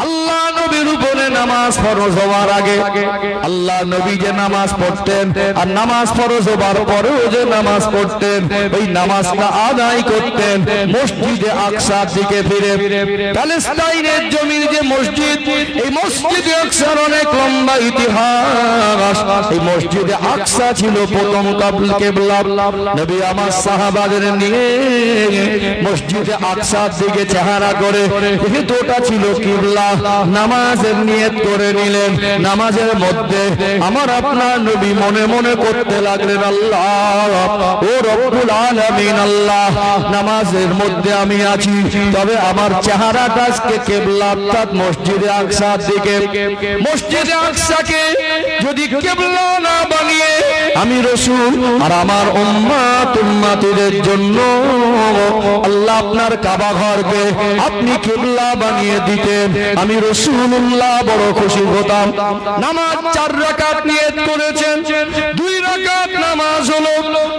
আল্লাহ নবীর উপরে নামাজ ফরজ হওয়ার আগে আল্লাহ নবী যে নামাজ পড়তেন আর নামাজ ফরজ হওয়ার পরেও যে নামাজ পড়তেন ওই নামাজটা আদায় করতেন মসজিদে আকসার দিকে ফিরে। প্যালেস্টাইনের জমির যে মসজিদ, এই মসজিদে আকসার অনেক লম্বা ইতিহাস। এই মসজিদে আকসা ছিল প্রথম কিবলা। নবী আমার সাহাবাদের নিয়ে মসজিদে আকসার দিকে চেহারা করে যেহেতু ওটা ছিল কিবলা, নামাজের নিয়ত করে নিলেন। নামাজের মধ্যে আমার আপনার নবী মনে মনে করতে লাগলেন, আল্লাহ ও রব্বুল আলামিন, আল্লাহ নামাজের মধ্যে আমি আছি, তবে আমার চেহারাটা আজকে কিবলা অর্থাৎ মসজিদে আকসার দিকে। মসজিদে আকসাকে যদি কিবলা না বানিয়ে আমি রাসূল আর আমার উম্মত উম্মতিদের জন্য আল্লাহ আপনার কাবা ঘরকে আপনি কিবলা বানিয়ে দিতেন, আমি রাসূলুল্লাহ বড় খুশি হতাম। নামাজ 4 রাকাত নিয়ত করেছেন, 2 রাকাত নামাজ হলো।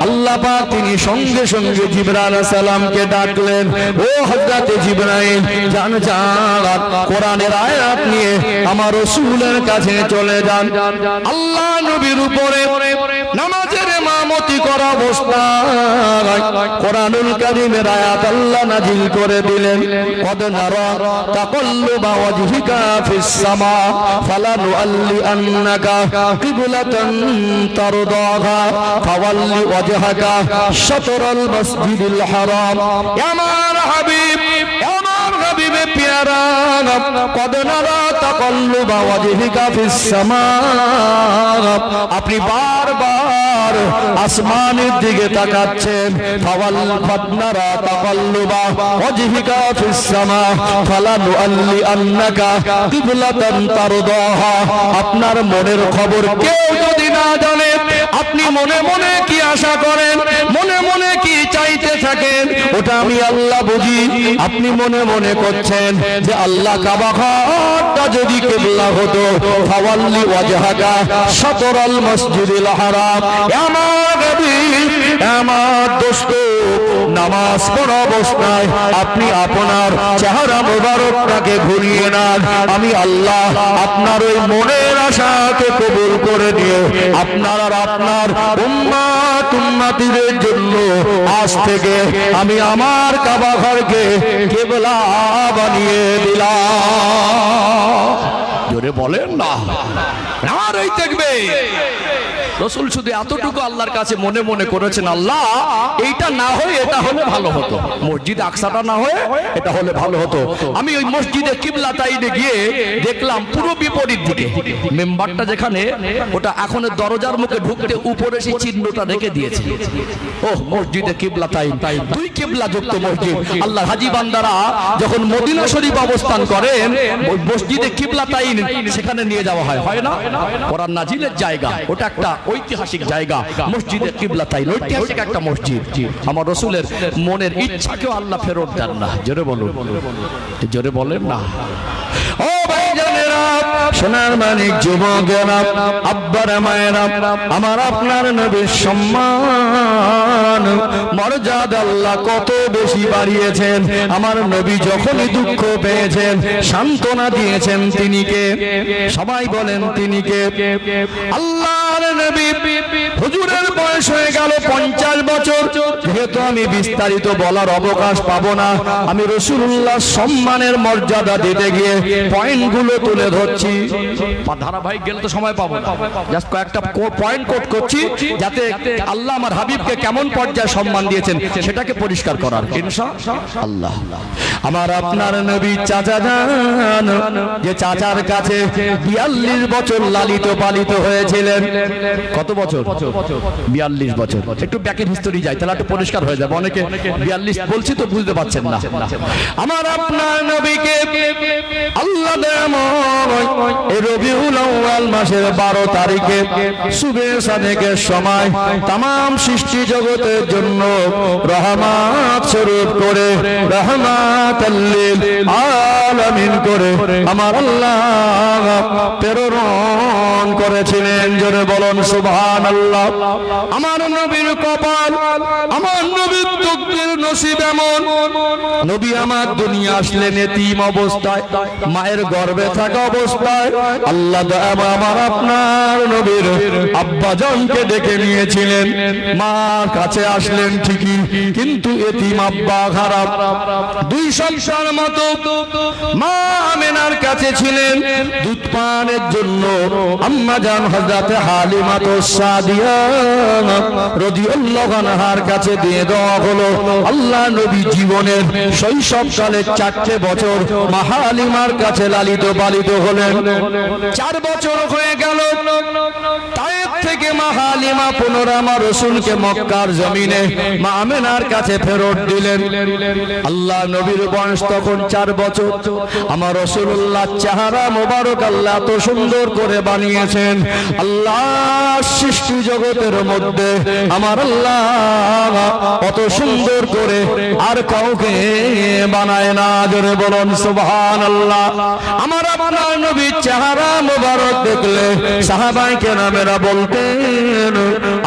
আল্লাহ পাক তিনি সঙ্গে সঙ্গে জিবরাইল আলাইহিস সালামকে ডাকলেন, ও হযরত জিবরাইল যান যান কোরআনের আয়াত নিয়ে আমার রাসূলের কাছে চলে যান। আল্লাহ নবীর উপরে নামাজের ইমামতি করা অবস্থায় কোরআনুল কারীমের আয়াত আল্লাহ নাযিল করে দিলেন, কদ নারা তাকাল্লুবা ওয়াজহিকা ফিস সামা ফালানুআল্লিআন্নাকা কিবলাতান তারদাহা ফাওয়াল্লি ওয়াজহাকা শাতরাল মাসজিদিল হারাম। আমার হাবিব, আমার হাবিবে প্যারা, কদ নারা তাকাল্লুবা ওয়াজহিকা ফিস সামা, আপনি বারবার আসমানের দিকে তাকাচ্ছেন। ফাওয়াল্লানা তাকাল্লুবা ওয়াজহিকা ফিস সামা ফালানুআল্লিআন্নাকা কিবলাতান তারদাহা। আপনার মনের খবর কেউ যদি না জানে, আপনি মনে মনে কি আশা করেন, মনে মনে কি চাইতে থাকেন, ওটা আমি আল্লাহ বুঝি। আপনি মনে মনে করছেন যে আল্লাহ কাবা ঘরটা যদি কিবলা হতো, ফাওয়াল্লি ওয়াজহাকা শাতরাল মসজিদিল হারাম। আমার নবী, আমার দোস্ত, নামাজ পড়া অবস্থায় আপনি আপনার চেহারা মোবারকটাকে ঘুরিয়ে নেন। আমি আল্লাহ আপনার ওই মনের আশাকে কবুল করে নিয়ে আপনার আর আপনার উম্মত উম্মতিদের জন্য আজ থেকে আমি আমার কাবা ঘরকে কিবলা বানিয়ে দিলাম। জোরে বলেন না, আর এই দেখবে রাসূল শুধু এতটুকু আল্লাহর কাছে মনে মনে করেছেন, আল্লাহ এইটা না হয় এটা হলে ভালো হতো, মসজিদ আকসাটা না হয় এটা হলে ভালো হতো। আমি ওই মসজিদে কিবলাতাইনে গিয়ে দেখলাম পুরো বিপরীত দিকে মেম্বারটা যেখানে, ওটা এখন দরজার মুখে ঢুকতে উপরে সেই চিহ্নটা রেখে দিয়েছে। ও মসজিদে কিবলাতাইন, 2 কিবলা যুক্ত মসজিদ। আল্লাহ হাজী বান্দারা যখন মদিনা শরীফ অবস্থান করেন, ওই মসজিদে কিবলাতাইন সেখানে নিয়ে যাওয়া হয়, হয় না? কোরআন নাজিলের জায়গা, ওটা একটা ঐতিহাসিক জায়গা। মসজিদে কিবলাতাইন ঐতিহাসিক একটা মসজিদ। আমার রাসূলের মনের ইচ্ছাকেও আল্লাহ ফেরত দেন না। জোরে বলুন, জোরে বলেন না। ও ভাইজানেরা, সোনার মানিক যুবকেরা, আব্বার মায়েরা, আমার আপনার নবীর সম্মান মর্যাদা আল্লাহ কত বেশি বাড়িয়েছেন। আমার নবী যখনই দুঃখ পেয়েছেন সান্ত্বনা দিয়েছেন তিনি কে? সবাই বলেন তিনি কে? আল্লাহর নবী। হুজুরের বয়স হয়ে গেল 50 বছর। যেহেতু আমি বিস্তারিত বলার অবকাশ পাবো না, আমি রাসূলুল্লাহ সম্মানের মর্যাদা দিতে গিয়ে পয়েন্টগুলো তুলে ধরছি। ধারাবাহিক গেলে তো সময় পাবো না, জাস্ট কয়েকটা পয়েন্ট কোট করছি যাতে আল্লাহ আমার হাবিবকে কেমন পর্যায়ে সম্মান দিয়েছেন সেটাকে পরিষ্কার করার ইনশাআল্লাহ। আমার আপনার নবী চাচা যান, যে চাচার কাছে 42 বছর লালিত পালিত হয়েছিলেন। কত বছর? 42 বছর। একটু ব্যাকের হিস্টোরি যাই, তাহলে একটু পরিষ্কার হয়ে যাবে। অনেকে 42 বলছি তো বুঝতে পারছেন না। আমার আপনার নবীকে আল্লাহ এই রবিউল আউয়াল মাসের 12 তারিখে সুবে সাদেকের সময় तमाम সৃষ্টি জগতের জন্য রহমত স্বরূপ করে রহমাতাল লিল আলামিন করে আমার আল্লাহ প্রেরণ করেছিলেন। জোরে বলুন সুবহানাল্লাহ। আমার নবীর কপাল, আমার নবীর তকদীর নসিব এমন, নবী আমার দুনিয়া আসলেন এতিম অবস্থায়, মায়ের গর্ভে থাকা অবস্থায়। আল্লাহ আমার আপনার নবীর আব্বা জানকে ডেকে নিয়েছিলেন, মা কাছে আসলেন ঠিকই, কিন্তু এতিম আব্বা খারাপ। 2 সন্তান মতো মা আমেনার কাছে ছিলেন দুধ পানের জন্য। আম্মা জান হযরত হালিমা সাদিয়া রাদিয়াল্লাহু আনহার কাছে দিয়ে দেওয়া হলো। আল্লাহ নবী জীবনের শৈশবকালে 4টে বছর মা হালিমার কাছে লালিত পালিত হলেন। 4 বছর হয়ে গেল। তায়েফ থেকে মা হালিমা পুনরায় আমার রাসূলকে মক্কার জমিনে মা আমেনার কাছে ফেরত দিলেন। আল্লাহ নবীর বয়স তখন 4 বছর। আমার রাসূলুল্লাহ চেহারা মোবারক আল্লাহ এত সুন্দর করে বানিয়েছেন। আল্লাহ সৃষ্টি জগতের মধ্যে আমার আল্লাহ কত সুন্দর করে আর কাউকে বানায় না। জোরে বলুন সুবহানাল্লাহ। আমার আপনার নবীর চেহারা মোবারক দেখলে সাহাবায়ে কেরামেরা বলতেন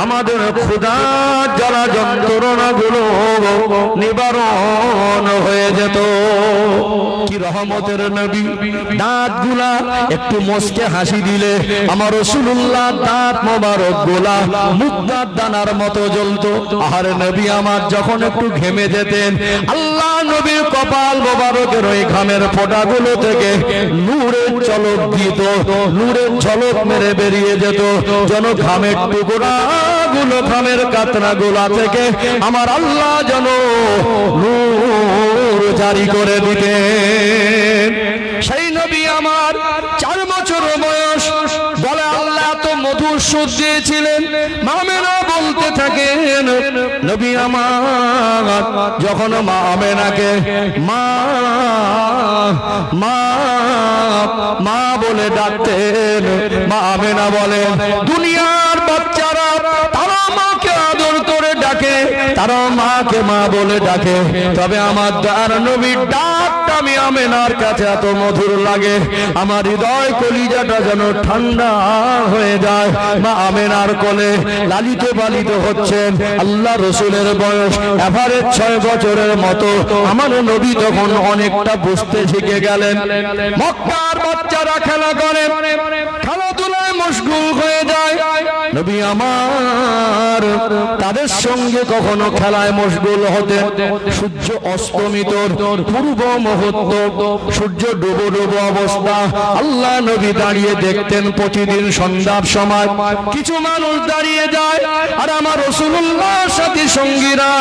আমাদের ক্ষুধার জ্বালা যন্ত্রণাগুলো নিবারণ হয়ে যেত। কি রহমতের নবী! দাঁতগুলা একটু মুচকে হাসি দিলে আমার রাসূলুল্লাহ দাঁত মোবারক গুলা মুক্তার দানার মতো জ্বলতো। আর নবী আমার যখন একটু ঘেমে যেতেন, আল্লাহ নবীর কপাল মোবারকের ওই ঘামের ফোঁটাগুলো থেকে নূরের ঝলক দিত, নূরের ঝলক মেরে বেরিয়ে যেত, যেন ঘামের টুকরাগুলো ঘামের কাতরাগুলা থেকে আমার আল্লাহ যেন নূর জারি করে দিতেন। সেই নবী আমার 4 বছর বয়স, বলে আল্লাহ এত মধুর সুর দিয়েছিলেন। মা আমেনা বলতে থাকেন নবী আমার যখন মা আমেনাকে মা মা মা বলে ডাকতেন, মা আমেনা বলেন দুনিয়ার বাচ্চারা তারা মাকে আদর করে ডাকে, তারা মাকে মা বলে ডাকে, তবে আমার দয়ার নবীর ডাকটা আমি আমেনার কাছে এত মধুর লাগে, আমার হৃদয় কলিজাটা যেন ঠান্ডা হয়ে যায়। মা আমেনার কোলে লালিত পালিত হচ্ছেন। আল্লাহ রাসূলের বয়স এভারেজ 6 বছরের মতো। আমার নবী তখন অনেকটা বুঝতে শিখে গেলেন। মক্কার বাচ্চারা খেলা করে, খেলাধুলায় মশগুল হয়ে যায়। নবী আমার তাদের সঙ্গে কখনো খেলায় মশগুল হতেন। সূর্য অস্তমিত পূর্ব মুহূর্ত, সূর্য ডুবো ডুবো অবস্থা আল্লাহ নবী দাঁড়িয়ে দেখতেন। প্রতিদিন সন্ধ্যার সময় কিছু মানুষ দাঁড়িয়ে যায়, আর আমার রাসূলুল্লাহর সাথী সঙ্গীরা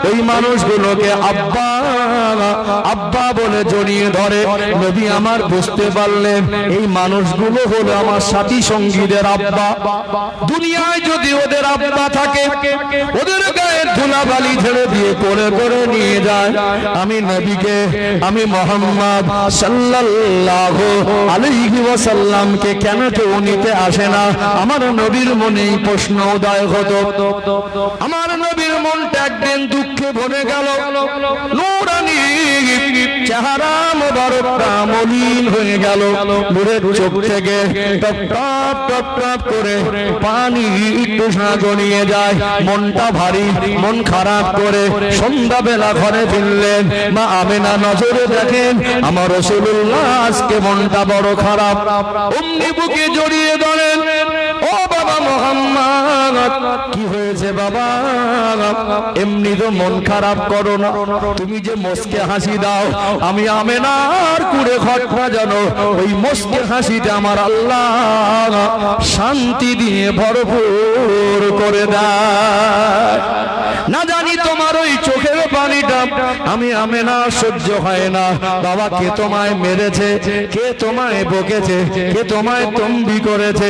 ওই মানুষগুলোকে আব্বা আব্বা বলে জড়িয়ে ধরে। নবী আমার বুঝতে পারলেন এই মানুষগুলো হলো আমার সাথী সঙ্গীদের আব্বা। দুনিয়ায় যদি ওদের আব্বা থাকে, ওদের গায়ে ধুলাবালি ঝেড়ে দিয়ে করে করে নিয়ে যায়। আমি নবীকে, আমি মুহাম্মদ সাল্লাল্লাহু আলাইহি ওয়াসাল্লামকে কেন কেউ নিতে আসে না? আমার নবীর মনে এই প্রশ্ন উদয় হতো। আমার নবীর মনটা একদিন দুঃখে ভরে গেল। নূরানী চেহারা মোবারকটা মলিন হয়ে গেল। নূরের চোখ থেকে টপ টপ টপ টপ করে পানি টুসা গড়িয়ে যায়। মনটা ভারী, মন খারাপ করে সন্ধ্যাবেলা ঘরে ফিরলেন। মা আমেনা নজরে দেখেন আমার রাসূলুল্লাহ আজকে মনটা বড় খারাপ। অমনি বুকে জড়িয়ে ধরেন, ও বাবা মুহাম্মদ কি হয়েছে বাবা? এমনি তো মন খারাপ করো না, তুমি যে মুচকে হাসি দাও, আমি আমেনার কুড়ে ঘটনা জানো ওই মুচকে হাসিটা আমার আল্লাহ শান্তি দিয়ে ভরপুর করে দেয়। না জানি তোমার ওই চোখের পানিটা আমি আমেনা সহ্য হয় না। বাবা কে তোমায় মেরেছে, কে তোমায় বকেছে, কে তোমায় তম্বি করেছে?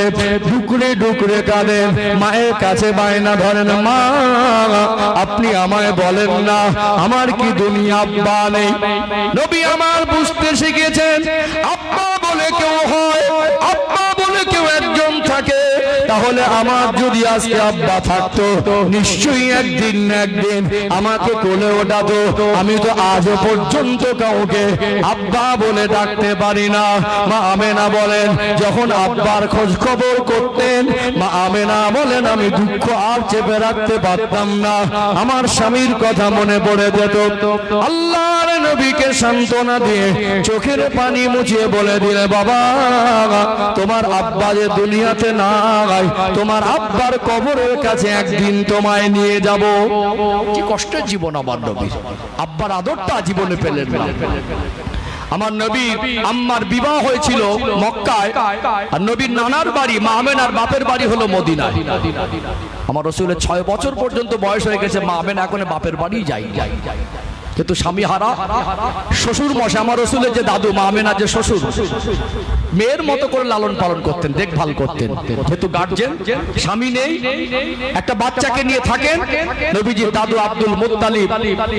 ডুকরে ডুকরে কাঁদেন, মায়ের কাছে বায়না ধরেন, মা আপনি আমায় বলেন না আমার কি দুনিয়া আব্বা নেই? নবী আমার বুঝতে শিখেছেন আব্বা বলে কেউ হয়, তাহলে আমার যদি আজকে আব্বা থাকতো নিশ্চয়ই একদিন না একদিন আমাকে কোলে ওঠাতো। আমি তো আজও পর্যন্ত কাউকে আব্বা বলে ডাকতে পারি না। মা আমেনা বলেন যখন আব্বার খোঁজ খবর করতেন, মা আমেনা বলেন আমি দুঃখ আর চেপে রাখতে পারতাম না, আমার স্বামীর কথা মনে পড়ে যেত। আল্লাহর নবীকে সান্ত্বনা দিয়ে চোখের পানি মুছিয়ে বলে দিলে, বাবা তোমার আব্বা যে দুনিয়াতে নাই, তোমার আব্বার কবরের কাছে একদিন তোমায় নিয়ে যাব। কি কষ্টের জীবন আমার নবীর, আব্বার আদরটা জীবনে পেলেন না। আমার নবী আম্মার বিবাহ হয়েছিল মক্কায়, আর নবীর নানার বাড়ি মা আমেনার বাপের বাড়ি হলো মদিনায়। আমার রাসূলের 6 বছর পর্যন্ত বয়স হয়ে গেছে, মা আমেনা এখন বাপের বাড়ি যাই, কিন্তু স্বামী হারা শ্বশুর মশাই, আমার রাসূলের যে দাদু মা আমেনার যে শ্বশুর, মেয়ের মতো করে লালন পালন করতেন, দেখভাল করতেন। যেহেতু গার্জেন স্বামী নেই, একটা বাচ্চাকে নিয়ে থাকেন। নবীজির দাদু আব্দুল মুত্তালিব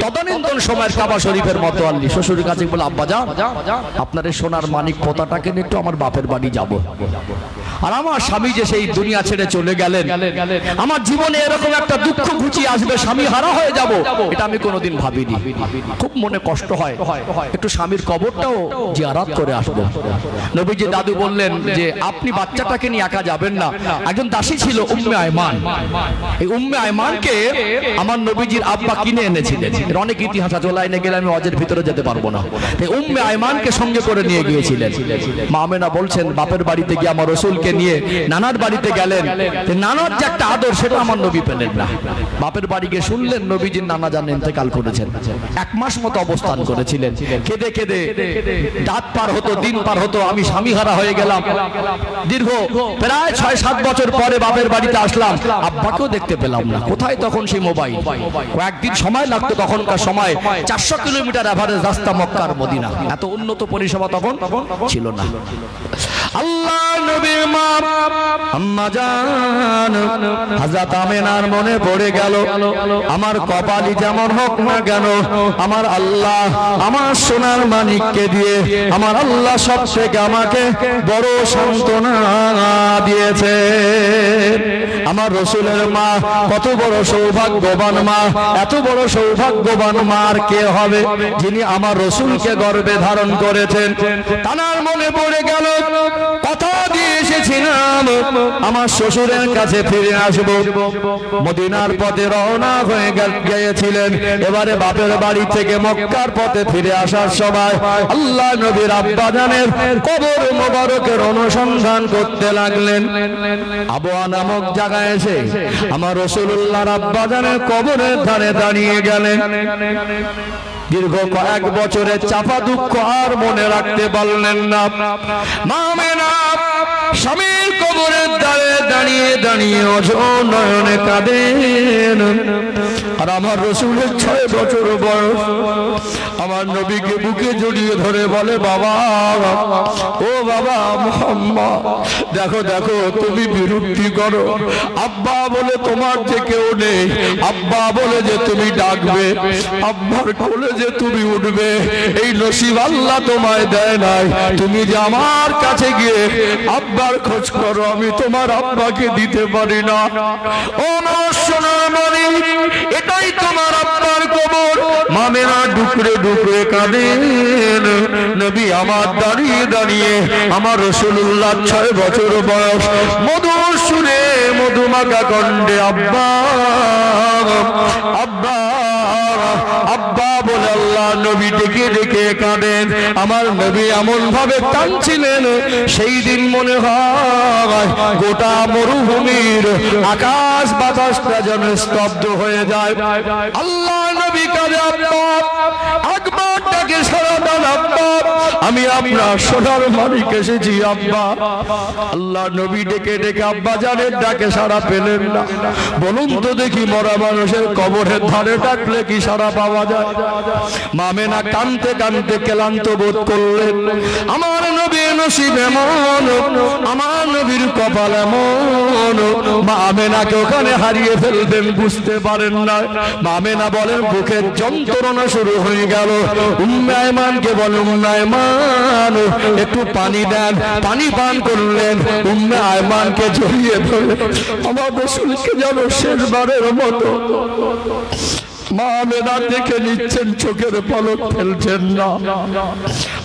তদানীন্তন সময়ের কাবা শরীফের মতো আল্লি শ্বশুরের কাছে বলে, আব্বা যান আপনার এই সোনার মানিক পোতাটাকে নিয়ে একটু আমার বাপের বাড়ি যাব। আর আমার স্বামী যে সেই দুনিয়া ছেড়ে চলে গেলেন, আমার জীবনে এরকম একটা দুঃখ ঘুচিয়ে আসবে, স্বামী হারা হয়ে যাব, এটা আমি কোনোদিন ভাবিনি। খুব মনে কষ্ট হয়, একটু স্বামীর কবরটাও জিয়ারত করে আসবো। নবীজি দাদু বললেন যে আপনি বাচ্চাটাকে নিয়ে একা যাবেন না, একজন দাসী ছিল উম্মে আয়মান, এই উম্মে আয়মানকে আমার নবীজির আব্বা কিনে এনেছিলেন। এর অনেক ইতিহাস আছে, লাইনে গেলে আমি ওয়াজের ভিতরে যেতে পারবো না। এই উম্মে আয়মানকে সঙ্গে করে নিয়ে গিয়েছিলেন। মা আমেনা বলছেন বাপের বাড়িতে গিয়ে আমার রাসূলকে নিয়ে নানার বাড়িতে গেলেন, নানার যে একটা আদর সেটা আমার নবী পেলেন না। বাপের বাড়ি গিয়ে শুনলেন নবীজির নানা জান ইন্তেকাল করেছেন। 1 মাস মতো অবস্থান করেছিলেন, কেঁদে কেঁদে রাত পার হতো, দিন পার হতো, আমি স্বামী হারা হয়ে গেলাম। দীর্ঘ প্রায় 6-7 বছর পরে বাপের বাড়িতে আসলাম, আব্বাকেও দেখতে পেলাম না। কোথায় তখন সেই মোবাইল, কয়েকদিন সময় লাগতো, তখনকার সময় 400 কিলোমিটার এভারেজ রাস্তা মক্কার মদিনা, এত উন্নত পরিষেবা তখন ছিল না। আল্লাহ নবীর মা আম্মা জান হযরত আমেনার মনে পড়ে গেল, আমার কপালই যেমন হোক না কেন আমার আল্লাহ আমার সোনার মানিককে দিয়ে আমার আল্লাহ সব থেকে আমাকে বড় সান্ত্বনা দিয়েছে। আমার রাসূলের মা কত বড় সৌভাগ্যবান মা, এত বড় সৌভাগ্যবান মা আর কে হবে যিনি আমার রাসূলকে গর্ভে ধারণ করেছেন। তানার মনে পড়ে গেল, কথা দিয়ে এসেছিলাম আমার শ্বশুরের কাছে ফিরে আসবো। মদিনার পথে রওনা হয়ে গিয়েছিলেন, এবারে বাপের বাড়ি থেকে মক্কার পথে ফিরে আসার সময় আল্লাহ নবীর আব্বা জানের কবর মোবারকের অনুসন্ধান করতে লাগলেন। আবওয়া নামক জায়গায় এসে আমার রাসূলুল্লাহর আব্বা জানের কবরের ধারে দাঁড়িয়ে গেলেন। দীর্ঘ কয়েক বছরের চাপা দুঃখ আর মনে রাখতে পারলেন না। মা আমেনা স্বামীর কবরের ধারে দাঁড়িয়ে দাঁড়িয়ে অঝোর নয়নে কাঁদেন। আর আমার রাসূলের 6 বছর বয়স, আমার নবীকে বুকে জড়িয়ে ধরে বলে, বাবা ও বাবা মুহাম্মদ, দেখো দেখো তুমি বিরক্তি করো, আব্বা বলে তোমার যে কেউ নেই, আব্বা বলে যে তুমি ডাকবে, আব্বার কোলে যে তুমি উঠবে, এই নসিব আল্লাহ তোমায় দেয় নাই। তুমি যে আমার কাছে গিয়ে আব্বার খোঁজ করো, আমি তোমার আব্বাকে দিতে পারি না। ও সোনার মানিক, এটাই তোমার আব্বার কবর। মা আমেনা ডুকরে ডুকরে কাঁদেন। নবী আমার দাঁড়িয়ে দাঁড়িয়ে আমার রাসূলুল্লাহ 6 বছর বয়স মধুর সুরে মধুমাখা কণ্ঠে আব্বা আব্বা আব্বা বলে আল্লাহ নবী ডেকে ডেকে কাঁদেন। আমার নবী এমন ভাবে কাঁদছিলেন, সেই দিন মনে হয় গোটা মরুভূমির আকাশ বাতাসটা যেন স্তব্ধ হয়ে যায়। আল্লাহ নবী কাঁদে, আব্বা আকবার ডাকে সাড়া দেন, আব্বা আমি আপনার সোনার মানিক এসেছি আব্বা। আল্লাহ নবী ডেকে ডেকে আব্বা জানের ডাকে সাড়া পেলেন না। বলুন তো দেখি, মরা মানুষের কবরের ধারে ডাকলে কি সাড়া পাওয়া যায়? মা আমেনা কাঁদতে কাঁদতে ক্লান্ত বোধ করলেন। আমার নবী নসিব এমন, আমার নবীর কপাল এমন, মা আমেনাকে ওখানে হারিয়ে ফেলবেন বুঝতে পারেন না। মা আমেনা বলেন বুকের যন্ত্রণা শুরু হয়ে গেল। উম্মে আয়মানকে বলে উম্মে আয়মান একটু পানি দেন, পানি পান করলেন। উম্মে আয়মানকে জড়িয়ে ধরে আমার রাসূলকে যেন শেষবারের মতো মা আমেনা দেখে নিচ্ছেন, চোখের পলক ফেলছেন না।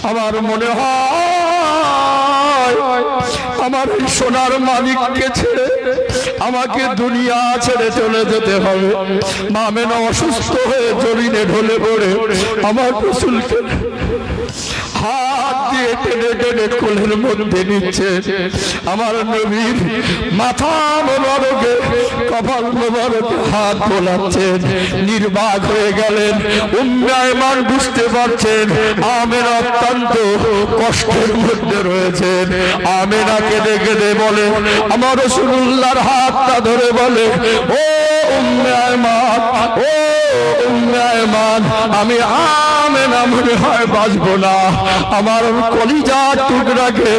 আমার মনে হয় আমার এই সোনার মালিককে ছেড়ে আমাকে দুনিয়া ছেড়ে চলে যেতে হবে। মা আমেনা অসুস্থ হয়ে জমিনে ঢলে পড়ে আমার রাসূলকে হাত দিয়ে টেনে টেনে কোলের মধ্যে নিচ্ছে। আমার নবীর মাথা মোবারকে কপাল মোবারকে হাত বোলাচ্ছেন, নির্বাক হয়ে গেলেন। উম্মে আয়মান বুঝতে পারছেন আমেনা অত্যন্ত কষ্টের মধ্যে রয়েছেন। আমেনাকে দেখে বলে আমার রাসূলুল্লাহর হাতটা ধরে বলে ও উম্মে আয়মান, ও উম্মে আয়মান, আমি আমেনা মনে হয় বাঁচবো না। আমার কলিজার টুকরাকে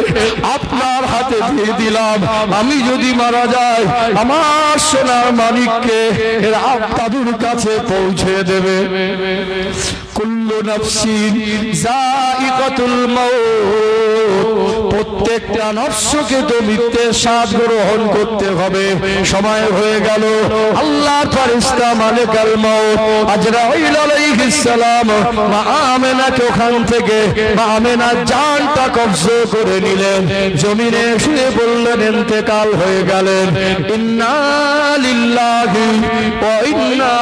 আপনার হাতে দিয়ে দিলাম। আমি যদি মারা যাই আমার সোনার মালিককে এর আপনাদের কাছে পৌঁছে দেবে। কুল্লু নাফসিন যায়িকাতুল মাউত, প্রত্যেকটা নফসকে তো মৃত্যুর স্বাদ গ্রহণ করতে হবে। সময় হয়ে গেল। আল্লাহর ফেরেশতা মালিকুল মাউত আজরাইল আলাইহিস সালাম মা আমেনাকে ওখান থেকে মা আমেনার জানটা কবজা করে নিলেন। জমিনে শুয়ে বললেন ইন্তেকাল হয়ে গেলেন। ইন্না লিল্লাহি ওয়া ইন্না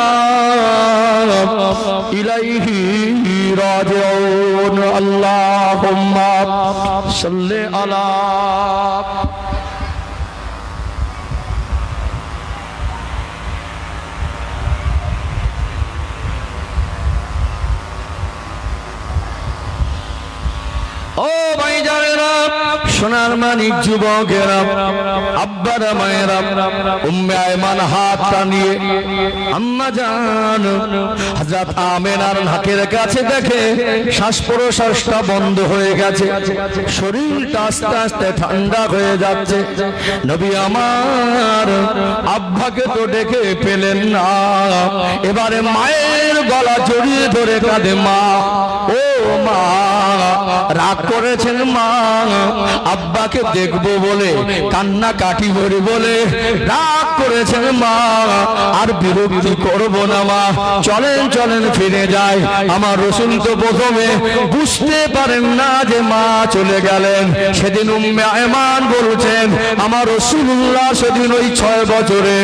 ইলাইহি রাজিউন। আল্লাহুম্মা সাল্লি আলা ও ভাইজানেরা, সোনার মানিক যুবকেরা, আব্বারা মায়েরা, উম্মে আয়মান হাতটা নিয়ে আম্মা জান হযরত আমেনার নাকের কাছে দেখে শ্বাস প্রশ্বাসটা বন্ধ হয়ে গেছে, শরীরটা আস্তে আস্তে ঠান্ডা হয়ে যাচ্ছে। নবী আমার আব্বাকে তো ডেকে পেলেন না, এবারে মায়ের গলা জড়িয়ে ধরে কাঁদে মা, ও মা রাগ করেছেন মা, আব্বাকে দেখবো বলে কান্না কাটি করে বলে রাগ করেছেন মা, আর বিরক্তি করবো না মা, চলেন চলেন ফিরে যাই। আমার রাসূল তো প্রথমে বুঝতে পারেন না যে মা চলে গেলেন। সেদিন উম্মে আয়মান বলছেন আমার রাসূলুল্লাহ সেদিন ওই 6 বছরে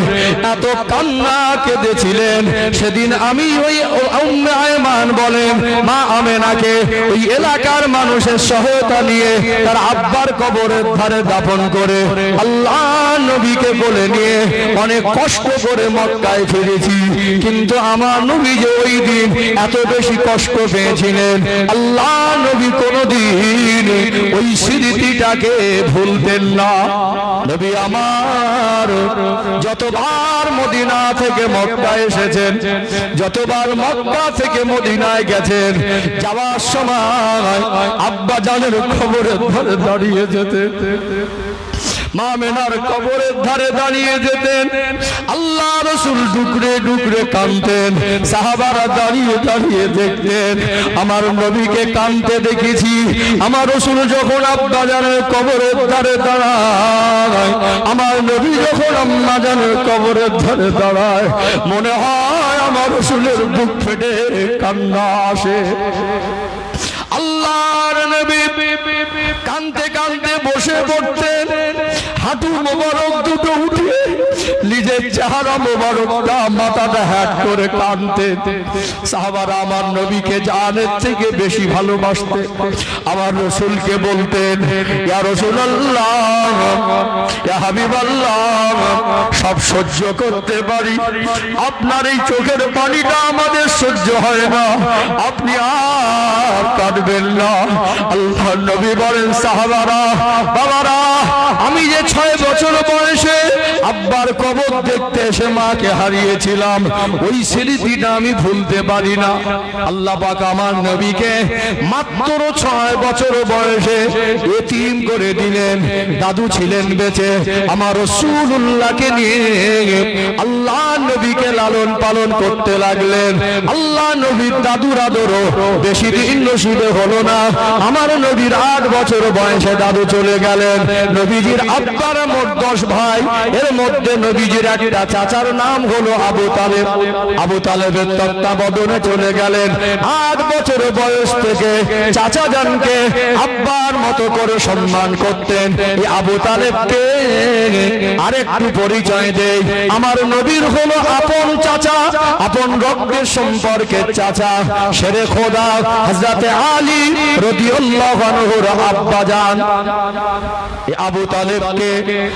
এত কান্না কেঁদেছিলেন। সেদিন আমি ওই উম্মে আয়মান বলেন মা আমেনাকে ওই এলাকার মানুষের সহায়তা নিয়ে তার আব্বার কবরের ধারে দাফন করে আল্লাহ নবীকে বলে নিয়ে অনেক কষ্ট করে মক্কায় ফিরেছি। কিন্তু আমার নবী যে ওই দিন এত বেশি কষ্ট পেয়েছিলেন, আল্লাহ নবী কোনদিন ওই স্মৃতিটাকে ভুলতেন না। নবী আমার যতবার মদিনা থেকে মক্কা এসেছেন, যতবার মক্কা থেকে মদিনায় গেছেন, যাওয়ার সময় আব্বা জানের খবরের ধারে দাঁড়িয়ে যেতেন, মা আমেনার কবরের ধারে দাঁড়িয়ে যেতেন। আল্লাহ রাসূল ডুকরে ডুকরে কাঁদতেন, সাহাবারা দাঁড়িয়ে দাঁড়িয়ে দেখতেন। আমার নবীকে কাঁদতে দেখেছি। আমার রাসূল যখন আব্বা জানের কবরের ধারে দাঁড়ায়, আমার নবী যখন আম্মা জানের কবরের ধারে দাঁড়ায়, মনে হয় আমার রাসূলের বুক ফেটে কান্না আসে। আল্লাহর নবী কাঁদতে কাঁদতে বসে পড়তেন, হাঁটু মোবারক দুটো উঠিয়ে নিজের চেহারা মোবারকটা মাথাটা হ্যাট করে কাঁদতেন। সাহাবারা আমার নবীকে জানের থেকে বেশি ভালোবাসতেন। আমার রাসূলকে বলতেন ইয়া রাসূলুল্লাহ, ইয়া হাবিবাল্লাহ, সব সহ্য করতে পারি, আপনার এই চোখের পানিটা আমাদের সহ্য হয় না, আপনি আর কাঁদবেন না। আল্লাহর নবী বলেন সাহাবারা, বাবারা, আমি যে 6 বছর বয়সে আব্বার কবর দেখতে এসে মাকে হারিয়েছিলাম, ওই স্মৃতিটা আমি ভুলতে পারি না। আল্লাহ পাক আমার নবীকে মাত্র 6 বছর বয়সে এতিম করে দিলেন। দাদু ছিলেন বেঁচে, আমার রাসূলুল্লাহকে নিয়ে আল্লাহ নবীকে লালন পালন করতে লাগলেন। আল্লাহ নবীর দাদুর আদরও বেশি দিন নসিবে হলো না। আমার নবীর 8 বছর বয়সে দাদু চলে গেলেন। নবীজির আব্বার মোট 10 ভাই, এর মধ্যে নবীজির একটা চাচার নাম হলো আবু তালেব। আবু তালেবের তত্ত্বাবধানে চলে গেলেন। 8 বছর বয়স থেকে চাচা জানকে আব্বার মতো করে সম্মান করতেন। এই আবু তালেবকে আরেকটু পরিচয় দেই, আমার নবীর হলো আপন চাচা, আপন রক্তের সম্পর্কের চাচা, শেরে খোদা হযরত আলী রাদিয়াল্লাহু আনহুর আব্বা জান। এই আবু তালেবকে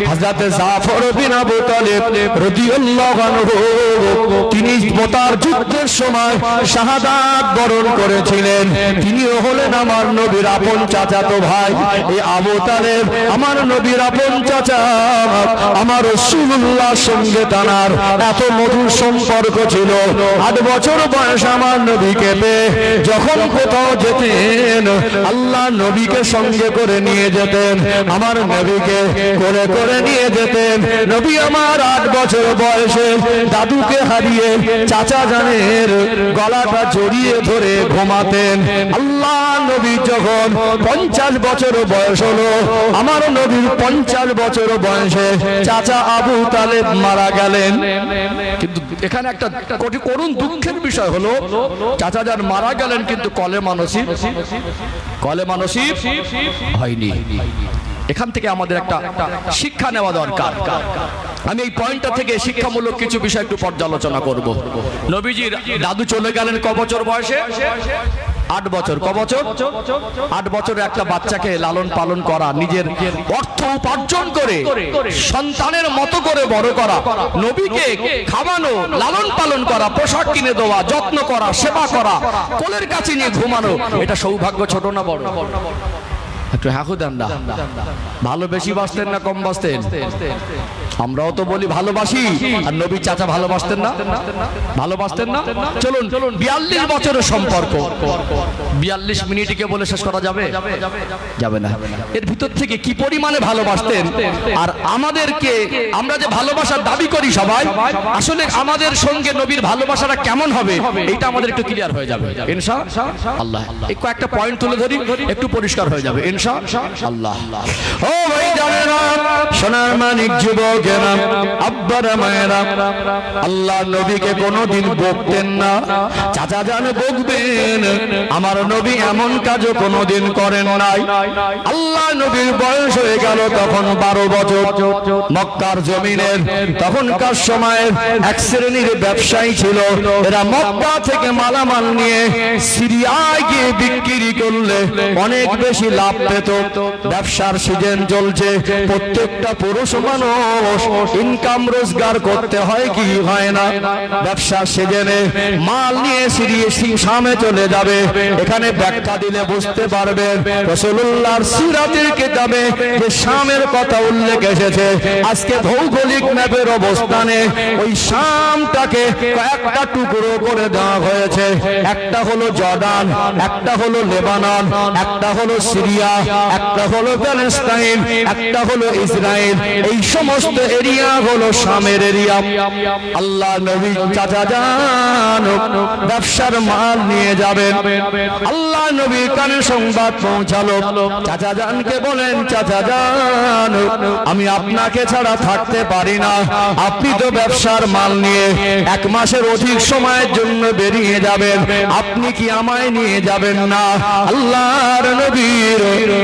হযরত জাফর বিন আবু তালেব রাদিয়াল্লাহু আনহু তিনি মোতার যুদ্ধের সময় শাহাদাত বরণ করেছিলেন। তিনিও হলেন আমার নবীর আপন চাচাতো ভাই। এই আবু তালেব আমার নবীর আপন চাচা। আমার রাসূলুল্লাহর সঙ্গে তার এত মধুর সম্পর্ক ছিল। 8 বছর বয়স আমার নবীকে পেয়ে যখন কোথাও যেতেন, আল্লাহ নবীকে সঙ্গে করে নিয়ে যেতেন, আমার নবীকে করে করে নিয়ে যেতেন। নবী আমার 8 বছর বয়সে দাদুকে হারিয়ে চাচা জানের গলাটা জড়িয়ে ধরে ঘুমাতেন। আল্লাহ নবী যখন 50 বছর বয়স হলো, আমার নবীর 50 বছর বয়সে চাচা আবু তালেব মারা গেলেন। কিন্তু এখানে একটা করুণ দুঃখের বিষয় হলো, চাচা যান মারা গেলেন কিন্তু কলেমা নসিব হয়নি। এখান থেকে আমাদের একটা শিক্ষা নেওয়া দরকার। আমি এই পয়েন্টটা থেকে শিক্ষামূলক কিছু বিষয় একটু পর্যালোচনা করব। নবীজির দাদু চলে গেলেন ক বছর বয়সে? 8 বছর। ক বছর? 8 বছরে একটা বাচ্চাকে লালন পালন করা, নিজের অর্থ উপার্জন করে সন্তানের মতো করে বড় করা, নবীকে খাওয়ানো, লালন পালন করা, পোশাক কিনে দেওয়া, যত্ন করা, সেবা করা, কোলের কাছে নিয়ে ঘুমানো, এটা সৌভাগ্য ছোট না বড়? একটু হাঁকু দেন না। ভালো বেশি বাসতেন না কম বাসতেন? আমরাও তো বলি ভালোবাসি, আর নবী চাচা ভালোবাসতেন না? ভালোবাসতেন না? চলুন 42 বছরের সম্পর্ক 42 মিনিটকে বলে শেষ করা যাবে? যাবে না। এর ভিতর থেকে কি পরিমাণে ভালোবাসতেন, আর আমাদেরকে আমরা যে ভালোবাসার দাবি করি সবাই, আসলে আমাদের সঙ্গে নবীর ভালোবাসাটা কেমন হবে এটা আমাদের একটু ক্লিয়ার হয়ে যাবে ইনশাআল্লাহ। এই কয়েকটা পয়েন্ট তুলে ধরি, একটু পরিষ্কার হয়ে যাবে ইনশাআল্লাহ। ও ভাই জানেরা, সোনার মানিক যুবকেরা, আব্বারা মায়েরা, আল্লাহ নবীকে কোনোদিন বকতেন না। চাচা জান বকবেন, আমার নবী এমন কাজও কোনোদিন করেন নাই। আল্লাহ নবীর বয়স হয়ে গেল তখন 12 বছর। মক্কার জমিনের তখনকার সময়ের এক শ্রেণীর ব্যবসায়ী ছিল। এরা মক্কা থেকে মালামাল নিয়ে সিরিয়ায় গিয়ে বিক্রি করলে অনেক বেশি লাভ পেত। ব্যবসার সিজন চলছে, প্রত্যেকটা পুরুষ মানুষ ইনকাম রোজগার করতে হয় কি হয় না? ব্যবসার সিজনে মাল নিয়ে সিরিয়ে শামে চলে যাবে। এখানে ব্যাখ্যা দিলে বুঝতে পারবেন, রাসূলুল্লাহর সিরাতের কিতাবে যে শামের কথা উল্লেখ এসেছে, আজকে ভৌগোলিক ম্যাপের অবস্থানে ওই শামটাকে কয়েকটা টুকরো করে দেওয়া হয়েছে। একটা হলো জর্ডান, একটা হলো লেবানন, একটা হলো সিরিয়া, একটা হলো প্যালেস্টাইন, একটা হলো ইসরায়েল। এই সমস্ত এরিয়া হলো শামের এরিয়া। আল্লাহ নবী চাচা জান ব্যবসার মাল নিয়ে যাবেন। আল্লাহ নবী কানে সংবাদ পৌঁছালো। চাচা জানকে বলেন, চাচা জান আমি আপনাকে ছাড়া থাকতে পারি না। আপনি তো ব্যবসার মাল নিয়ে 1 মাসের অধিক সময়ের জন্য বেরিয়ে যাবেন, আপনি কি আমায় নিয়ে যাবেন না? আল্লাহর নবীর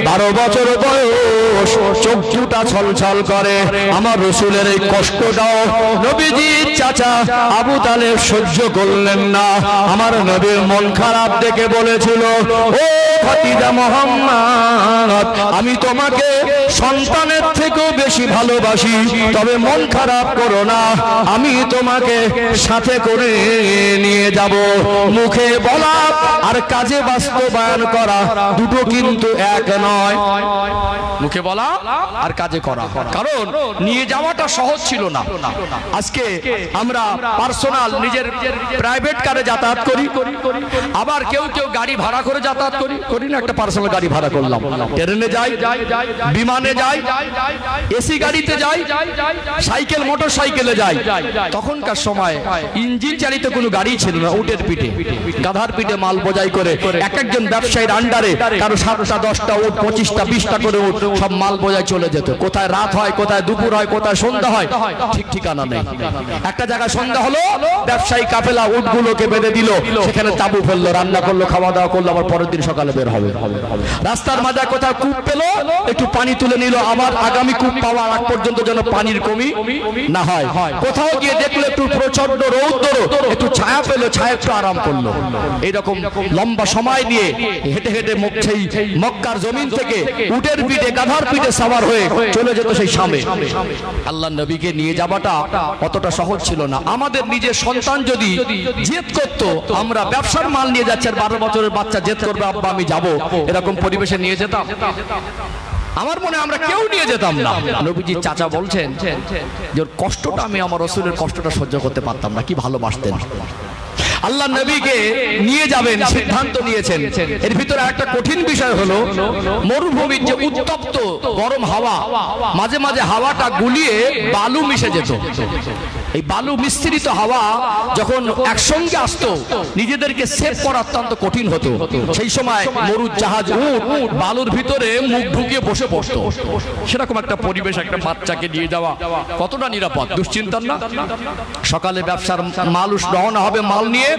12 বছর বয়স, চোখ দুটা ছলছল করে। আমার রাসূলের এই কষ্টটাও নবীজির চাচা আবু তালেব সহ্য করলেন না। আমার নবীর মন খারাপ দেখে বলেছিল, ও ভাতিজা মুহাম্মদ, আমি তোমাকে সন্তানের থেকেও বেশি ভালোবাসি, তবে মন খারাপ করো না, আমি তোমাকে সাথে করে নিয়ে যাব। মুখে বলা আর কাজে বাস্তবায়ন করা দুটো কিন্তু এক নয়। মুখে বলা আর কাজে করা, কারণ নিয়ে যাওয়াটা সহজ ছিল না। আজকে আমরা পার্সোনাল নিজের প্রাইভেট কারে যাতায়াত করি, আবার কেউ কেউ গাড়ি ভাড়া করে যাতায়াত করি না। একটা পার্সোনাল গাড়ি ভাড়া করলাম, ট্রেনে যাই, বিমানে যাই, এসি গাড়িতে যাই, সাইকেল মোটর সাইকেলে যাই। তখনকার সময় ইঞ্জিন চালিত কোনো গাড়ি ছিল না, উটের পিঠে গাধার পিঠে মাল বোঝাই করে এক একজন ব্যবসায়ীর আন্ডারে কারো 7টা 10টা উট, 25টা 20টা করে উট, সব মাল বোঝাই চলে যেত। কোথায় রাত হয়, কোথায় দুপুর হয়, কোথায় সন্ধ্যা হয়, ঠিক ঠিকানা নেই। একটা জায়গায় সন্ধ্যা হলো, ব্যবসায়ী কাফেলা উটগুলোকে বেঁধে দিল, সেখানে তাবু ফেললো, রান্না করলো, খাওয়া দাওয়া করলো, আবার পরের দিন সকালে বের হবে। রাস্তার মাঝে কোথাও কূপ পেলো, একটু পানি তুলে নিল, আবার আগামী কূপ পাওয়ার আগ পর্যন্ত যেন পানির কমি না হয়। কোথাও গিয়ে দেখলো একটু প্রচন্ড রৌদ্র, একটু ছায়া পেলো, ছায়া একটু আরাম করলো। এইরকম লম্বা সময় নিয়ে হেঁটে হেঁটে সেই মক্কার জমিন থেকে উটের পিঠে গাধার পিঠে সাওয়ার হয়ে চলে যেত সেই শামে। আল্লাহ নবীকে নিয়ে যাওয়াটা অতটা সহজ ছিল না। আমাদের নিজের সন্তান যদি জেদ করতো, আমরা ব্যবসার মাল নিয়ে যাচ্ছি আর 12 বছরের বাচ্চা জেদ করবে আব্বা আমি যাব, এরকম পরিবেশে নিয়ে যেতাম? আমার মনে আমরা কেউ নিয়ে যেতাম না। নবীজির চাচা বলছেন যে কষ্টটা আমি আমার রাসূলের কষ্টটা সহ্য করতে পারতাম না, কি ভালোবাসতেন। আল্লাহ নবীকে নিয়ে যাবেন সিদ্ধান্ত নিয়েছেন। এর ভিতরে একটা কঠিন বিষয় হলো মরুভূমির যে উত্তপ্ত গরম হাওয়া, মাঝে মাঝে হাওয়াটা গুলিয়ে বালু মিশে যেত। এই বালু মিশ্রিত হাওয়া যখন একসঙ্গে আসতো, নিজেদেরকে সেভ করা অত্যন্ত কঠিন হতো। সেই সময় মরুর জাহাজ উট বালুর ভিতরে মুখ ঢুকিয়ে বসে পড়তো। সেরকম একটা পরিবেশ একটা বাচ্চাকে নিয়ে যাওয়া কতটা নিরাপদ, দুশ্চিন্তার না? সকালে ব্যবসার মানুষ রওনা হবে মাল নিয়ে,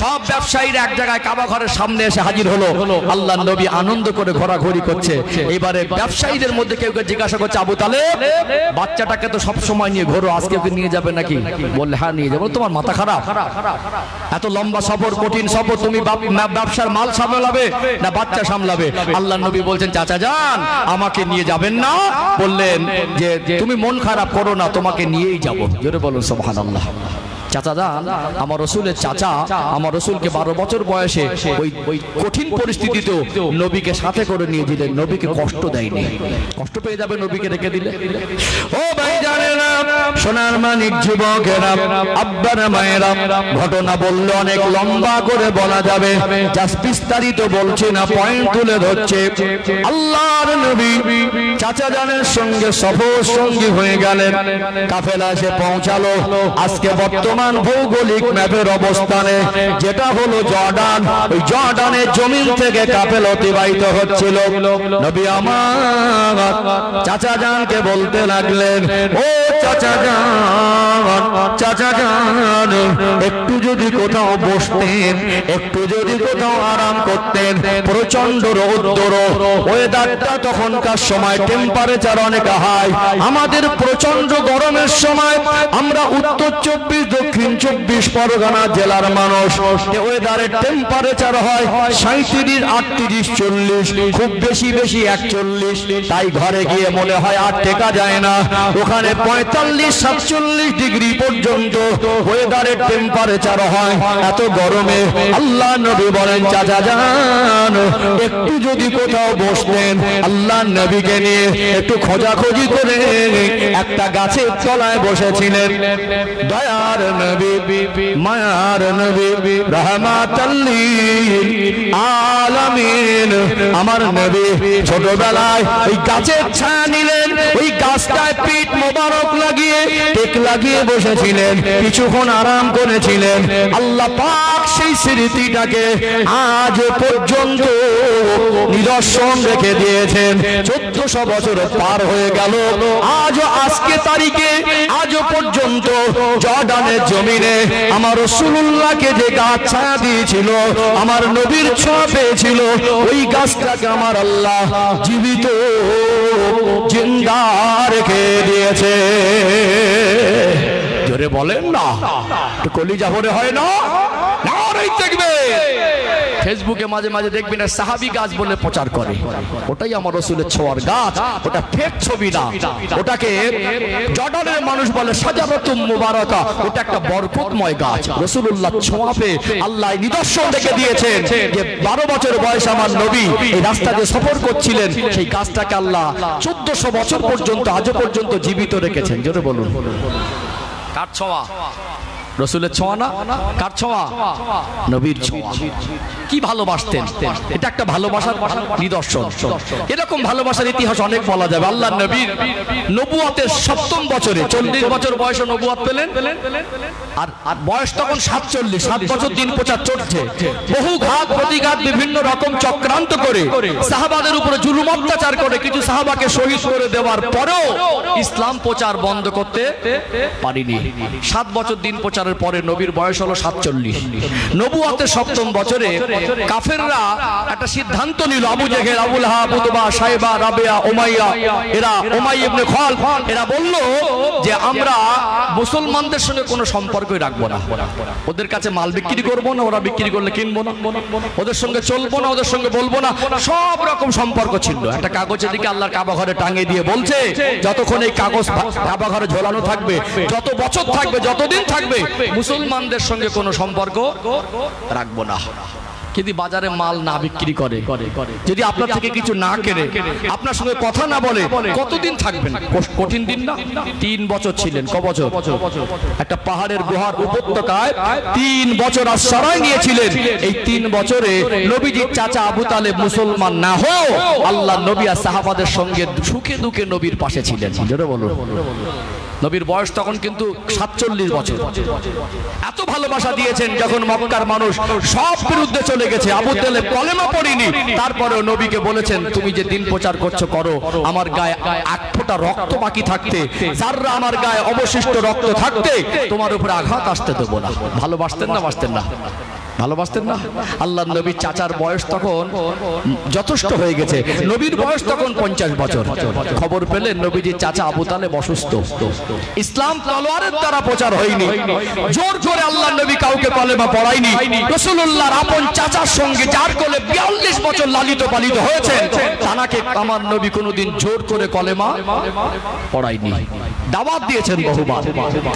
সব ব্যবসায়ীরা এক জায়গায় কাবা ঘরের সামনে এসে হাজির হলো। আল্লাহ নবী আনন্দ করে ঘোরাঘুরি করছে। এবারে ব্যবসায়ীদের মধ্যে কেউ কেউ জিজ্ঞাসা করছে, আবু তালেব বাচ্চাটাকে তো সব সময় নিয়ে ঘোরো, আজকে ওকে নিয়ে যাবে নাকি? বললে হ্যাঁ নিয়ে যাবো। তোমার মাথা খারাপ? এত লম্বা সফর, কঠিন সফর, তুমি ব্যবসার মাল সামলাবে না বাচ্চা সামলাবে? আল্লাহ নবী বলছেন, চাচা যান আমাকে নিয়ে যাবেন না? বললেন যে তুমি মন খারাপ করো না, তোমাকে নিয়েই যাবো। জোরে বলুন সুবহানাল্লাহ। চাচা যান, আমার রসুলের চাচা আমার রসুলকে 12 বছর বয়সে ওই কঠিন পরিস্থিতিতেও নবীকে সাথে করে নিয়ে দিলেন। নবীকে কষ্ট দেয়নি, কষ্ট পেয়ে যাবে নবীকে রেখে দিলে। ও ভাই জানেনা, সোনার মানিক যুবকেরা, আব্বার মায়েরা, ঘটনা বললে অনেক লম্বা করে বলা যাবে, জাস্ট বিস্তারিত বলছি না, পয়েন্ট তুলে ধরছে। আল্লাহর নবী চাচা জানের সঙ্গে সফর সঙ্গী হয়ে গেলেন। কাফেলা এসে পৌঁছালো আজকে বর্তমান ভৌগোলিক ম্যাপের অবস্থানে, যেটা হলো জর্ডান। ওই জর্ডানের জমিন থেকে কাফেলা অতিবাহিত হচ্ছিল। নবী আমার চাচা জানকে বলতে লাগলেন, ও চাচা জান, চাচা জান, একটু যদি কোথাও বসতেন, একটু যদি কোথাও আরাম করতেন। প্রচন্ড রৌদ্র, ওয়েদারটা তখনকার সময় টেম্পারেচার অনেক হাই। আমাদের প্রচন্ড গরমের সময় আমরা উত্তর 24 দক্ষিণ 24 পরগনা জেলার মানুষ, ওয়েদারের টেম্পারেচার হয় 37, 38, 40, খুব বেশি 41। তাই ঘরে গিয়ে মনে হয় আর টেকা যায় না। ওখানে 45, 47 ডিগ্রি পর্যন্ত ওয়েদারের টেম্পারেচার হয়। এত গরমে আল্লাহ নবী বলেন, চাচা যান একটু যদি কোথাও বসতেন। আল্লাহ নবীকে নিয়ে একটু খোঁজাখুঁজি করে একটা গাছের তলায় বসেছিলেন। দয়ার নবী, মায়ার নবী, রাহমাতাল লিল আলামিন আমার নবী ছোটবেলায় ওই গাছের ছায়া নিলেন। ওই গাছটায় পিঠ মোবারক লাগিয়ে টেক লাগিয়ে বসেছিলেন, কিছুক্ষণ আরাম করেছিলেন। আল্লাহ পাক সেই স্মৃতিটাকে আজ পর্যন্ত নিদর্শন রেখে দিয়েছেন। 1400 বছর পার হয়ে গেল, আজও আজকে তারিখে আজও পর্যন্ত জর্ডানের জমিনে আমার রাসূলুল্লাহকে যে গাছ ছায়া দিয়েছিল, আমার নবীর ছোঁয়া পেয়েছিল, ওই গাছটাকে আমার আল্লাহ জীবিত জিন্দা রেখে দিয়েছে। জোরে বলেন না, একটু কলিজা ভরে হয় না? নারে তাকবীর। ফেসবুকে মাঝে মাঝে দেখবেন সাহাবী গাছ বলে প্রচার করে, ওটাই আমার রাসূলের ছোঁয়ার গাছ, ওটা ফেক ছবি না। ওটাকে জর্ডানের মানুষ বলে শাজারাতুম মুবারাকা, ওটা একটা বরকতময় গাছ। রাসূলুল্লাহ ছোঁয়া পেয়ে আল্লাহ নিদর্শন দেখে দিয়েছেন যে 12 বছর বয়স আমার নবী এই রাস্তা দিয়ে সফর করছিলেন, সেই গাছটাকে আল্লাহ 1400 বছর পর্যন্ত আজও পর্যন্ত জীবিত রেখেছেন। জোরে বলুন, কার ছোঁয়া? রাসূলের ছোঁয়া না? কার ছোঁয়া? নবীর ছোঁয়া। কি ভালোবাসতেন, এটা একটা ভালোবাসার নিদর্শন। এরকম ভালোবাসার ইতিহাস অনেক বলা যাবে। আল্লাহর নবীর নবুয়তের 7ম বছরে 40 বছর বয়সে নবুয়ত পেলেন, আর বয়স তখন 47, 7 বছর দিন প্রচার চলছে। বহু ঘাত প্রতিঘাত বিভিন্ন রকম চক্রান্ত করে সাহাবাদের উপরে জুলুম অত্যাচার করে কিছু সাহাবাকে শহীদ করে দেওয়ার পরেও ইসলাম প্রচার বন্ধ করতে পারিনি। 7 বছর দিন প্রচারের পরে নবীর বয়স হলো 47। নবুয়তের 7ম বছরে কাফেররা একটা সিদ্ধান্ত নিল, আবু জেহেল, আবুল আহাব, উতবা, সাইবা, রাবিয়া, উমাইয়া, এরা উমাইয়া ইবনে খালফ, এরা বলল যে আমরা মুসলমানদের সঙ্গে কোনো সম্পর্কই রাখবো না, ওদের কাছে মাল বিক্রি করবো না, ওরা বিক্রি করলে কিনবো না, ওদের সঙ্গে চলবো না, ওদের সঙ্গে বলবো না, সব রকম সম্পর্ক ছিল। একটা কাগজের দিকে আল্লাহর কাবা ঘরে টাঙিয়ে দিয়ে বলছে যতক্ষণ এই কাগজ কাবা ঘরে ঝোলানো থাকবে, যত বছর থাকবে, যতদিন থাকবে, মুসলমানদের সঙ্গে কোনো সম্পর্ক রাখবো না। যদি বাজারে মাল না বিক্রি করে, যদি আপনার থেকে কিছু না কেনে, আপনার সঙ্গে কথা না বলে, কতদিন থাকবেন? কঠিন দিন না? 3 বছর ছিলেন। ক বছর? একটা পাহাড়ের গুহার উপত্যকায় 3 বছর আশ্রয় নিয়েছিলেন। এই 3 বছরে নবীজির চাচা আবু তালেব মুসলমান না হয়েও আল্লাহ নবী আর সাহাবাদের সঙ্গে সুখে দুঃখে নবীর পাশে ছিলেন। জোরে বলুন। নবীর বয়স তখন কিন্তু 47 বছর। এত ভালোবাসা দিয়েছেন যখন মক্কার মানুষ সব বিরুদ্ধে চলে গেছে, আবু তালেব কলেমা পড়েনি, তারপরেও নবীকে বলেছেন তুমি যে দিন প্রচার করছো করো, আমার গায়ে এক ফোঁটা রক্ত বাকি থাকতে, যাররা আমার গায়ে অবশিষ্ট রক্ত থাকতে তোমার উপরে আঘাত আসতে দেবো না। ভালোবাসতেন না? বাসতেন না? ভালোবাসতেন না? আল্লাহর নবীর চাচার বয়স তখন যথেষ্ট হয়ে গেছে, নবীর বয়স তখন 50 বছর। খবর পেলেন নবীজির চাচা আবু তালেব অসুস্থ। ইসলাম তলোয়ারের দ্বারা প্রচার হয়নি, জোর করে আল্লাহর নবী কাউকে কলেমা পড়ায়নি। রাসূলুল্লাহর আপন চাচার সঙ্গে যার কোলে 42 বছর লালিত পালিত হয়েছেন, তাকে আমার নবী কোনোদিন জোর করে কলেমা পড়ায়নি। দাওয়াত দিয়েছেন বহুবার।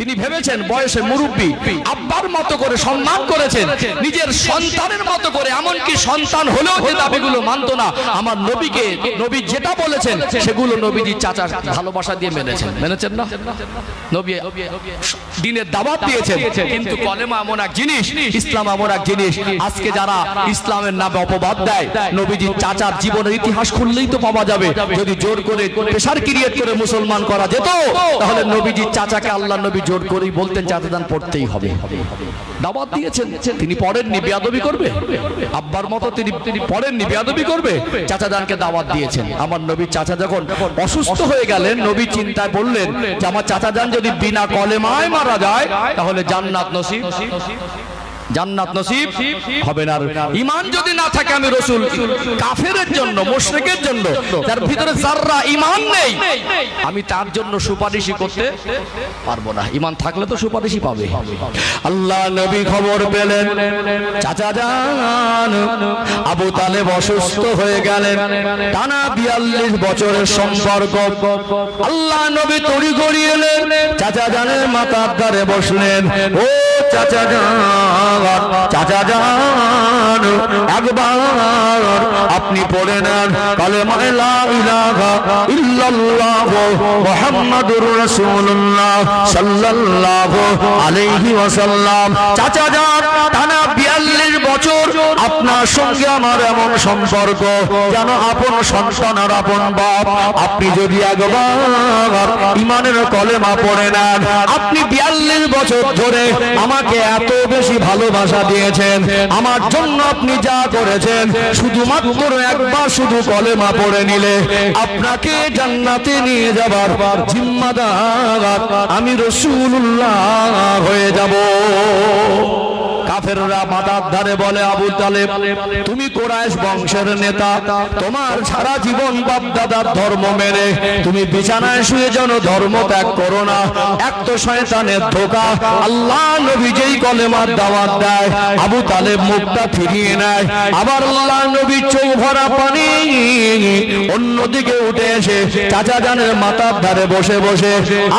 তিনি ভেবেছেন বয়সে মুরব্বী, আব্বার মতো করে সম্মান করেছেন, নিজের সন্তানের মতো করে, এমনকি সন্তান হলেও যে দাবিগুলো মানতো না, আমার নবীকে নবী যেটা বলেছেন সেগুলো নবীজির চাচা ভালোবাসা দিয়ে মেনেছেন। মেনেছেন না? নবী দিনের দাওয়াত দিয়েছেন, কিন্তু কলেমা এমন এক জিনিস, ইসলাম এমন এক জিনিস, আজকে যারা ইসলামের নামে অপবাদ দেয়, নবীজির চাচার জীবনের ইতিহাস খুললেই তো পাওয়া যাবে। যদি জোর করে প্রেসার ক্রিয়েট করে মুসলমান করা যেত, তাহলে নবীজির চাচাকে আল্লাহ নবী জোর করেই বলতেন চাচাদান পড়তেই হবে। দাওয়াত দিয়েছেন, তিনি পড়েননি, বেয়াদবি করবে? আব্বার মতো তিনি পড়েননি, বেয়াদবি করবে? চাচাদানকে দাওয়াত দিয়েছেন। আমার নবীর চাচা যখন অসুস্থ হয়ে গেলেন, নবী চিন্তায় বললেন যে আমার চাচাদান যদি বিনা কলেমায় মারা যায় তাহলে জান্নাত নসিব, জান্নাত নসিব হবে না। ঈমান যদি না থাকে, আমি রাসূল কাফেরের জন্য, মুশরিকের জন্য, যার ভিতরে যাররা ঈমান নেই, আমি তার জন্য সুপারিশই করতে পারবো না। ঈমান থাকলে তো সুপারিশই পাবে। আল্লাহ নবী খবর পেলেন চাচা জান আবু তালেব অসুস্থ হয়ে গেলেন। টানা 42 বছরের সম্পর্ক। আল্লাহ নবী তড়ি গড়িয়ে এলেন, চাচা জানের মাথার ধারে বসলেন। ও চাচা জান, চাচা জান, একবার আপনি পড়ে নেন কালেমা লা ইলাহা ইল্লাল্লাহ মুহাম্মাদুর রাসূলুল্লাহ সাল্লাল্লাহু আলাইহি ওয়াসাল্লাম। চাচা জান, টানা 42 বছর আপনার সঙ্গে আমার এমন সম্পর্ক যেন আপন সন্তান আর আপন বাপ। আপনি যদি একবার ঈমানের কলেমা পড়ে নেন, আপনি 42 বছর ধরে আমাকে এত বেশি ভালোবাসা দিয়েছেন, আমার জন্য আপনি যা করেছেন, শুধুমাত্র একবার শুধু কলেমা পড়ে নিলে আপনাকে জান্নাতে নিয়ে যাবার জিম্মাদার আমি রাসূলুল্লাহ হয়ে যাব। কাফেররা মাথার ধারে বলে আবু তালেব তুমি কুরাইশ বংশের নেতা, তোমার সারা জীবন বাপ দাদার ধর্ম মেনে তুমি বিছানায় শুয়ে যেন ধর্ম ত্যাগ করো না, এক তো শয়তানের ধোঁকা। আল্লাহ নবী যেই কলেমার দাওয়াত দেয় আবু তালেব মুখটা ফিরিয়ে নেয়, আবার আল্লাহ নবীর চোখ ভরা পানি। অন্যদিকে উঠে এসে চাচা জানের মাথার ধারে বসে বসে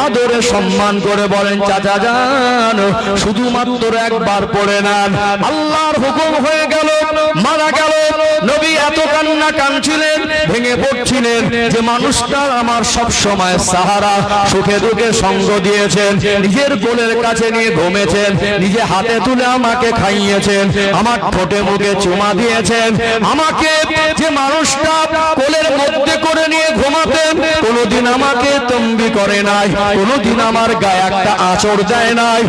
আদরে সম্মান করে বলেন চাচা জান শুধুমাত্র একবার পড়ে নেন। আল্লাহর হুকুম হয়ে গেল, মারা গেল। নবী এত কান্না কাঁদছিলেন, ভেঙে পড়ছিলেন যে মানুষটা আমার সব সময় সাহারা, সুখে দুঃখে সঙ্গ দিয়েছেন, নিজের কোলের কাছে নিয়ে ঘুমেছেন, নিজে হাতে তুলে আমাকে খাইয়েছেন, আমার ঠোঁটে মুখে চুমা দিয়েছেন। আমাকে যে মানুষটা কোলের মধ্যে করে নিয়ে ঘুমাতেন কোনোদিন আমাকে তম্বি করে নাই, কোনোদিন আমার গায়ে একটা আঁচড় দেয় নাই।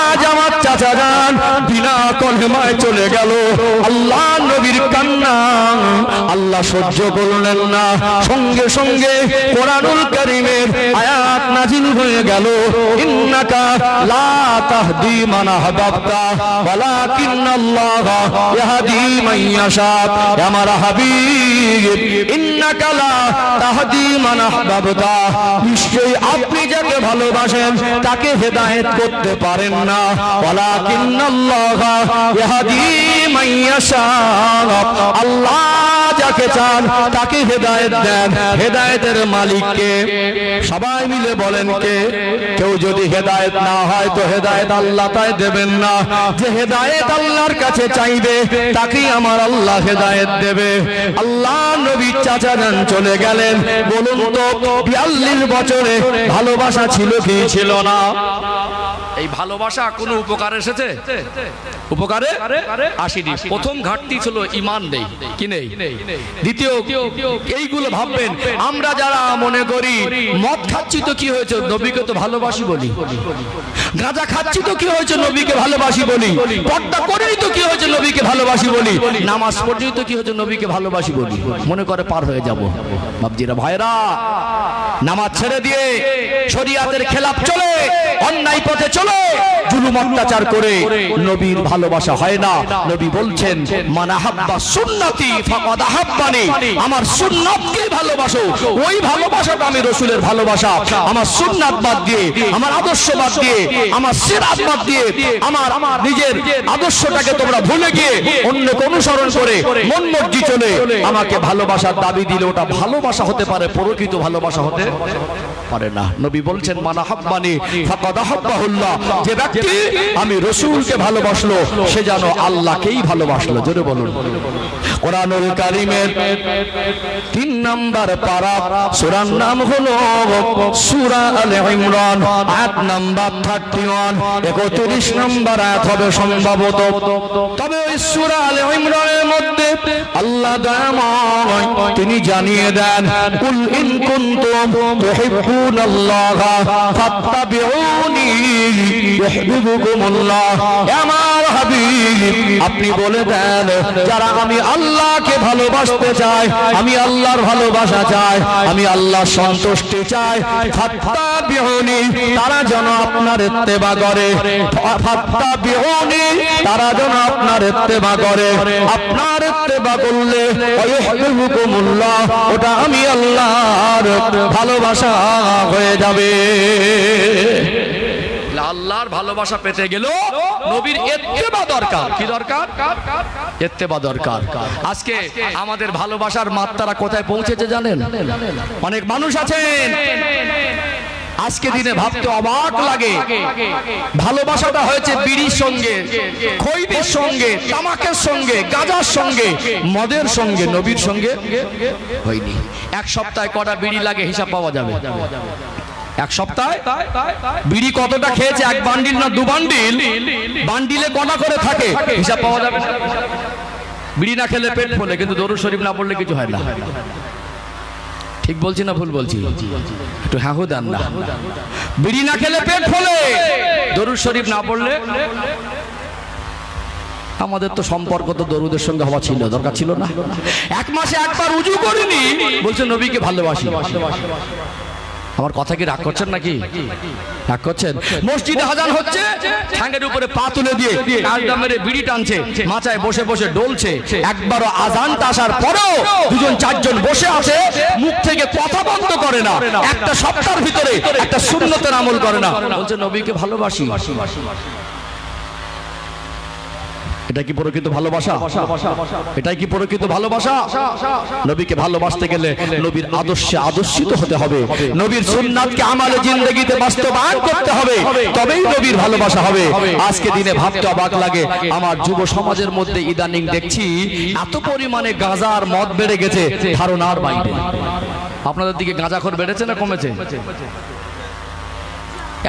আজ আমার চাচা যান বিনা কলেমায় চলে গেল। আল্লাহ নবীর কান্না আল্লাহ সহ্য করলেন না, সঙ্গে সঙ্গে কোরআনুল কারীমের আয়াত নাজিল হয়ে গেল, ইন্নাকা লা তাহদি মান আহবাবতা ওয়ালাকিন্নাল্লাহা ইয়াহদি মান ইয়াশা। আমার হাবিব ইন্নাকা লা তাহদি মান আহবাবতা, নিশ্চয়ই আপনি যাকে ভালোবাসেন তাকে হেদায়েত করতে পারেন না, ওয়ালাকিন্নাল্লাহা ইয়াহদি মান ইয়াশা। আল্লাহ যাকে চান তাকে হেদায়েত দেন। হেদায়েতের মালিক কে? সবাই মিলে বলেন কে? কেউ যদি হেদায়েত না হয় তো হেদায়েত আল্লাহ তাই দেবেন না। যে হেদায়েত আল্লাহর কাছে চাইবে তাকেই আমার আল্লাহ হেদায়েত দেবে। আল্লাহ নবী চাচা যান চলে গেলেন। বলুন তো 42 বছরে ভালোবাসা ছিল কি ছিল না? এই ভালোবাসা কোনো উপকার এসেছে? উপকারে আসেনি। প্রথম ঘাটতি ছিল ঈমান নেই, কি নেই? দ্বিতীয় এইগুলো ভাববেন, আমরা যারা মনে করি মদ খাচ্ছি তো কি হয়েছে, নবীকে তো ভালোবাসি বলি। গাঁজা খাচ্ছি তো কি হয়েছে, নবীকে ভালোবাসি বলি। পর্দা করেই তো কি হয়েছে, নবীকে ভালোবাসি বলি। নামাজ পড়েই তো কি হয়েছে, নবীকে ভালোবাসি বলি। মনে করে পার হয়ে যাব। বাপজিরা ভাইরা, নামাজ ছেড়ে দিয়ে শরীয়তের খেলাফ চলে, অন্যায় পথে চলে, জুলুম অত্যাচার করে নবীর ভালোবাসা হয় না। নবী বলছেন মান আহাব্বা সুন্নতি ফাকাদ আহাব্বানি, আমার সুন্নাতকে ভালোবাসো। ওই ভালোবাসাটা আমি রাসূলের ভালোবাসা। আমার সুন্নাত বাদ দিয়ে, আমার আদর্শ বাদ দিয়ে, আমার সিরাত বাদ দিয়ে, আমার নিজের আদর্শটাকে তোমরা ভুলে গিয়ে অন্যকে অনুসরণ করে মন মর্জি চলে আমাকে ভালোবাসার দাবি দিলে ওটা ভালোবাসা হতে পারে, প্রকৃত ভালোবাসা হতে পারে না। নবী বলছেন মান আহাব্বানি ফাকাদ আহাব্বাহুল্লাহ, যে ব্যক্তি আমি রাসূলকে ভালোবাসলো সে যেন আল্লাহকেই ভালোবাসলো। জোরে বলুন। কোরআনুল কারীমের 3 নম্বর পারা, সূরার নাম হলো সূরা আলে ইমরান, আয়াত নাম্বার 31, 31 নম্বর আয়াত হবে সম্ভবত। তবে ওই সূরা আলে ইমরানের মধ্যে আল্লাহ দয়াময় তিনি জানিয়ে দেন, কুল ইন কুনতুম তুহিব্বুনাল্লাহা ফাত্তাবিউনি ইউহিব্বুকুমুল্লাহ। আমার হাবিব আপনি বলে দেন, যারা আমি আল্লাহকে ভালোবাসতে চাই, আমি আল্লাহর ভালোবাসা চাই, আমি আল্লাহর সন্তুষ্টি চাই, ফাত্তাবিউনি তারা যেন আপনার ইত্তেবা করে, ফাত্তাবিউনি তারা যেন আপনার ইত্তেবা করে। আপনার ইত্তেবা করলে ইউহিব্বুকুমুল্লাহ, ওটা আমি আল্লাহর ভালোবাসা হয়ে যাবে। আল্লাহর ভালোবাসা পেতে গেল নবীর ইত্তেবা দরকার। কি দরকার? ইত্তেবা দরকার। আজকে আমাদের ভালোবাসার মাত্রা কোথায় পৌঁছেছে জানেন? অনেক মানুষ আছেন আজকে দিনে ভাবতে অবাক লাগে, ভালোবাসাটা হয়েছে বিড়ির সঙ্গে, খৈরের সঙ্গে, তামাকের সঙ্গে, গাঁজার সঙ্গে, মদের সঙ্গে, নবীর সঙ্গে হয়নি। এক সপ্তাহে কটা বিড়ি লাগে হিসাব পাওয়া যাবে? এক সপ্তাহে বিড়ি কতটা খেয়েছে, 1 বান্ডিল না 2 বান্ডিল, বান্ডিলে কটা করে থাকে হিসাব পাওয়া যাবে? বিড়ি না খেলে পেট ফোলে, কিন্তু দরুদ শরীফ না পড়লে কিছু হয় না। ঠিক বলছি না ভুল বলছি? একটু হ্যাঁ দেন না। বিড়ি না খেলে পেট ফোলে, দরুদ শরীফ না পড়লে। আমাদের তো সম্পর্ক তো দরুদের সঙ্গে হওয়া ছিল, দরকার ছিল না? 1 মাসে একবার উজু করিনি, বলছে নবীকে ভালোবাসি। আমার কথা কি রাগ করছেন নাকি? রাগ করছেন? মসজিদে আজান হচ্ছে, ঠ্যাঙ্গের উপরে পা তুলে দিয়ে কাজটা মেরে বিড়ি টানছে, মাচায় বসে বসে ডলছে। একবারও আজানটা আসার পরেও দুজন চারজন বসে আছে, মুখ থেকে কথা বন্ধ করে না, একটা সপ্তাহের ভিতরে একটা সুন্নতের আমল করে না। বলছে নবীকে ভালোবাসি। এটা কি প্রকৃত ভালোবাসা? এটাই কি প্রকৃত ভালোবাসা? নবীকে ভালোবাসতে গেলে নবীর আদর্শে আদর্শিত হতে হবে, নবীর সুন্নাতকে আমালে জিন্দেগিতে বাস্তবায়ন করতে হবে, তবেই নবীর ভালোবাসা হবে। আজকে দিনে ভাবতে অবাক লাগে, আমার যুব সমাজের মধ্যে ইদানিং দেখছি এত পরিমাণে গাঁজা আর মদ বেড়ে গেছে ধারণার বাইরে। আপনাদের দিকে গাঁজাখোর বেড়েছে না কমেছে?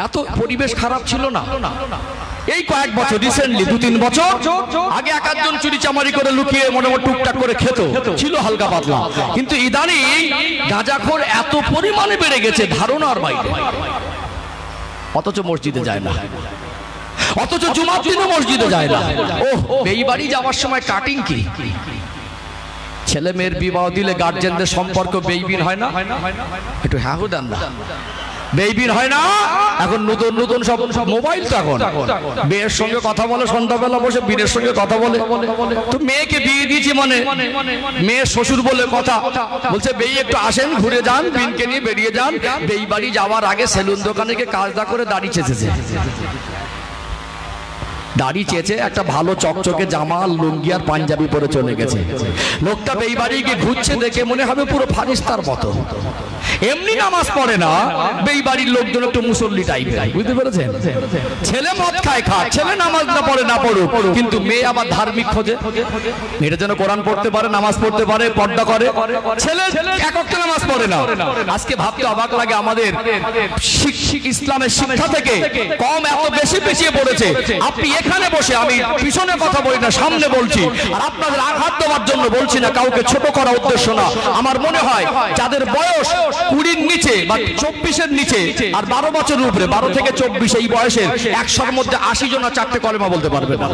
এত পরিবেশ খারাপ ছিল না। এই কয়েক বছর রিসেন্টলি 2-3 বছর আগে এক একজন চুরি চামারি করে লুকিয়ে মোটামুটি টুকটাক করে খেত, ছিল হালকা পাতলা। কিন্তু ইদানিং গাঁজাখোর এত পরিমাণে বেড়ে গেছে ধারণার বাইরে। অথচ মসজিদে যায় না, অথচ জুমার দিনে মসজিদে যায় না। এই বাড়ি যাওয়ার সময় কাটিং কি? ছেলে মেয়ের বিবাহ দিলে গার্জেনদের সম্পর্ক বেইবিন হয় না? একটু হ্যাঁ দেন না, বেইবিন হয় না? এখন নতুন নতুন সব মোবাইল, তো এখন মেয়ের সঙ্গে কথা বলে, সন্ধ্যাবেলা বসে বীরের সঙ্গে কথা বলে। তো মেয়েকে বিয়ে দিয়েছি মানে মেয়ের শ্বশুর বলে কথা, বলছে বেই একটু আসেন, ঘুরে যান, বিনকে নিয়ে বেরিয়ে যান। বেই বাড়ি যাওয়ার আগে সেলুন দোকানে গিয়ে কাজটা করে দাড়ি চেঁচেছে, দাড়ি চেয়েছে, একটা ভালো চকচকে জামা লুঙ্গি আর পাঞ্জাবি পরে চলে গেছে। লোকটা বেই বাড়ি গিয়ে ঘুরছে, দেখে মনে হবে পুরো ফারিস্তার মতো। এমনি নামাজ পড়ে না, বেই বাড়ির লোকজন একটু মুসল্লি টাইপের, বুঝতে পেরেছেন? ছেলে মদ খায় খাক, ছেলে নামাজ না পড়ে না পড়ুক, কিন্তু মেয়ে আবার ধার্মিক খোঁজে। মেয়েটা যেন কোরআন পড়তে পারে, নামাজ পড়তে পারে, পর্দা করে। ছেলে এক ওয়াক্ত নামাজ পড়ে না। আজকে ভাবতে অবাক লাগে, আমাদের শিক্ষিক ইসলামের শিক্ষা থেকে কম এত বেশি পিছিয়ে পড়েছে। আপনি এখানে বসে, আমি পিছনে কথা বলি না, সামনে বলছি, আর আপনাদের আঘাত দেওয়ার জন্য বলছি না, কাউকে ছোট করা উদ্দেশ্য না। আমার মনে হয় যাদের বয়স 20-র নিচে বা 24-এর নিচে আর 12 বছরের উপরে, 12 থেকে 24 এই বয়সের 100-র মধ্যে 80 জন চারটে কলেমা বলতে পারবে না।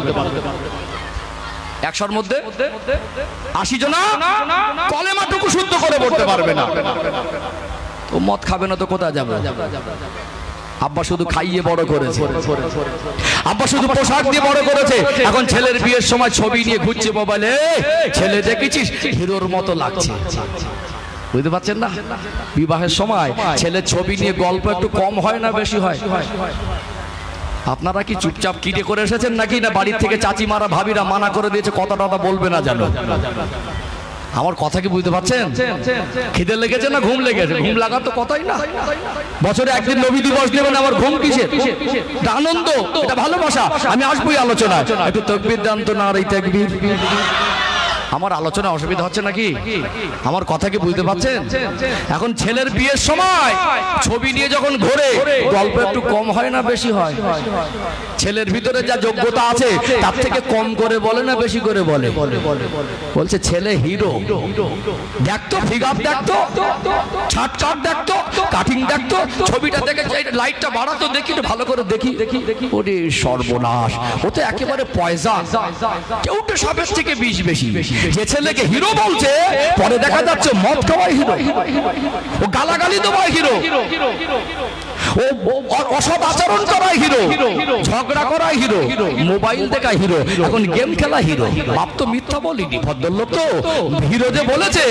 100-র মধ্যে 80 জন কলেমাটুকু শুদ্ধ করে বলতে পারবে না। তো মদ খাবে না তো কোথায় যাবে? আব্বা শুধু খাইয়ে বড় করেছে, আব্বা শুধু পোশাক দিয়ে বড় করেছে। এখন ছেলের বিয়ের সময় ছবি নিয়ে ঘুরছে মোবাইলে, ছেলে দেখেছিস হিরোর মতো লাগছে। বুঝতে পারছেন না? বিবাহের সময় ছেলের ছবি নিয়ে গল্প একটু কম হয় না বেশি হয়? আপনারা কি চুপচাপ কিনে করে এসেছেন নাকি, না বাড়ির থেকে চাচি মারা ভাবিরা মানা করে দিয়েছে কথা টথা বলবে না জানো? আমার কথা কি বুঝতে পারছেন? খিদে লেগেছে না ঘুম লেগেছে? ঘুম লাগার তো কথাই না। বছরে একদিন নবী দিবস নেবেন, আমার ঘুম কিসের? এটা আনন্দ, এটা ভালোবাসা। আমি আসবোই আলোচনায়, একটু তাকবীর দেন তো, না এই তাকবীর। আমার আলোচনা অসুবিধা হচ্ছে নাকি? আমার কথা কি বুঝতে পারছেন? এখন ছেলের বিয়ের সময় ছবি নিয়ে যখন ঘোরে, গল্প একটু কম হয় না বেশি হয়? ছেলের ভিতরে যা যোগ্যতা আছে তার থেকে কম করে বলে না বেশি করে বলে? বলছে ছেলে হিরো, দেখতো ফিগার, দেখতো ছাট ছাট, দেখতো কাটিং, দেখতো ছবিটা দেখে লাইটটা বাড়াতো, দেখি ভালো করে দেখি। ওরে সর্বনাশ, ও তো একেবারে পয়সা, কেউ তো সবের থেকে বিষ বেশি। যে ছেলেকে হিরো বলছে, পরে দেখা যাচ্ছে মদ খাওয়াই হিরো, ও গালাগালি দেওয়াই হিরো, ও অসৎ আচরণ করাই হিরো, ঝগড়া করাই হিরো, মোবাইল দেখায় হিরো, এখন গেম খেলা হিরো। বাপ তো মিথ্যা বলিনি, ভদ্রলোক তো হিরো যে বলেছে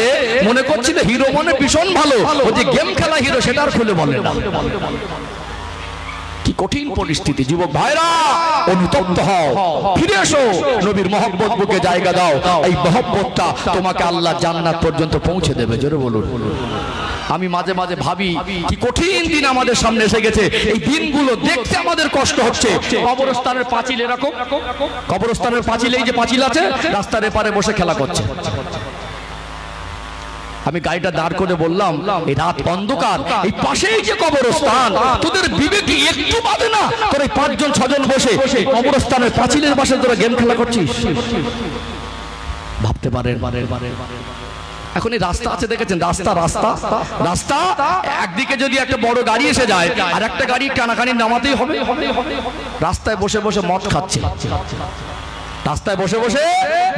মনে করছিল হিরো মানে ভীষণ ভালো, ও যে গেম খেলা হিরো সেটা আর খুলে বলে না। কি কঠিন পরিস্থিতি। যুবক ভাইরা, অনুতপ্ত হও, ফিরে এসো, নবীর মহব্বত বুকে জায়গা দাও। এই মহব্বতটা তোমাকে আল্লাহ জান্নাত পর্যন্ত পৌঁছে দেবে। জোরে বলুন। আমি মাঝে মাঝে ভাবি কি কঠিন দিন আমাদের সামনে এসে গেছে। এই দিনগুলো দেখতে আমাদের কষ্ট হচ্ছে। কবরস্থানের পাঁচিল এরকম, কবরস্থানের পাঁচিল, এই যে পাঁচিল আছে, রাস্তার এপারে বসে খেলা করছে। আমি গাড়িটা দাঁড় করে বললাম, এই রাত অন্ধকার, এই পাশেই যে কবরস্থান, তোদের বিবেক একটু বাদে না? তোর এই 5 জন 6 জন বসে কবরস্থানের পাঁচিলের পাশে তোরা গেম খেলা করছিস? ভাবতে পারেন। এখন এই রাস্তা আছে দেখেছেন, রাস্তা রাস্তা রাস্তা, একদিকে যদি একটা বড় গাড়ি এসে যায় আর একটা গাড়ি টানাখানি নামাতেই হবে। রাস্তায় বসে বসে মদ খাচ্ছে। রাস্তায় বসে বসে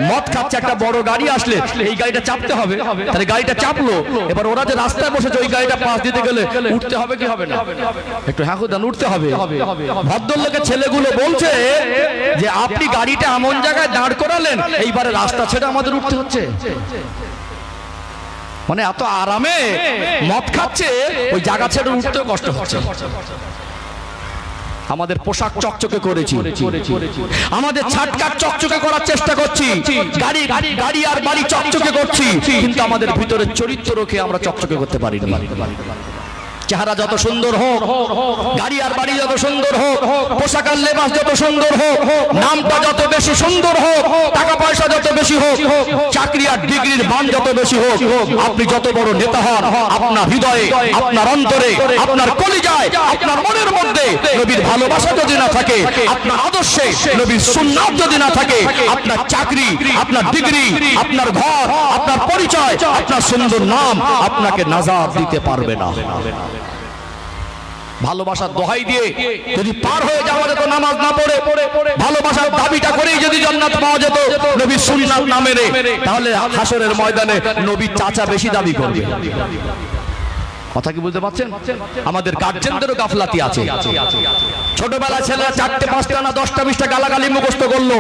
মদ খাচ্ছে, একটা বড় গাড়ি আসলে এই গাড়িটা চাপতে হবে, তাহলে গাড়িটা চাপলো, এবার ওরা যে রাস্তায় বসেছে ওই গাড়িটা পাশ দিতে গেলে উঠতে হবে কি হবে না? একটু হ্যাঁ দেন, উঠতে হবে। ভদ্রলোকের ছেলেগুলো বলছে যে আপনি গাড়িটা এমন জায়গায় দাঁড় করালেন, এইবারে রাস্তা ছেড়ে আমাদের উঠতে হচ্ছে। মানে এত আরামে মদ খাচ্ছে, ওই জায়গা ছেড়ে উঠতেও কষ্ট হচ্ছে। আমাদের পোশাক চকচকে করেছি, আমাদের ছাটকাট চকচকে করার চেষ্টা করছি, গাড়ি আর বাড়ি চকচকে করছি, কিন্তু আমাদের ভিতরের চরিত্রকে আমরা চকচকে করতে পারিনি। চেহারা যত সুন্দর হোক, গাড়ি আর বাড়ি যত সুন্দর হোক, পোশাক আর লেবাস যত সুন্দর হোক, নামটা যত বেশি সুন্দর হোক, টাকা পয়সা যত বেশি হোক, চাকরি আর ডিগ্রির মান যত বেশি হোক, আপনি যত বড় নেতা হন, আপনার হৃদয়ে, আপনার অন্তরে, আপনার কলিজায়, আপনার মনের মধ্যে নবীর ভালোবাসা যদি না থাকে, আপনার আদর্শে নবীর সুন্নাত যদি না থাকে, আপনার চাকরি, আপনার ডিগ্রি, আপনার ঘর, আপনার পরিচয়, আপনার সুন্দর নাম আপনাকে নাজাত দিতে পারবে না। ভালোবাসার দোহাই দিয়ে যদি পার হয়ে যাওয়া যেত নামাজ না পড়ে, ভালোবাসার দাবিটা করেই যদি জান্নাত পাওয়া যেত নবীর সুন্নাত না মেনে, তাহলে হাসরের ময়দানে নবীর চাচা বেশি দাবি করবে। কথা কি বুঝতে পারছেন? আমাদের গার্জেনদেরও গাফলাতি আছে। ছোটবেলা ছেলেরা 4টে 5টা না 10টা 20টা গালাগালি মুখস্থ করলো,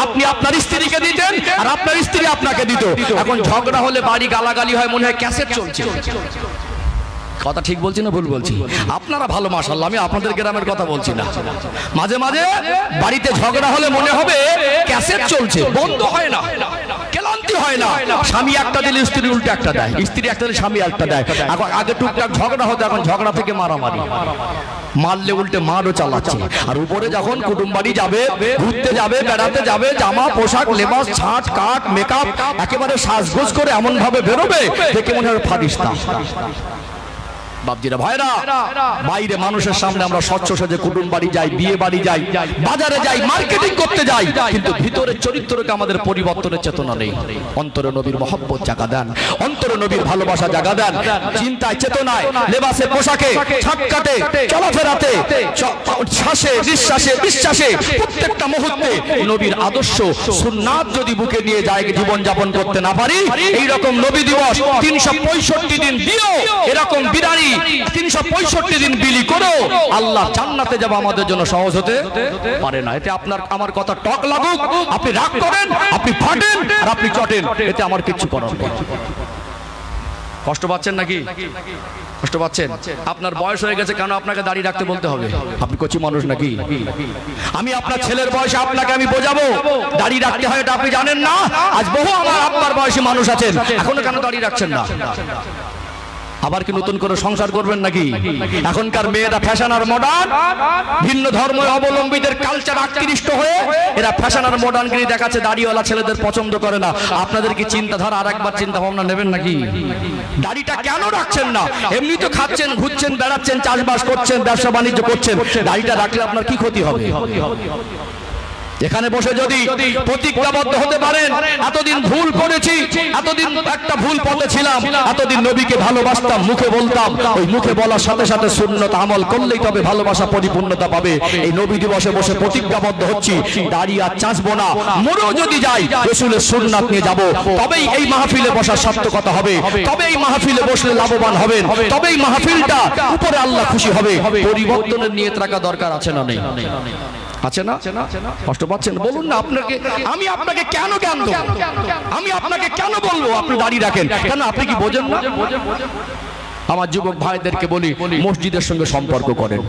আপনি আপনার স্ত্রীকে দিতেন আর আপনার স্ত্রী আপনাকে দিত। এখন ঝগড়া হলে বাড়ি গালাগালি হয়, মনে হয় ক্যাসেট চলছে। কথা ঠিক বলছি না ভুল বলছি? আপনারা ভালো মাশাআল্লাহ, আমি আপনাদের গ্রামের কথা বলছি না। মাঝে মাঝে বাড়িতে ঝগড়া হলে মনে হবে ক্যাসেট চলছে, বন্ধ হয় না, ক্লান্তি হয় না। স্বামী একটা দিলে স্ত্রী উল্টো একটা দেয়, স্ত্রী একটা দিলে স্বামী একটা দেয়। এখন আগে টুকটাক ঝগড়া হতো, এখন ঝগড়া থেকে মারামারি, মারলে উল্টে মারও চালাচ্ছে। আর উপরে যখন কুটুম বাড়ি যাবে, ঘুরতে যাবে, বেড়াতে যাবে, জামা পোশাক লেবাস ছাট কাট মেকআপ একেবারে সাজগোজ করে এমন ভাবে বেরোবে দেখে মনে হয় ফারিস্তা। বাপজিরা ভাইরা, বাইরে মানুষের সামনে আমরা স্বচ্ছ সেজে কুটুম বাড়ি যাই, বিয়ে বাড়ি যাই, বাজারে যাই, মার্কেটিং করতে যাই, কিন্তু ভিতরের চরিত্রকে আমাদের পরিবর্তনের চেতনা নেই। অন্তরে নবীর মহব্বত জাগা দেন, অন্তরে নবীর ভালোবাসা জাগা দেন, চিন্তায় চেতনায়, লেবাসে পোশাকে, ছাটকাটে, চলাফেরাতে, শ্বাসে নিঃশ্বাসে বিশ্বাসে প্রত্যেকটা মুহূর্তে নবীর আদর্শ সুন্নাত যদি বুকে নিয়ে যায় জীবন যাপন করতে না পারি, এই রকম নবী দিবস 365 দিন দিও, এরকম বিদারি 365 দিন বিলি করো, আল্লাহ জান্নাতে যাওয়া আমাদের জন্য সহজ হতে পারে না। এতে আপনার আমার কথা টক লাগুক, আপনি রাগ করেন, আপনি ফাটেন আর আপনি চটেন, এতে আমার কিচ্ছু করার নেই। কষ্ট পাচ্ছেন নাকি? কষ্ট পাচ্ছেন? আপনার বয়স হয়ে গেছে, কেন আপনাকে দাড়ি রাখতে বলতে হবে? আপনি কচি মানুষ নাকি? আমি আপনার ছেলের বয়সে আপনাকে আমি বোঝাবো দাড়ি রাখতে হয়, এটা আপনি জানেন না? আজ বহু আমার আপনার বয়সী মানুষ আছেন, এখনো কেন দাড়ি রাখছেন না? আবার কি নতুন করে সংসার করবেন নাকি? এখনকার মেয়েরা ফ্যাশন আর মডার্ন, ভিন্ন ধর্ম অবলম্বীদের কালচার আকৃষ্ট হয়ে এরা ফ্যাশন আর মডার্নগিরি দেখাচ্ছে, দাড়িওয়ালা ছেলেদের পছন্দ করে না। আপনাদের কি চিন্তাধারা আর একবার চিন্তা ভাবনা নেবেন নাকি? দাড়িটা কেন রাখছেন না? এমনি তো খাচ্ছেন, ঘুরছেন, বেড়াচ্ছেন, চাষবাস করছেন, ব্যবসা বাণিজ্য করছেন, দাড়িটা রাখলে আপনার কি ক্ষতি হবে? এখানে বসে যদি প্রতিজ্ঞাবদ্ধ হতে পারেন, এতদিন ভুল করেছি, এতদিন একটা ভুল পথে ছিলাম, এতদিন নবীকে ভালোবাসতাম, মুখে বলতাম, ওই মুখে বলার সাথে সাথে সুন্নত আমল করলেই তবে ভালোবাসা পরিপূর্ণতা পাবে। এই নবী দিবসে বসে প্রতিজ্ঞাবদ্ধ হচ্ছি, দাড়ি আর চাচবো না, মরেও যদি যাই রাসূলের সুন্নাত নিয়ে যাব, তবেই এই মাহফিলে বসার সার্থকতা হবে, তবে এই মাহফিলে বসলে লাভবান হবেন, তবে এই মাহফিলটা উপরে আল্লাহ খুশি হবে। পরিবর্তনের নিয়ত রাখা দরকার আছে না নেই? আছে না? কষ্ট পাচ্ছেন? বলুন না, আপনাকে আমি আপনাকে কেন জ্ঞান দেব? আমি আপনাকে কেন বলবো আপনি দাঁড়িয়ে রাখেন? কেন আপনি কি বোঝেন না? আমার যুবক ভাইদেরকে বলি, মসজিদের সঙ্গে সম্পর্ক করেন।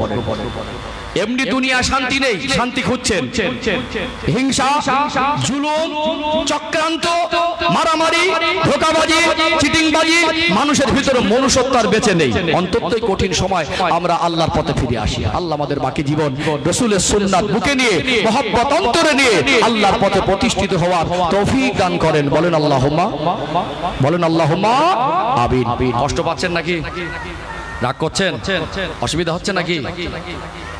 এমনি দুনিয়া শান্তি নেই, শান্তি খুঁজছেন, হিংসা, জুলুম, চক্রান্ত, মারামারি, ধোঁকাবাজি, চিটিংবাজি, মানুষের ভিতরে মনুষ্যত্ব আর বেঁচে নেই। অন্তত এই কঠিন সময় আমরা আল্লাহর পথে ফিরে আসি। আল্লাহ আমাদের বাকি জীবন রাসূলের সুন্নাত বুকে নিয়ে, মহব্বত অন্তরে নিয়ে আল্লাহর পথে প্রতিষ্ঠিত হওয়ার তৌফিক দান করেন। বলেন আল্লাহুম্মা, বলেন আল্লাহুম্মা আমিন। কষ্ট পাচ্ছেন নাকি? রাগ করছেন? অসুবিধা হচ্ছে নাকি?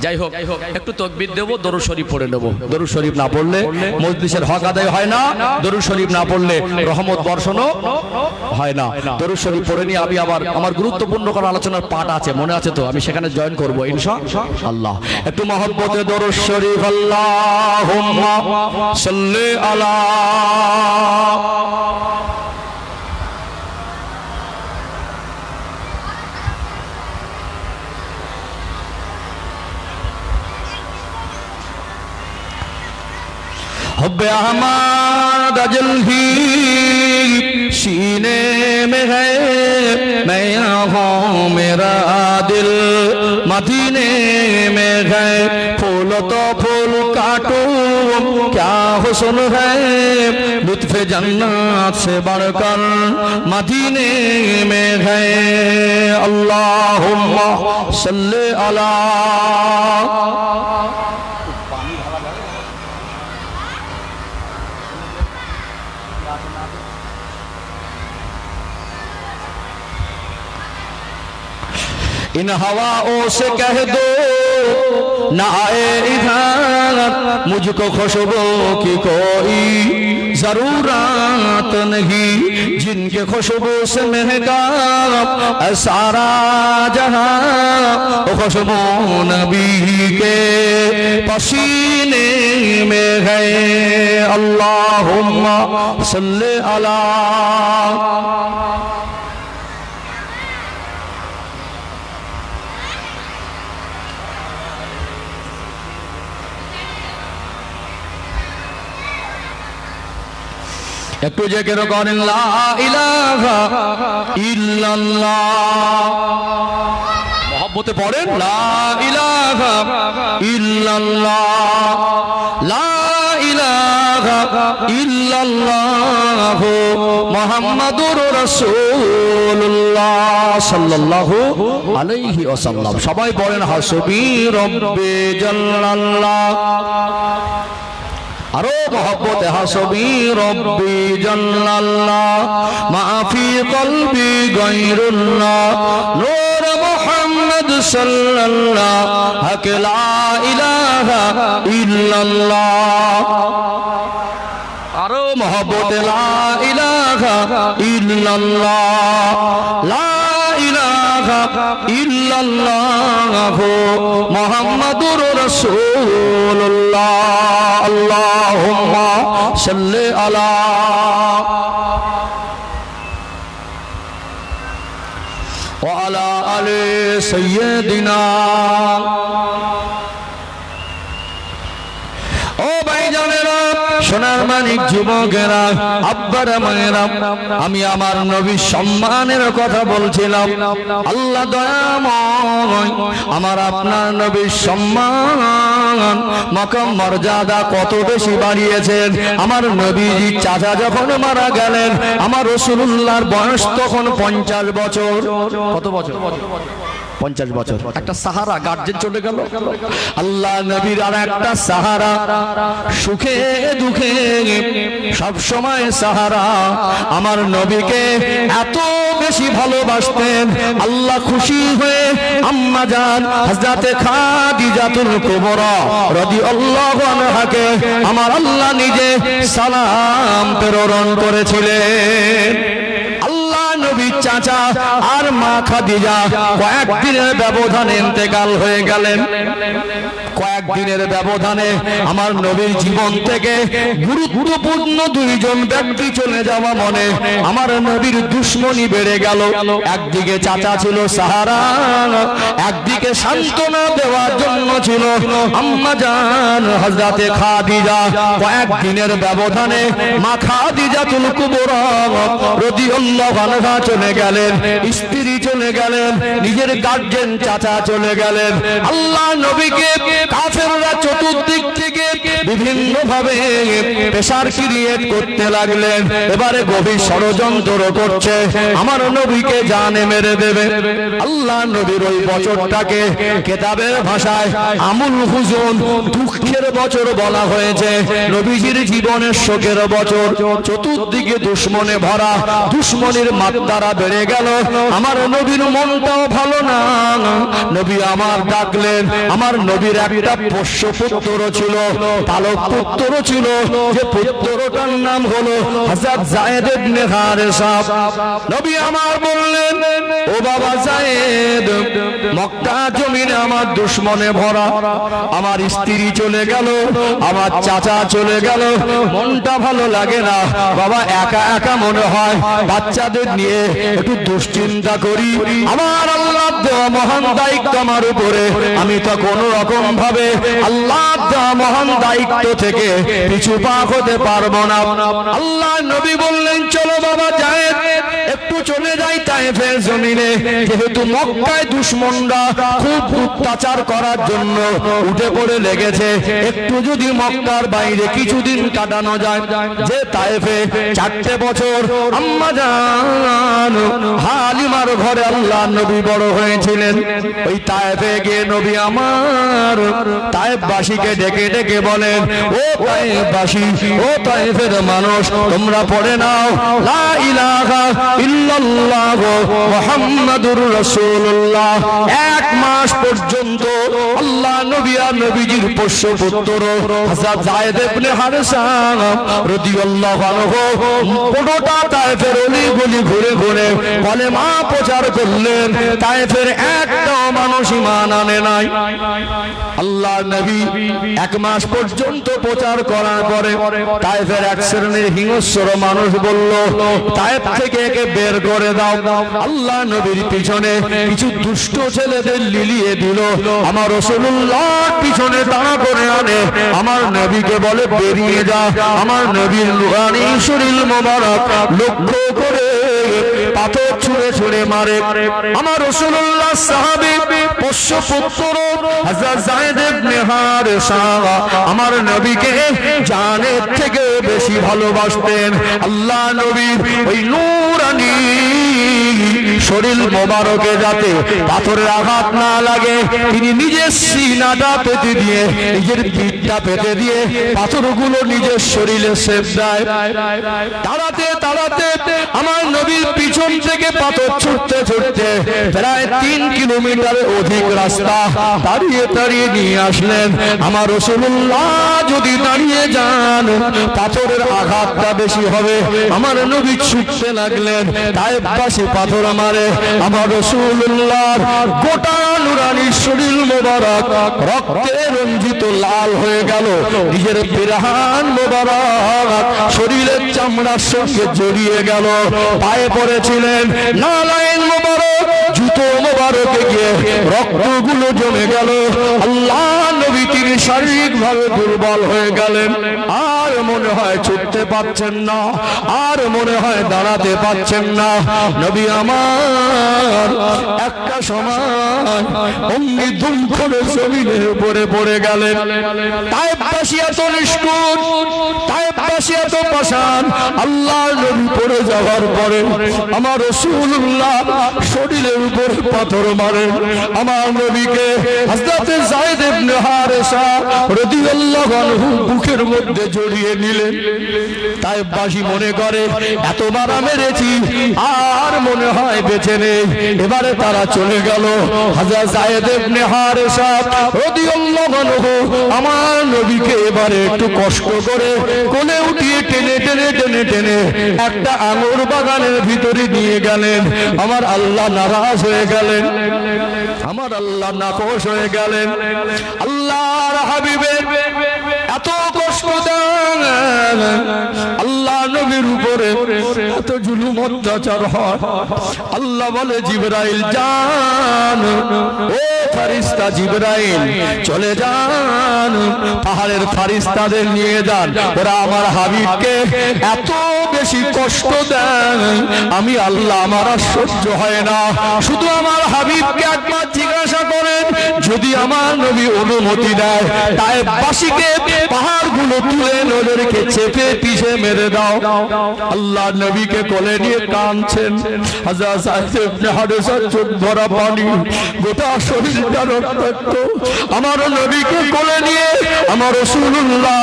যাই হোক, একটু তাকবীর দেব, দরুদ শরীফ পড়ে নেব। দরুদ শরীফ না পড়লে মজলিসের হক আদায় হয় না, দরুদ শরীফ না পড়লে রহমত বর্ষণও হয় না। দরুদ শরীফ পড়ে নিয়ে আমি আবার আমার গুরুত্বপূর্ণ কোনো আলোচনার পাঠ আছে, মনে আছে তো? আমি সেখানে জয়েন করব ইনশাআল্লাহ। একটু মহব্বতে দরুদ শরীফ। আল্লাহুম্মা সাল্লি আলা हुब्बे अहमद अजल ही सीने में है, मैं हूँ मेरा दिल मदीने में है। फूल तो फूल काटूं क्या हुस्न है, लुत्फ़े जन्नत से बढ़कर मदीने में है। अल्लाहुम्मा सल्ले अला इन हवाओं से कह दो ना आए इधर, मुझको खुशबू की कोई जरूरत नहीं, जिनके खुशबू से महका सारा जहां, खुशबू नबी के पसीने में है। अल्लाहुम्मा सल्ले अला একটু জিকির করেন লা ইলাহা ইল্লাল্লাহ। মহব্বতে পড়েন লা ইলাহা ইল্লাল্লাহ, লা ইলাহা ইল্লাল্লাহ মুহাম্মাদুর রাসূলুল্লাহ সাল্লাল্লাহু আলাইহি ওয়াসাল্লাম। সবাই পড়েন হাসবি রব্বি জাল্লাল্লাহ। আরো মহব্বতে হাসবি রব্বি জাল্লাল্লাহ, মাফি কলবি গায়রুল্লাহ, নূর মুহাম্মদ সাল্লাল্লাহ, হক লা ইলাহা ইল্লাল্লাহ। আরো মহব্বতে লা ইলাহা ইল্লাল্লাহ, লা ইলাহা ইল্লাল্লাহ মুহাম্মাদুর রাসূলুল্লাহ। আল্লাহুম্মা সাল্লি আলা ওয়া আলা আলি সাইয়্যিদিনা। ও ভাইজানেরা, সোনার মানিক যুবকেরা, আব্বারা মায়েরা, আমি আমার নবীর সম্মানের কথা বলছিলাম। আল্লাহ দয়াময় আমার আপনার নবীর সম্মান মাকাম মর্যাদা কত বেশি বাড়িয়েছেন। আমার নবীজি চাচা যখন মারা গেলেন, আমার রাসূলুল্লাহর বয়স তখন 50 বছর। কত বছর? 50 বছর। একটা সাহারা গার্জেন চলে গেল। আল্লাহ নবীর আর একটা সাহারা, সুখে দুঃখে সব সময় সাহারা। আমার নবীকে এত বেশি ভালোবাসতেন, আল্লাহ খুশি হয়ে আম্মা জান হযরতে খাদিজাতুল কুবরা রাদিয়াল্লাহু আনহাকে আমার আল্লাহ নিজে সালাম প্রেরণ করেছিলেন। নবীর চাচা আর মা খাদিজা কয়েকদিনের ব্যবধানে ইন্তেকাল হয়ে গেলেন। কয়েকদিনের ব্যবধানে আমার নবীর জীবন থেকে গুরুত্বপূর্ণ দুইজন ব্যক্তি চলে যাওয়া মনে আমার নবীর দুশ্মনী বেড়ে গেল। একদিকে চাচা ছিল সাহারা, একদিকে সান্ত্বনা দেওয়ার জন্য ছিল আম্মা জান হযরতে খাদিজা। কয়েকদিনের ব্যবধানে মা খাদিজাতুল কুবরা রাদিয়াল্লাহু আনহা চলে গেলেন, স্ত্রী চলে গেলেন, নিজের গার্জেন চাচা চলে গেলেন। আল্লাহ নবীকে কাফেররা চতুর্দিক থেকে বিভিন্ন ভাবে প্রেসার ক্রিয়েট করতে লাগলেন। এবারে গভীর ষড়যন্ত্র করছে আমার নবীকে জানে মেরে দেবে। আল্লাহ নবীর ওই বছরটাকে কেতাবের ভাষায় আমুল হুজুন, দুঃখের বছর বলা হয়েছে। নবীজির জীবনের শোকের বছর, চতুর্দিকে দুশ্মনে ভরা, দুশ্মনের মাত্রা বেড়ে গেল। আমার নবীর মনটাও ভালো না। নবী আমার ডাকলেন। আমার নবীর একটা পোষ্য পুত্র ছিল, পালক পুত্র ছিল, যে পুত্রটার নাম হলো হযরত যায়েদ ইবনে হারেসা। নবী আমার বললেন, ও বাবা যায়েদ, মক্কা জমিনে আমার দুশ্মনে ভরা, আমার স্ত্রী চলে গেল, আমার চাচা চলে গেল, মনটা ভালো লাগে না বাবা, একা একা মনে হয়। বাচ্চাদের নিয়ে একটু দুশ্চিন্তা করি। আমার আল্লাহ দেওয়া মহান দায়িত্ব আমার উপরে, আমি তো কোনো রকম ভাবে আল্লাহ দেওয়া মহান দায়িত্ব থেকে পিছু পা হতে পারবো না। আল্লাহ নবী বললেন, চলো বাবা যায়েদ, একটু চলে যাই তায়েফের জমিনে। যেহেতু মক্কায় দুশমনরা খুব অত্যাচার করার জন্য উঠে পড়ে লেগেছে, একটু যদি মক্কার বাইরে কিছুদিন কাটানো যায়। যে তায়েফে 4টে বছর আম্মা জান হালিমার ঘরে আল্লাহ নবী বড় হয়েছিলেন, ওই তায়েফে গিয়ে নবী আমার তায়েফবাসীকে ডেকে ডেকে বলেন, ও তায়েফবাসী, ও তায়েফের মানুষ, তোমরা পড়ে নাও লা ইলাহা ইল্লাল্লাহ মুহাম্মাদুর রাসূলুল্লাহ। 1 মাস পর্যন্ত আল্লাহ নবী আর নবীজির পোষ্য পুত্র হযরত যায়েদ ইবনে হারেসা রাদিয়াল্লাহু আনহু পুরোটা তায়েফের অলিগলি ঘুরে ঘুরে কলেমা প্রচার করলেন। তায়েফের একটা মানুষ ঈমান আনে নাই। আল্লাহ নবী 1 মাস পর্যন্ত প্রচার করার পরে তায়েফের এক শ্রেণীর হিংস্র মানুষ বলল, তায়েফ থেকে একে বের করে দাও। আল্লাহ নবীর পিছনে কিছু দুষ্ট ছেলেদের লিলিয়ে দিল। আমার রাসূলুল্লাহ পিছনে দাঁড়া করে আনে, আমার নবীকে বলে বেরিয়ে যা। আমার নবীর নুরানি শরীর মোবারক লক্ষ্য করে পাথর ছুঁড়ে ছুঁড়ে মারে। আমার রাসূলুল্লাহ সাহাবী পোষ্য পুত্র হযরত যায়েদ ইবনে হারেসা আমার নবীকে জানের থেকে বেশি ভালোবাসতেন। আল্লাহ নবীর ওই নূরানি শরীর মোবারকে যাতে পাথরের আঘাত না লাগে, তিনি নিজের সিনাটা পেতে দিয়ে, নিজের পিঠটা পেতে দিয়ে পাথরগুলো নিজের শরীরে সেপ দেয়। তাড়াতে তাড়াতে আমার নবীর পিছন থেকে পাথর ছুটতে ছুটতে প্রায় 3 কিলোমিটারের অধিক রাস্তা দাঁড়িয়ে দাঁড়িয়ে নিয়ে আসলেন। আমার রাসূলুল্লাহ যদি দাঁড়িয়ে যান, পাথরের আঘাতটা বেশি হবে। আমার নবী ছুটতে লাগলেন, তায়েফবাসী পাথর মারে। আমার রাসূলুল্লাহর গোটা নুরানি শরীর মোবারক রক্তে রঞ্জিত লাল হয়ে গেল। নিজের পিরাহান মোবারক শরীরের চামড়ার সঙ্গে জড়িয়ে গেল। পায়ে পড়েছিলেন নালাইন মোবারক, জুতো মোবারকে গিয়ে রক্তগুলো জমে গেল। আল্লাহ নবী তিনি শারীরিকভাবে দুর্বল হয়ে গেলেন। আর মনে হয় ছুটতে পারছেন না, আর মনে হয় দাঁড়াতে পারছেন না। নবী আমার একটা সময় অমনি দুম করে জমিনের উপরে পড়ে গেলেন। তায়েফবাসী এত নিষ্ঠুর, তায়েফবাসী এত পাষাণ। আল্লাহ নবী পড়ে যাওয়ার পরে আমার রাসূলুল্লাহ শরীরের উপরে পাথর মারেন। আমার নবীকে হযরত যায়েদ ইবনে হারেসা রাদিয়াল্লাহু আনহু বুকের মধ্যে জড়িয়ে নিলেন। তায়েফবাসী মনে করে এত মারা মেরেছি, আর মনে হয় বেঁচে নেই। এবারে তারা চলে গেল। হযরত যায়েদ ইবনে হারেসা রাদিয়াল্লাহু আনহু আমার নবীকে এবারে একটু কষ্ট করে কোলে উঠিয়ে টেনে টেনে টেনে টেনে একটা আঙুর বাগানের ভিতরে নিয়ে গেলেন। আমার আল্লাহ নারাজ হয়ে গেলেন, আমার আল্লাহ নাখোশ হয়ে গেলেন। আল্লাহর হাবিবের এত কষ্ট দেন, আল্লাহ নবীর উপরে এত জুলুম অত্যাচার হয়। আল্লাহ বলে, জিবরাইল যান, ও ফেরেশতা জিবরাইল চলে যান, পাহাড়ের ফেরেশতাদের নিয়ে যান। ওরা আমার হাবিবকে এত বেশি কষ্ট দেন, আমি আল্লাহ আমার আর সহ্য হয় না। শুধু আমার হাবিবকে একবার জিজ্ঞাসা করেন, যদি আমার নবী অনুমতি দেয় তায়েফবাসীকে পাহাড়গুলো তুলে ওদেরকে চেপে পিষে মেরে দাও। আল্লাহ নবীকে কোলে নিয়ে কাঁদছেন। হযরত সাইদ ইবনে হারেসা চোখ ভরা পানি, গোটা শরীরটা রক্তাক্ত। আমার নবীকে কোলে নিয়ে আমার রাসূলুল্লাহ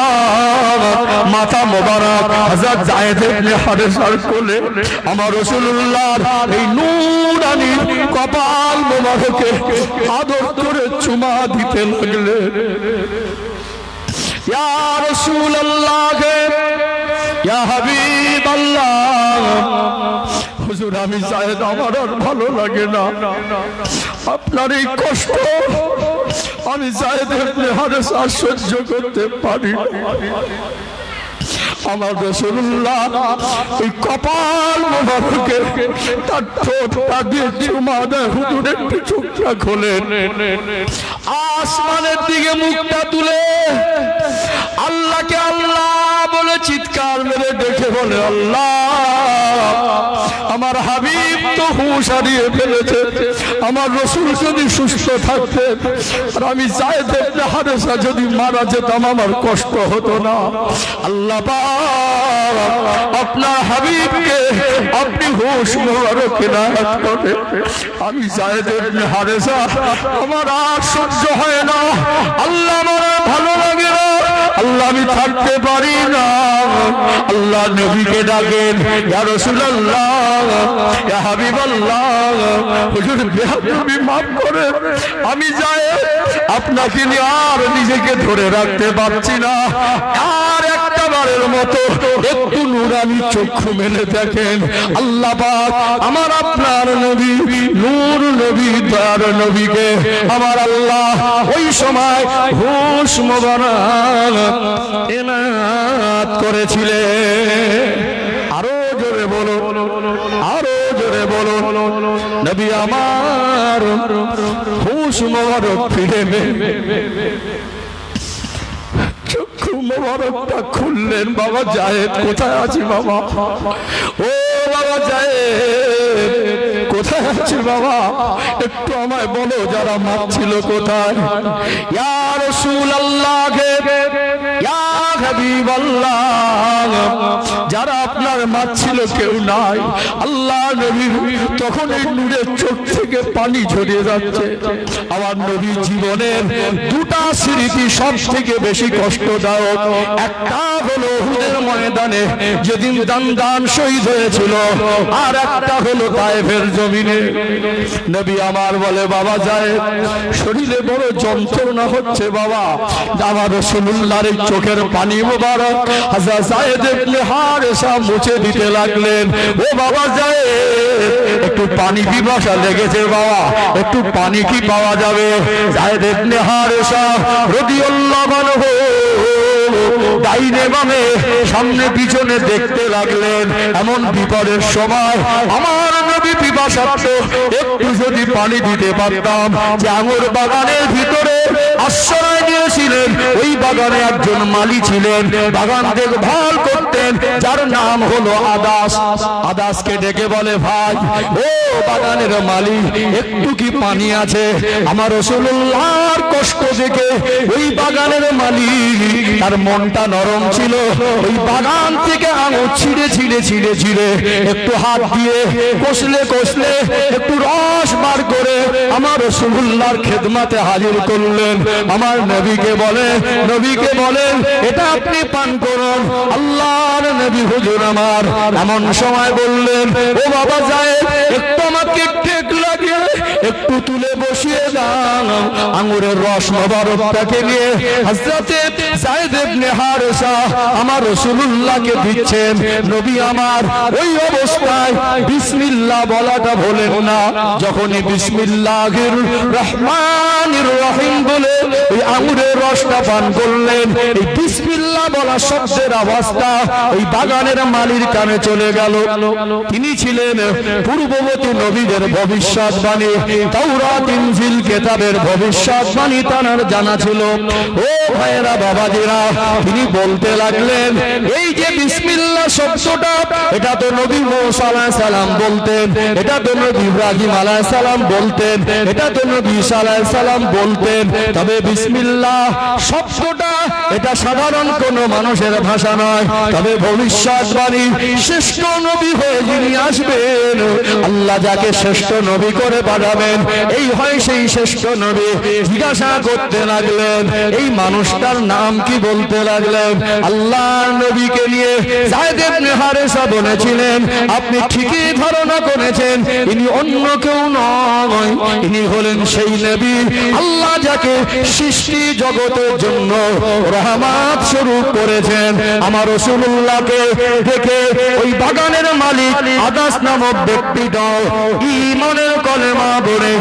মাথা মোবারক হযরত সাইদ ইবনে হারেসার কোলে আমার রাসূলুল্লাহর এই নূরানি কপাল মোবারকে আদর করে চুমা দিতে লাগলেন। ইয়া রাসূলুল্লাহ, ইয়া হাবিবাল্লাহ, হুজুর আমি সাইদ, আমার আর ভালো লাগে না আপনার এই কষ্ট, আমি সাইদ ইবনে হারেসা সহ্য করতে পারি না। আমার রাসূলুল্লাহ এই কপাল মোবারকে তার ঠোঁটটা দিয়ে চুমা দেয়। হুজুরের চোখটা খোলেন, আসমানের দিকে মুখটা তুলে আল্লাহকে আল্লাহ বলে চিৎকার মেরে দেখে বলে, আল্লাহ আমার হাবিব তো হুঁশ হারিয়ে ফেলেছে, আমার রাসূল যদি সুস্থ থাকতেন আর আমি সাইদ ইবনে হারেসা যদি মারা যেতাম আমার কষ্ট হতো না। আল্লাহ পাক আপনার হাবিবকে আপনি হুঁশ মোবারক ইনায়াত করে। আমি সাইদ ইবনে হারেসা আমার আর সহ্য হয় না, আল্লাহ আমার ভালো লাগে না, আল্লাহ আমি থাকতে পারি না। আল্লাহ নবীকে ডাকেন, ইয়া রাসূলুল্লাহ, ইয়া হাবিবাল্লাহ, হুজুর বেয়াদবি মাফ করে, আমি যাই আপনাকে নিয়ে আর নিজেকে ধরে রাখতে পারছি না। আর একটা বারের মতো একটু নুরানি চক্ষু মেলে দেখেন। আল্লাহ পাক আমার আপনার নবী নূর নবী দয়ার নবীকে আমার আল্লাহ ওই সময় হুঁশ মোবারক ইনায়াত করেছিলেন। আরো জোরে বলো, আরো জোরে বলো, নবী আমার হুঁশ মোবারক ফিরে চক্ষু মোবারকটা খুললেন। বাবা জায়েদ কোথায় আছি বাবা? ও বাবা জায়েদ কোথায় আছি বাবা? একটু আমায় বলো, যারা মারছিল কোথায়? ইয়া রাসূলুল্লাহ, ইয়া হাবিবাল্লাহ, যারা আপনার মারছিল কেউ নাই। আল্লাহ নবী তখন এই নূরের চোখ থেকে পানি ঝরিয়ে যাচ্ছে। আমার নবী জীবনের দুটা স্মৃতি সব থেকে বেশি কষ্টদায়ক। একটা হলো উহুদের ময়দানে যেদিন দান শহীদ হয়েছিল, আর একটা হলো তায়েফের জমিনে। নবী আমার বলে, বাবা যায় শরীরে বড় যন্ত্রণা হচ্ছে বাবা। আমার রাসূলুল্লাহর এই চোখের পানি মোবারক হযরত সাইদ ইবনে হারেসা মুছে দিতে লাগলেন। ও বাবা যায় একটু পানি পিপাসা লেগেছে বাবা, একটু পানি কি পাওয়া যাবে? সাইদ ইবনে হারেসা রাদিয়াল্লাহু আনহু ডাইনে বামে সামনে পিছনে দেখতে লাগলেন। এমন বিপদের সময় আমার নবী পিপাসার্থ একটু যদি পানি দিতে পারতাম। যে আঙুর বাগানের ভিতরে আশ্রয় নিয়েছিলেন, ওই বাগানে একজন মালি ছিলেন, বাগান দেখভাল করতেন, যার নাম হলো আদাস। আদাসকে ডেকে বলে, ভাই ও বাগানের মালি, একটু কি পানি আছে? আমার রাসূলুল্লাহর কষ্ট দেখে ওই বাগানের মালিক তার মনটা নরম ছিল, ওই বাগান থেকে আঙুর ছিঁড়ে ছিঁড়ে ছিঁড়ে ছিঁড়ে একটু হাত দিয়ে কষলে কষলে একটু রস বার করে আমার রাসূলুল্লাহর খেদমতে হাজির করলেন। আমার নবীকে বলেন এটা আপনি পান করুন। আল্লাহর নবী হুজুর আমার এমন সময় বললেন, ও বাবা যায় একটু আমাকে ঠেক লাগিয়ে একটু তুলে বসিয়ে দাও। আঙুরের রস মোবারকটাকে নিয়ে হযরতে সাইদ ইবনে হারেসা আমার রাসূলুল্লাহকে দিচ্ছেন। নবী আমার ওই অবস্থায় বিসমিল্লাহ বলাটা ভোলেন না। যখনই বিসমিল্লাহির রহমানির রহিম বলে ওই আঙুরের রসটা পান করলেন, এই বিসমিল্লাহ বলা শব্দের আওয়াজটা ওই বাগানের মালির কানে চলে গেল। তিনি ছিলেন পূর্ববর্তী নবীদের ভবিষ্যৎবাণী। তাওরাত ইনজিল কিতাবের ভবিষ্যৎবাণী তার জানা ছিল। ও ভাইরা বাবাজিরা, তিনি বলতে লাগলেন এই যে বিসমিল্লাহ শব্দটা, এটা তো নবী মুসা আলাইহিস সালাম বলতেন, এটা তো নবী ইব্রাহিম আলাইহিস সালাম বলতেন, এটা তো নবী ঈসা আলাইহিস সালাম বলতেন। তবে বিসমিল্লাহ শব্দটা এটা সাধারণ কোন মানুষের ভাষা নয়, তবে ভবিষ্যৎবাণী শ্রেষ্ঠ নবী হয়ে যিনি আসবেন, আল্লাহ যাকে শ্রেষ্ঠ নবী করে পাঠাবেন, এই হয় সেই শ্রেষ্ঠ নবী। জিজ্ঞাসা করতে লাগলেন এই মানুষটার নাম কি, বলতে লাগলেন আল্লাহর নবীকে নিয়ে যায়েদ ইবনে হারেসা বলেছিলেন আপনি ঠিকই ধারণা করেছেন, ইনি অন্য কেউ নয়, ইনি হলেন সেই নবী আল্লাহ যাকে সৃষ্টি জগতের জন্য রহমত স্বরূপ করেছেন। আমার রাসূলুল্লাহকে দেখে ওই বাগানের মালিক আদাস নামক ব্যক্তিটা ঈমানের কলেমা পড়ে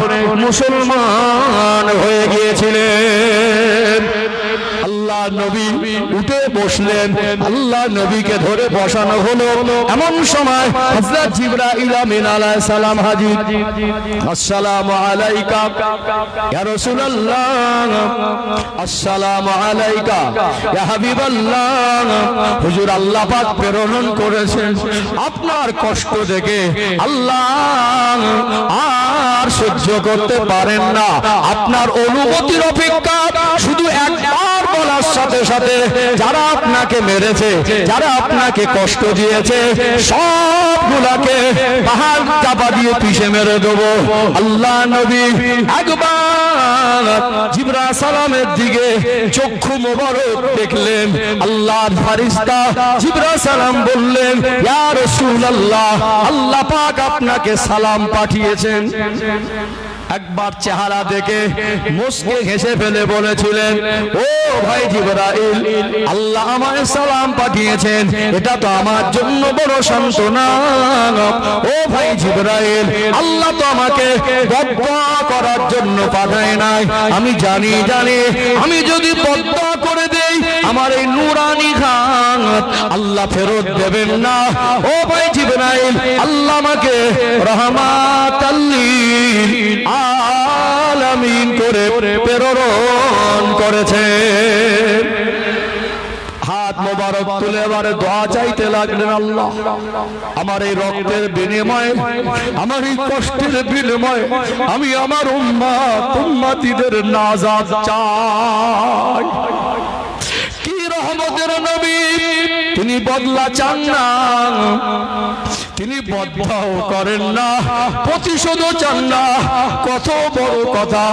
মুসলমান হয়ে গিয়েছিলেন। আল্লাহ নবী উঠে বসলেন, আল্লাহ নবীকে ধরে বসানো হলো। এমন সময় হযরত জিবরাইল আমিন আলাইহিস সালাম হাজির। আসসালামু আলাইকা ইয়া রাসূলুল্লাহ, আসসালামু আলাইকা ইয়া হাবিবাল্লাহ। হুজুর, আল্লাহ পাক প্রেরণ করেছেন আপনার কষ্ট দেখে আল্লাহ আর সহ্য করতে পারেন না, আপনার অনুমতির অপেক্ষা শুধু একবার বলার সাথে সাথে যারা আপনাকে মেরেছে, যারা আপনাকে কষ্ট দিয়েছে, সবগুলাকে পাহাড় চাপা দিয়ে পিষে মেরে দেবো। আল্লাহ নবী একবার জিবরাইল সালামের দিকে চক্ষু মোবারক দেখলেন। আল্লাহর ফেরেশতা জিবরাইল সালাম বললেন ইয়া রাসূলুল্লাহ, আল্লাহ পাক আপনাকে সালাম পাঠিয়েছেন। একবার চেহারা দেখে মুস্কি হেসে ফেলে বলেছিলেন ও ভাই জিবরাইল, আল্লাহ আমায় সালাম পাঠিয়েছেন, এটা তো আমার জন্য বড় সান্ত্বনা। ও ভাই জিবরাইল, আল্লাহ তো আমাকে বদদুয়া করার জন্য পাঠায় নাই। আমি জানি আমি যদি বদদুয়া করে দেই আমার এই নূরানি খান আল্লাহ ফেরত দেবেন না। ও ভাই জিবরাইল, আল্লাহ আমাকে রহমাতাল লিল আলামিন করে প্রেরণ করেছেন। হাত মোবারক তুলে এবারে দোয়া চাইতে লাগলেন, আল্লাহ আমার এই রক্তের বিনিময়ে, আমার এই কষ্টের বিনিময়ে আমি আমার উম্মতিদের নাজাত চাই। কি রহমতের নবী, তিনি বদলা চান না, তিনি বদলাও করেন না, প্রতিশোধও চান না। কত বড় কথা,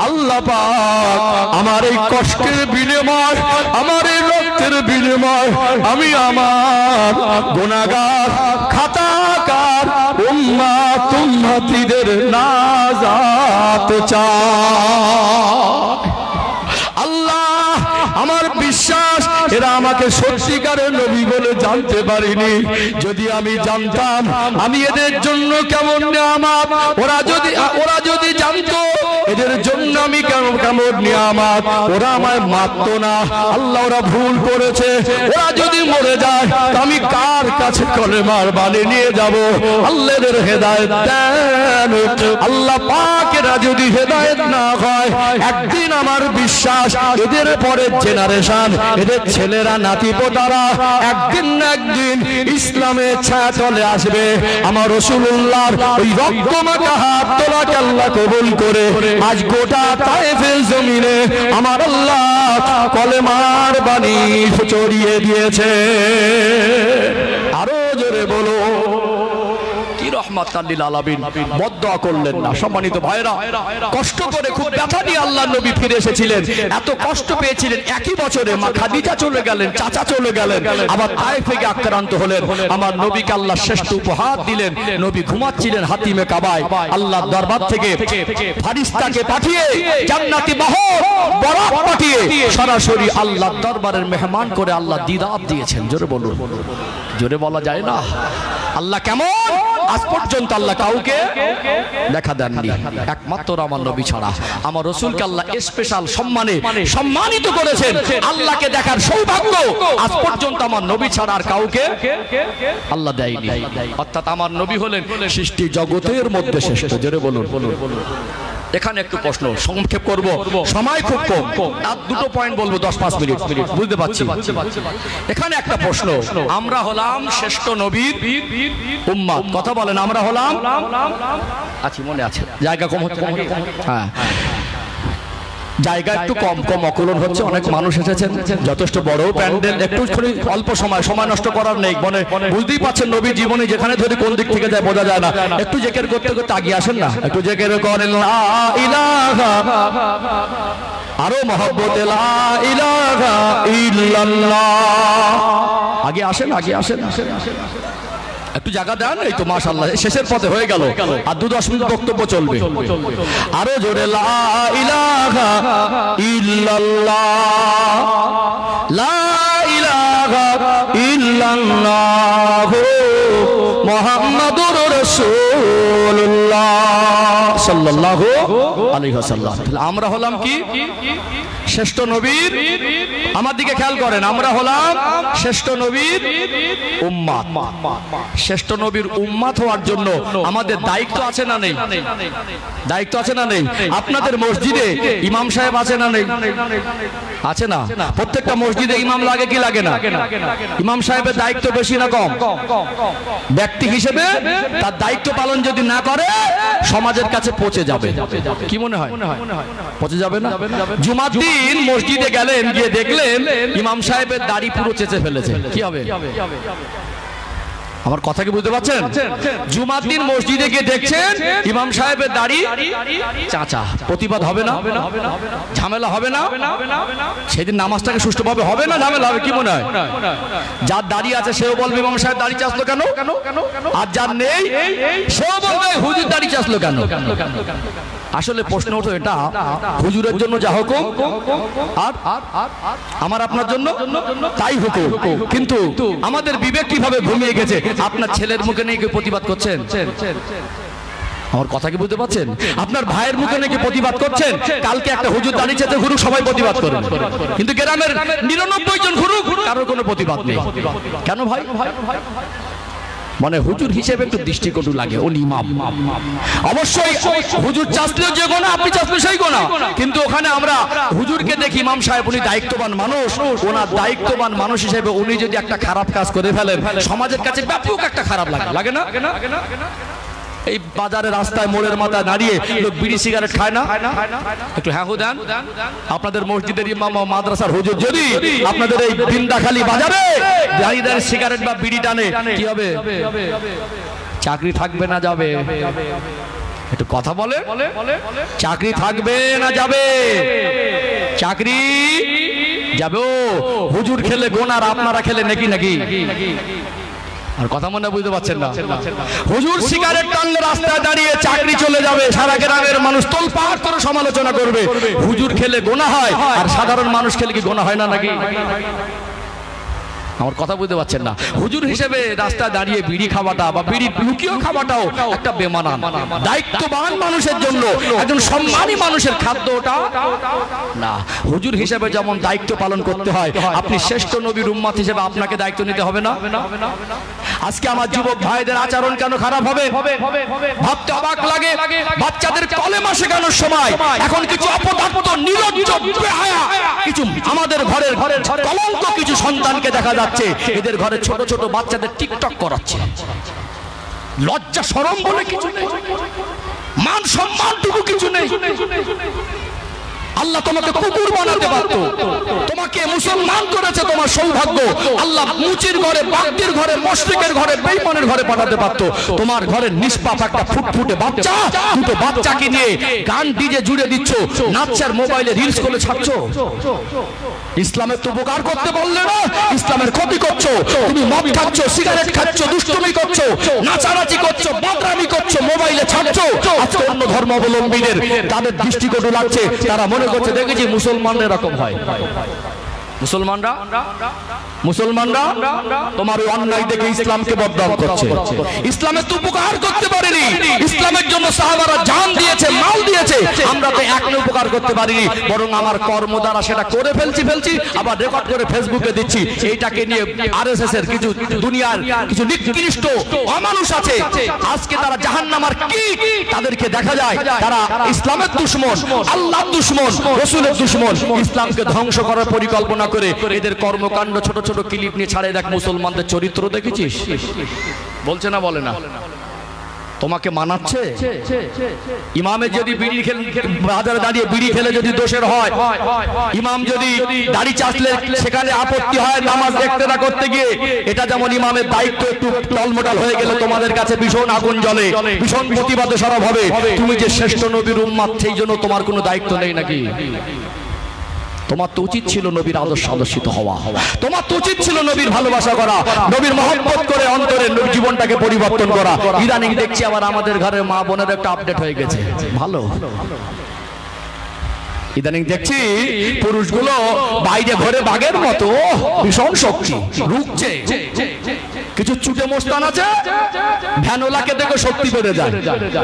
আল্লাহ পাক আমার এই কষ্টের বিনিময়, আমার এই রক্তের বিনিময় আমি আমার গুনাহগার খাতাকার উম্মতিদের নাজাত চাই। আল্লাহ আমার বিশ্বাস এরা আমাকে সত্যিকারের নবী বলে জানতে পারিনি। যদি আমি জানতাম আমি এদের জন্য কেমন নিয়ামত, ওরা যদি জানতো এদের জন্য আমি কেমন নিয়ামত, ওরা আমায় মারতো না। আল্লাহ ওরা ভুল করেছে, ওরা যদি মরে যায় আমি কার কাছে কলেমার বাণী নিয়ে যাব? আল্লাহ এদের হেদায়েত দেন। আল্লাহ পাক এরা যদি হেদায়েত না হয়, একদিন আমার বিশ্বাস এদের পরের জেনারেশন, এদের ছেলেরা নাতি পোতারা একদিন না একদিন ইসলামের ছায়া চলে আসবে। আমার রাসূলুল্লাহর ওই রক্তমাখা হাত তোলাকে আল্লাহ কবুল করে আজ গোটা তায়েফের জমিনে আমার আল্লাহ কলেমার বাণী ছড়িয়ে দিয়েছে। আরো জোরে বলো রহমাতাল লিল আলামিন। বদদুয়া করলেন না। সম্মানিত ভাইরা, কষ্ট করে খুব ব্যথা নিয়ে আল্লাহর নবী ফিরে এসেছিলেন। এত কষ্ট পেয়েছিলেন, একই বছরে মা খাদিজা চলে গেলেন, চাচা চলে গেলেন, আবার তায়েফে আক্রান্ত হলেন। আমার নবীকে আল্লাহ শ্রেষ্ঠ উপহার দিলেন। নবী ঘুমাচ্ছিলেন হাতিমে কাবায়, আল্লাহর দরবার থেকে ফেরেশতাকে পাঠিয়ে জান্নাতি বাহর বরাত পাঠিয়ে সরাসরি আল্লাহর দরবারের মেহমান করে আল্লাহ দিদার দিয়েছেন। জোরে বলুন, জোরে বলা যায় না। আল্লাহ কেমন? আজ পর্যন্ত আল্লাহ কাউকে দেখা দেননি, একমাত্র আমার নবী ছাড়া। আমার রাসূলকে আল্লাহ স্পেশাল সম্মানে সম্মানিত করেছেন। আল্লাহকে দেখার সৌভাগ্য আজ পর্যন্ত আমার নবী ছাড়া আর কাউকে আল্লাহ দেয়নি। অর্থাৎ আমার নবী হলেন সৃষ্টি জগতের মধ্যে শ্রেষ্ঠ। জোরে বলুন। এখানে একটু প্রশ্ন সংক্ষেপ করব, সময় খুব কম, আর দুটো পয়েন্ট বলবো, 10-5 মিনিট, বুঝতে পারছি। এখানে একটা প্রশ্ন, আমরা হলাম শ্রেষ্ঠ নবীর উম্মত, কথা বলেন, আমরা হলাম, আচ্ছা মনে আছে, জায়গা কম হচ্ছে, হ্যাঁ জায়গা একটু কম অকুলন হচ্ছে, অনেক মানুষ এসেছেন, যথেষ্ট বড় প্যান্ডেল, একটু অল্প সময় নষ্ট করার নেই, মানে বুঝতেই পারছেন নবীর জীবনে যেখানে ধরে কোন দিক থেকে যায় বোঝা যায় না। একটু জেকের করতে করতে আগিয়ে আসেন না, একটু জেকের করেন লা ইলাহা, আরো মহব্বতে লা ইলাহা ইল্লাল্লাহ, আগে আসেন, একটু জায়গা দেন। এই তো মাশাআল্লাহ শেষের পথে হয়ে গেল, আর 2-10 মিনিট বক্তব্য চলবে। আরো জোরে লা ইলাহা ইল্লাল্লাহ, লা ইলাহা ইল্লাল্লাহ মুহাম্মাদুর রাসূলুল্লাহ সাল্লাল্লাহু আলাইহি ওয়াসাল্লাম। আমরা হলাম কি? শ্রেষ্ঠ নবীর, আমার দিকে খেয়াল করেন, আমরা হলাম শ্রেষ্ঠ নবীর উম্মত। শ্রেষ্ঠ নবীর উম্মত হওয়ার জন্য আমাদের দায়িত্ব আছে না নেই? দায়িত্ব আছে না নেই? আপনাদের মসজিদে ইমাম সাহেব আছে না নেই? আছে না? প্রত্যেকটা মসজিদে ইমাম লাগে কি লাগে না? ইমাম সাহেবের দায়িত্ব বেশি না কম? ব্যক্তি হিসেবে তার দায়িত্ব পালন যদি না করে সমাজের কাছে পৌঁছে যাবে। কি মনে হয়? পৌঁছে যাবে না? জুমার দিন মসজিদে গেলেন, গিয়ে দেখলেন ইমাম সাহেবের দাড়ি পুরো চেঁচে ফেলেছে, কি হবে? আমার কথা কি বুঝতে পারছেন? জুমার দিন মসজিদে গিয়ে দেখছেন ইমাম সাহেবের দাড়ি চাচা, প্রতিবাদ হবে না? ঝামেলা হবে না? সেদিন নামাজটাকে সুষ্ঠুভাবে হবে না ঝামেলা হবে? কি মনে হয়? যার দাড়ি আছে সেও বলবে ইমাম সাহেব দাড়ি চাচলো কেন, আর যার নেই সেও বলবে হুজুর দাড়ি চাচলো কেন। আসলে প্রশ্ন ওঠে এটা হুজুরের জন্য যা হুকুম আর আমার আপনার জন্য তাই হুকুম, কিন্তু আমাদের বিবেক কিভাবে ঘুমিয়ে গেছে। আপনার ছেলের মুখে নিয়ে কেউ প্রতিবাদ করছেন? আমার কথা কি বুঝতে পারছেন? আপনার ভাইয়ের মুখে নাকি প্রতিবাদ করছেন, কালকে একটা হুজুর দাঁড়িয়ে চেতে ঘুরুক সবাই প্রতিবাদ করবে, কিন্তু গ্রামের 99 জন ঘুরুক কারোর কোনো প্রতিবাদ নেই। কেন ভাই? মানে হুজুর হিসেবে একটু দৃষ্টিকটু লাগে, ও ইমাম। অবশ্যই হুজুর চাষলেও যে গোনা, আপনি চাষলে সেই গোনা, কিন্তু ওখানে আমরা হুজুরকে দেখি ইমাম সাহেব উনি দায়িত্ববান মানুষ, ওনার দায়িত্ববান মানুষ হিসেবে উনি যদি একটা খারাপ কাজ করে ফেলেন সমাজের কাছে ব্যাপক একটা খারাপ লাগে না? এই বাজারে রাস্তায় মোড়ের মাথায় দাঁড়িয়ে লোক বিড়ি সিগারেট খায় না? একটু হ্যাঁ দেন। আপনাদের মসজিদের ইমাম ও মাদ্রাসার হুজুর যদি আপনাদের এই বিন্দাখালী বাজারে দাঁড়িয়ে দাঁড়িয়ে সিগারেট বা বিড়ি টানে, কি হবে? চাকরি থাকবে না যাবে? একটু কথা বলে, চাকরি থাকবে না যাবে? চাকরি যাবে। হুজুর খেলে গোনার, আপনারা খেলে নাকি? আর কথা মনে বুঝতে পারছেন না? হুজুর সিগারেট টানলে রাস্তায় দাঁড়িয়ে চাকরি চলে যাবে, সারা গ্রামের মানুষ তোলপাড় করে সমালোচনা করবে। হুজুর খেলে গোনা হয়, আর সাধারণ মানুষ খেলে কি গোনা হয় না নাকি? আমার কথা বুঝতে পারছেন না? হুজুর হিসেবে রাস্তায় দাঁড়িয়ে বিড়ি খাওয়াটা বা বিড়ি লুকিয়ে খাওয়াটাও একটা বেমানান। দায়িত্ববান মানুষের জন্য, একজন সম্মানী মানুষের খাদ্য ওটা না। হুজুর হিসেবে যেমন দায়িত্ব পালন করতে হয়, আপনি শ্রেষ্ঠ নবীর উম্মত হিসেবে আপনাকে দায়িত্ব নিতে হবে না? আজকে আমার যুবক ভাইদের আচরণ কেন খারাপ হবে ভাবতে অবাক লাগে। বাচ্চাদের কলেমা শেখানোর সময় এখন কিছু অপদার্থ, নির্লজ্জ, বেহায়া কিছু আমাদের ঘরের কলঙ্ক কিছু সন্তানকে দেখা যাচ্ছে, এদের ঘরে ছোট ছোট বাচ্চাদের টিকটক করাচ্ছে। লজ্জা শরম বলে কিছু নেই, মান সম্মানটুকু কিছু নেই। আল্লাহ তোমাকে কুকুর বানাতে পারত, তোমাকে মুসলমান করেছে, তোমার সৌভাগ্য। আল্লাহ মুচির ঘরে, বাগদির ঘরে, মুশরিকের ঘরে, বেঈমানের ঘরে পাঠাতে পারত। তোমার ঘরে নিষ্পাপ একটা ফুটফুটে বাচ্চা, দুটো বাচ্চাকে নিয়ে গান ডিজে জুড়ে দিচ্ছ, নাচছার মোবাইলে রিলস করে ছাড়ছ। ইসলামের তো উপকার করতে বললে না, ইসলামের ক্ষতি করছো। তুমি মদ খাচ্ছ, সিগারেট খাচ্ছ, দুষ্টুমি করছো, নাচানাচি করছো, বদনামি করছো, মোবাইলে ছাড়ছো। আজকে অন্য ধর্মাবলম্বীদের তাদের দৃষ্টিকটু লাগছে, তারা মনে করছে দেখেছি মুসলমানরা এরকম হয়। মুসলমানরা তোমার ওই অন্যায় দেখে ইসলামকে বদনাম করছে। ইসলামের তো উপকার করতে পারিনি, ইসলামের জন্য সাহাবারা জান দিয়েছে, মাল দিয়েছে, আমরা তো এক উপকার করতে পারিনি, বরং আমার কর্ম দ্বারা সেটা করে ফেলছি, আবার রেকর্ড করে ফেসবুকে দিচ্ছি। এইটাকে নিয়ে আরএসএস এর কিছু দুনিয়ার কিছু নিকৃষ্ট অমানুষ আছে, আজকে তারা জাহান্নামার কি, তাদেরকে দেখা যায় তারা ইসলামের দুশমন, আল্লাহর দুশমন, রাসূলের দুশমন, ইসলামকে ধ্বংস করার পরিকল্পনা করে এদের কর্মকাণ্ড ছোট ছোট ক্লিপ নিয়ে ছাড়ে। দেখ মুসলমানদের চরিত্র দেখেছিস? বলছে না, বলে না? তোমাকে মানাচ্ছে? ইমামে যদি বিড়ি খেলে, বাজারে দাঁড়িয়ে বিড়ি খেলে যদি দোষের হয়, ইমাম যদি দাড়ি চাচলে সেখানে আপত্তি হয়, নামাজ দেখতে না করতে গিয়ে, এটা যেমন ইমামের দায়িত্ব একটু টলমটাল হয়ে গেলে তোমাদের কাছে ভীষণ আগুন জ্বলে, ভীষণ প্রতিবাদে সরব হবে। তুমি যে শ্রেষ্ঠ নবীর উম্মত, সেই জন্য তোমার কোনো দায়িত্ব নেই নাকি? তোমার তো উচিত ছিল নবীর আদর্শ আদর্শিত হওয়া, তোমার তো উচিত ছিল নবীর ভালোবাসা করা, নবীর মহব্বত করে অন্তরে নবীর জীবনটাকে পরিবর্তন করা। ইদানিং দেখছি আবার আমাদের ঘরে মা বোনের একটা আপডেট হয়ে গেছে, ভালো। ইদানিং দেখছি পুরুষগুলো বাইরে ঘরে বাঘের মতো ভীষণ শক্তি রুখছে। কিছু চুটে মোস্তান আছে, ভ্যানোলাকে দেখে শক্তি বেড়ে যায়।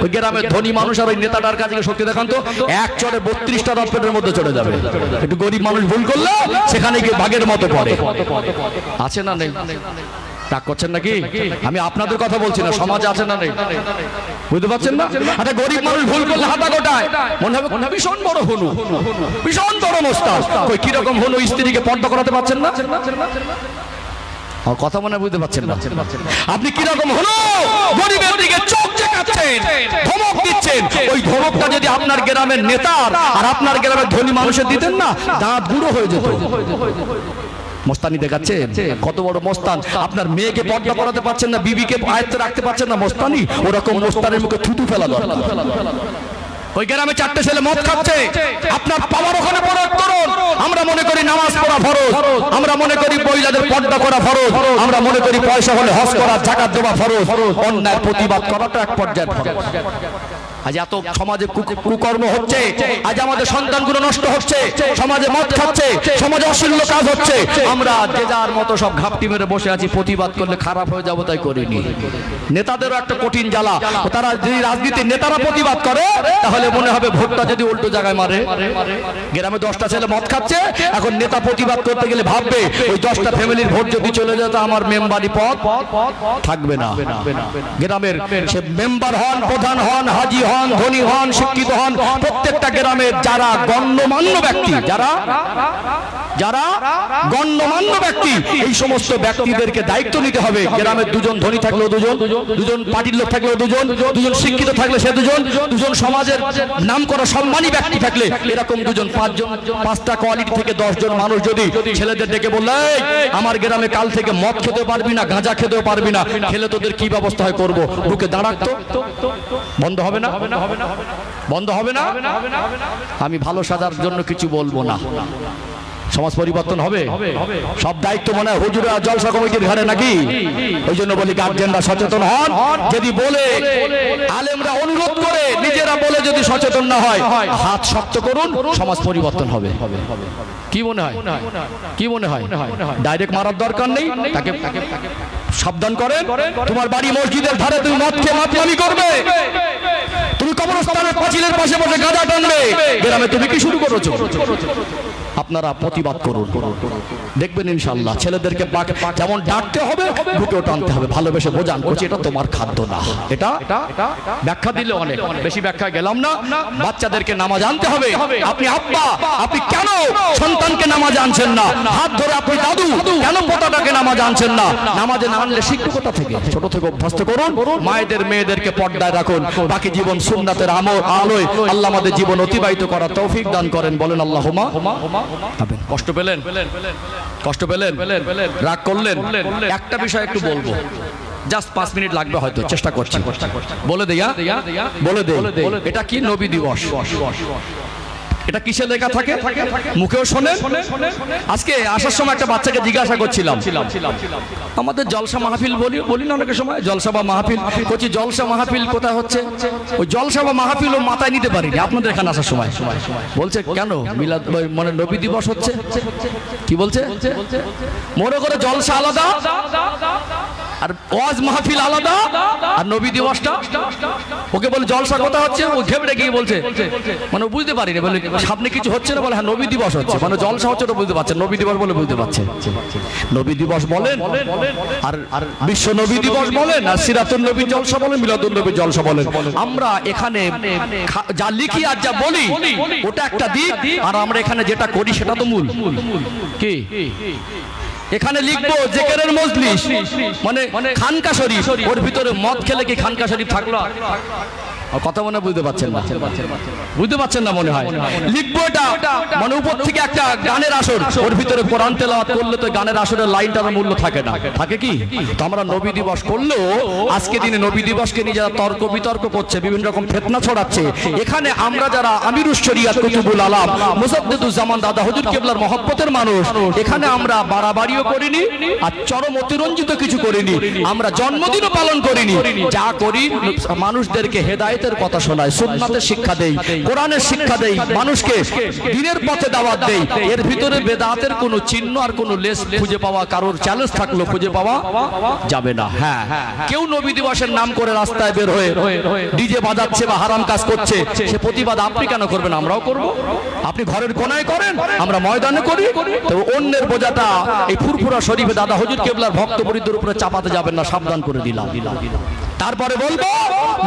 ওই গ্রামের ধনী মানুষ আর ওই নেতাটার কাছে শক্তি দেখান তো, এক চড়ে 32টা রথের মধ্যে চলে যাবে। একটু গরিব মানুষ ভুল করলে সেখানে গিয়ে বাঘের মতো পড়ে। আছে না নেই? রাগ করছেন নাকি? আমি আপনাদের কথা বলছি না, সমাজে আছে না নেই? বুঝতে পারছেন না? একটা গরিব মানুষ ভুল করলে হাতা গোটায়, মনে হবে ভীষণ বড় হনু, ভীষণ বড় মোস্তান। ওই কিরকম হনু, স্ত্রীকে পর্দা করাতে পারছেন না? কথা মনে বুঝতে পারছেন না? আপনি কিরকম হলো, গরিবের দিকে চোখ দেখাচ্ছেন, ধমক দিচ্ছেন। ওই ধমকটা যদি আপনার গ্রামের নেতার আর আপনার গ্রামের ধনী মানুষের দিতেন না, দাঁত বুড়ো হয়ে যেত। মস্তানি দেখাচ্ছে, কত বড় মস্তান। আপনার মেয়েকে পর্দা করাতে পারছেন না, বিবিকে আয়ত্তে রাখতে পারছেন না, মস্তানি। ওরকম মস্তানের মুখে থুতু ফেলা দরকার। ওই গ্রামে 4টে ছেলে মদ খাচ্ছে, আপনার পাওয়ার ওখানে প্রয়োগ করুন। আমরা মনে করি নামাজ পড়া ফরজ, আমরা মনে করি মহিলাদের পর্দা করা ফরজ, আমরা মনে করি পয়সা হলে হজ করা, যাকাত দেওয়া ফরজ। অন্যায় প্রতিবাদ করাটা এক পর্যায়ে ফরজ। আজ এত সমাজে কুকর্ম হচ্ছে, আজ আমাদের সন্তানগুলো নষ্ট হচ্ছে, সমাজে মদ খাচ্ছে, সমাজে অশ্লীল কাজ হচ্ছে। আমরা যে যার মতো সব ঘাপটি মেরে বসে আছি, প্রতিবাদ করলে খারাপ হয়ে যাবো তাই করিনি। নেতাদেরও একটা কঠিন জ্বালা, তারা যদি রাজনীতির নেতারা প্রতিবাদ করে তাহলে মনে হবে ভোটটা যদি উল্টো জায়গায় মারে। গ্রামে 10টা ছেলে মদ খাচ্ছে, এখন নেতা প্রতিবাদ করতে গেলে ভাববে ওই 10টা ফ্যামিলির ভোট যদি চলে যেত আমার মেম্বারি পদ থাকবে না। গ্রামের সে মেম্বার হন, প্রধান হন, হাজি হন, ধনী হন, শিক্ষিত হন, প্রত্যেকটা গ্রামের যারা গণ্যমান্য ব্যক্তি, যারা গণ্যমান্য ব্যক্তি, এই সমস্ত ব্যক্তিদেরকে দায়িত্ব নিতে হবে। গ্রামের দুজন ধনী থাকলেও দুজন পার্টির লোক থাকলেও দুজন শিক্ষিত থাকলে সে দুজন সমাজের নাম করা সম্মানী ব্যক্তি থাকলে এরকম দুজন, 5টা কোয়ালিটি থেকে 10 জন মানুষ যদি ছেলেদের ডেকে বললে আমার গ্রামে কাল থেকে মদ খেতে পারবি না, গাঁজা খেতেও পারবি না, খেলে তোদের কি ব্যবস্থা হয় করবো, বুকে দাঁড়াতো, বন্ধ হবে না? বন্ধ হবে না? আমি ভালো সাজার জন্য কিছু বলবো না, সমাজ পরিবর্তন হবে। সব দায়িত্ব মনে হয় হুজুর আর জলসা কমিটির ঘাড়ে নাকি? ওই জন্য বলি গার্জেনরা সচেতন হন। যদি বলে আলেমরা অনুরোধ করে, নিজেরা বলে যদি সচেতন না হয়, হাত শক্ত করুন, সমাজ পরিবর্তন হবে। কি মনে হয়? কি মনে হয়? ডাইরেক্ট মারার দরকার নেই, তাকে সাবধান করেন। তোমার বাড়ি মসজিদের ধারে তুমি মদ খেয়ে মাতলামি করবে, তুমি কবরস্থানের পাঁচিলের পাশে বসে গাঁজা টানবে, গ্রামে তুমি কি শুরু করেছো? আপনারা প্রতিবাদ করুন, দেখবেন ইনশাআল্লাহ ছেলেদেরকে যেমন ডাকতে হবে, বুকেও টানতে হবে, ভালোবেসে বোঝান করছি এটা তোমার খাদ্য না। এটা ব্যাখ্যা দিলে অনেক, বেশি ব্যাখ্যা গেলাম না। বাচ্চাদেরকে নামাজ আনতে হবে। আপনি আব্বা, আপনি কেন সন্তানকে নামাজ আনছেন না? হাত ধরে আপনি দাদু কেন পোতাটাকে নামাজ আনছেন না? নামাজে না আনলে শিক্ষা কোথা থেকে? ছোট থেকে অভ্যস্ত করুন। মায়েদের মেয়েদেরকে পর্দায় রাখুন, বাকি জীবন সুন্নাতের আলোয় আল্লাহ আমাদের জীবন অতিবাহিত করার তৌফিক দান করেন। বলেন আল্লাহুম্মা। কষ্ট পেলেন? কষ্ট পেলেন? রাগ করলেন? একটা বিষয় একটু বলবো, জাস্ট 5 মিনিট লাগবে হয়তো, চেষ্টা করছি। বলে দেয়া, বলে দে, এটা কি নবী দিবস। এটা কিসে লেখা থাকে? মুখেও শোনেন। আজকে আসার সময় একটা বাচ্চাকে জিজ্ঞাসা করছিলাম, আমাদের জলসা মাহফিল বলি না অনেক সময়, জলসা বা মাহফিল, বলছি জলসা মাহফিল কোথায় হচ্ছে? ওই জলসা বা মাহফিল ও মাথায় নিতে পারিনি আপনাদের এখানে আসার সময়। বলছে কেন? মিলাদ মানে নবী দিবস হচ্ছে। কি বলছে? মনে করে জলসা আলাদা আর ওয়াজ মাহফিল আলাদা আর নবী দিবসটা। ওকে বলে জলসা কথা হচ্ছে, ও ঘেবড়ে গিয়ে বলছে, মানে ও বুঝতে পারিনি, বলে সামনে কিছু হচ্ছে না, বলে হ্যাঁ নবী দিবস হচ্ছে, মানে জলসা হচ্ছে, ওটা বুঝতে পারছে, নবী দিবস বলে বুঝতে পারছে। নবী দিবস বলেন আর বিশ্ব নবী দিবস বলেন আর সিরাতুন নবী জলসা বলেন, মিলাদুন নবী জলসা বলেন। আমরা এখানে যা লিখি আর যা বলি ওটা একটা দিক, আর আমরা এখানে যেটা করি সেটা তো মূল। কি এখানে লিখবো জেকেরের মজলিস মানে খানকা শরীফ, ওর ভিতরে মদ খেলে কি খানকা শরীফ থাকলো? কথা মনে বুঝতে পারছেন না, বুঝতে পারছেন না মনে হয়। লিখবো এটা মানে উপর থেকে একটা গানের আসর, ওর ভিতরে কোরআন তেলাওয়াত করলে তো গানের আসরের লাইনটার মূল্য থাকে না, থাকে কি? তো আমরা নবী দিবস করলেও আজকে দিনে নবী দিবসকে নিয়ে যারা তর্ক বিতর্ক করছে, বিভিন্ন রকম ফিতনা ছড়াচ্ছে, এখানে আমরা যারা আমিরুশ শরিয়াত কুতুবুল আলাম মুজাদ্দিদুজ্জামান দাদা হুজুর কিবলার মহব্বতের মানুষ, এখানে আমরা বাড়াবাড়িও করিনি আর চরম অতিরঞ্জিত কিছু করিনি, আমরা জন্মদিনও পালন করিনি। যা করি মানুষদেরকে হেদায়েতের কথা শোনায়, সুন্নাতের শিক্ষা দেই, কোরআনের শিক্ষা দেই, মানুষকে দ্বীনের পথে দাওয়াত দেই। এর ভিতরে বেদাতের কোনো চিহ্ন আর কোনো লেশ খুঁজে পাওয়া, কারোর চ্যালেঞ্জ থাকলো খুঁজে পাওয়া যাবে না। হ্যাঁ, কেউ নবী দিবসের নাম করে রাস্তায় বের হয়ে ডিজে বাজাচ্ছে বা হারাম কাজ করছে, সে প্রতিবাদ আপনি কেন করবেন? আমরাও করব। আপনি ঘরের কোনায় করেন, আমরা ময়দানে করি। তো অন্যের বোঝাটা এই ফুরফুরা শরীফে দাদা হুজুর কিবলার ভক্ত মুরিদদের উপরে চাপাতে যাবেন না, সাবধান করে দিলাম। তারপরে বলবো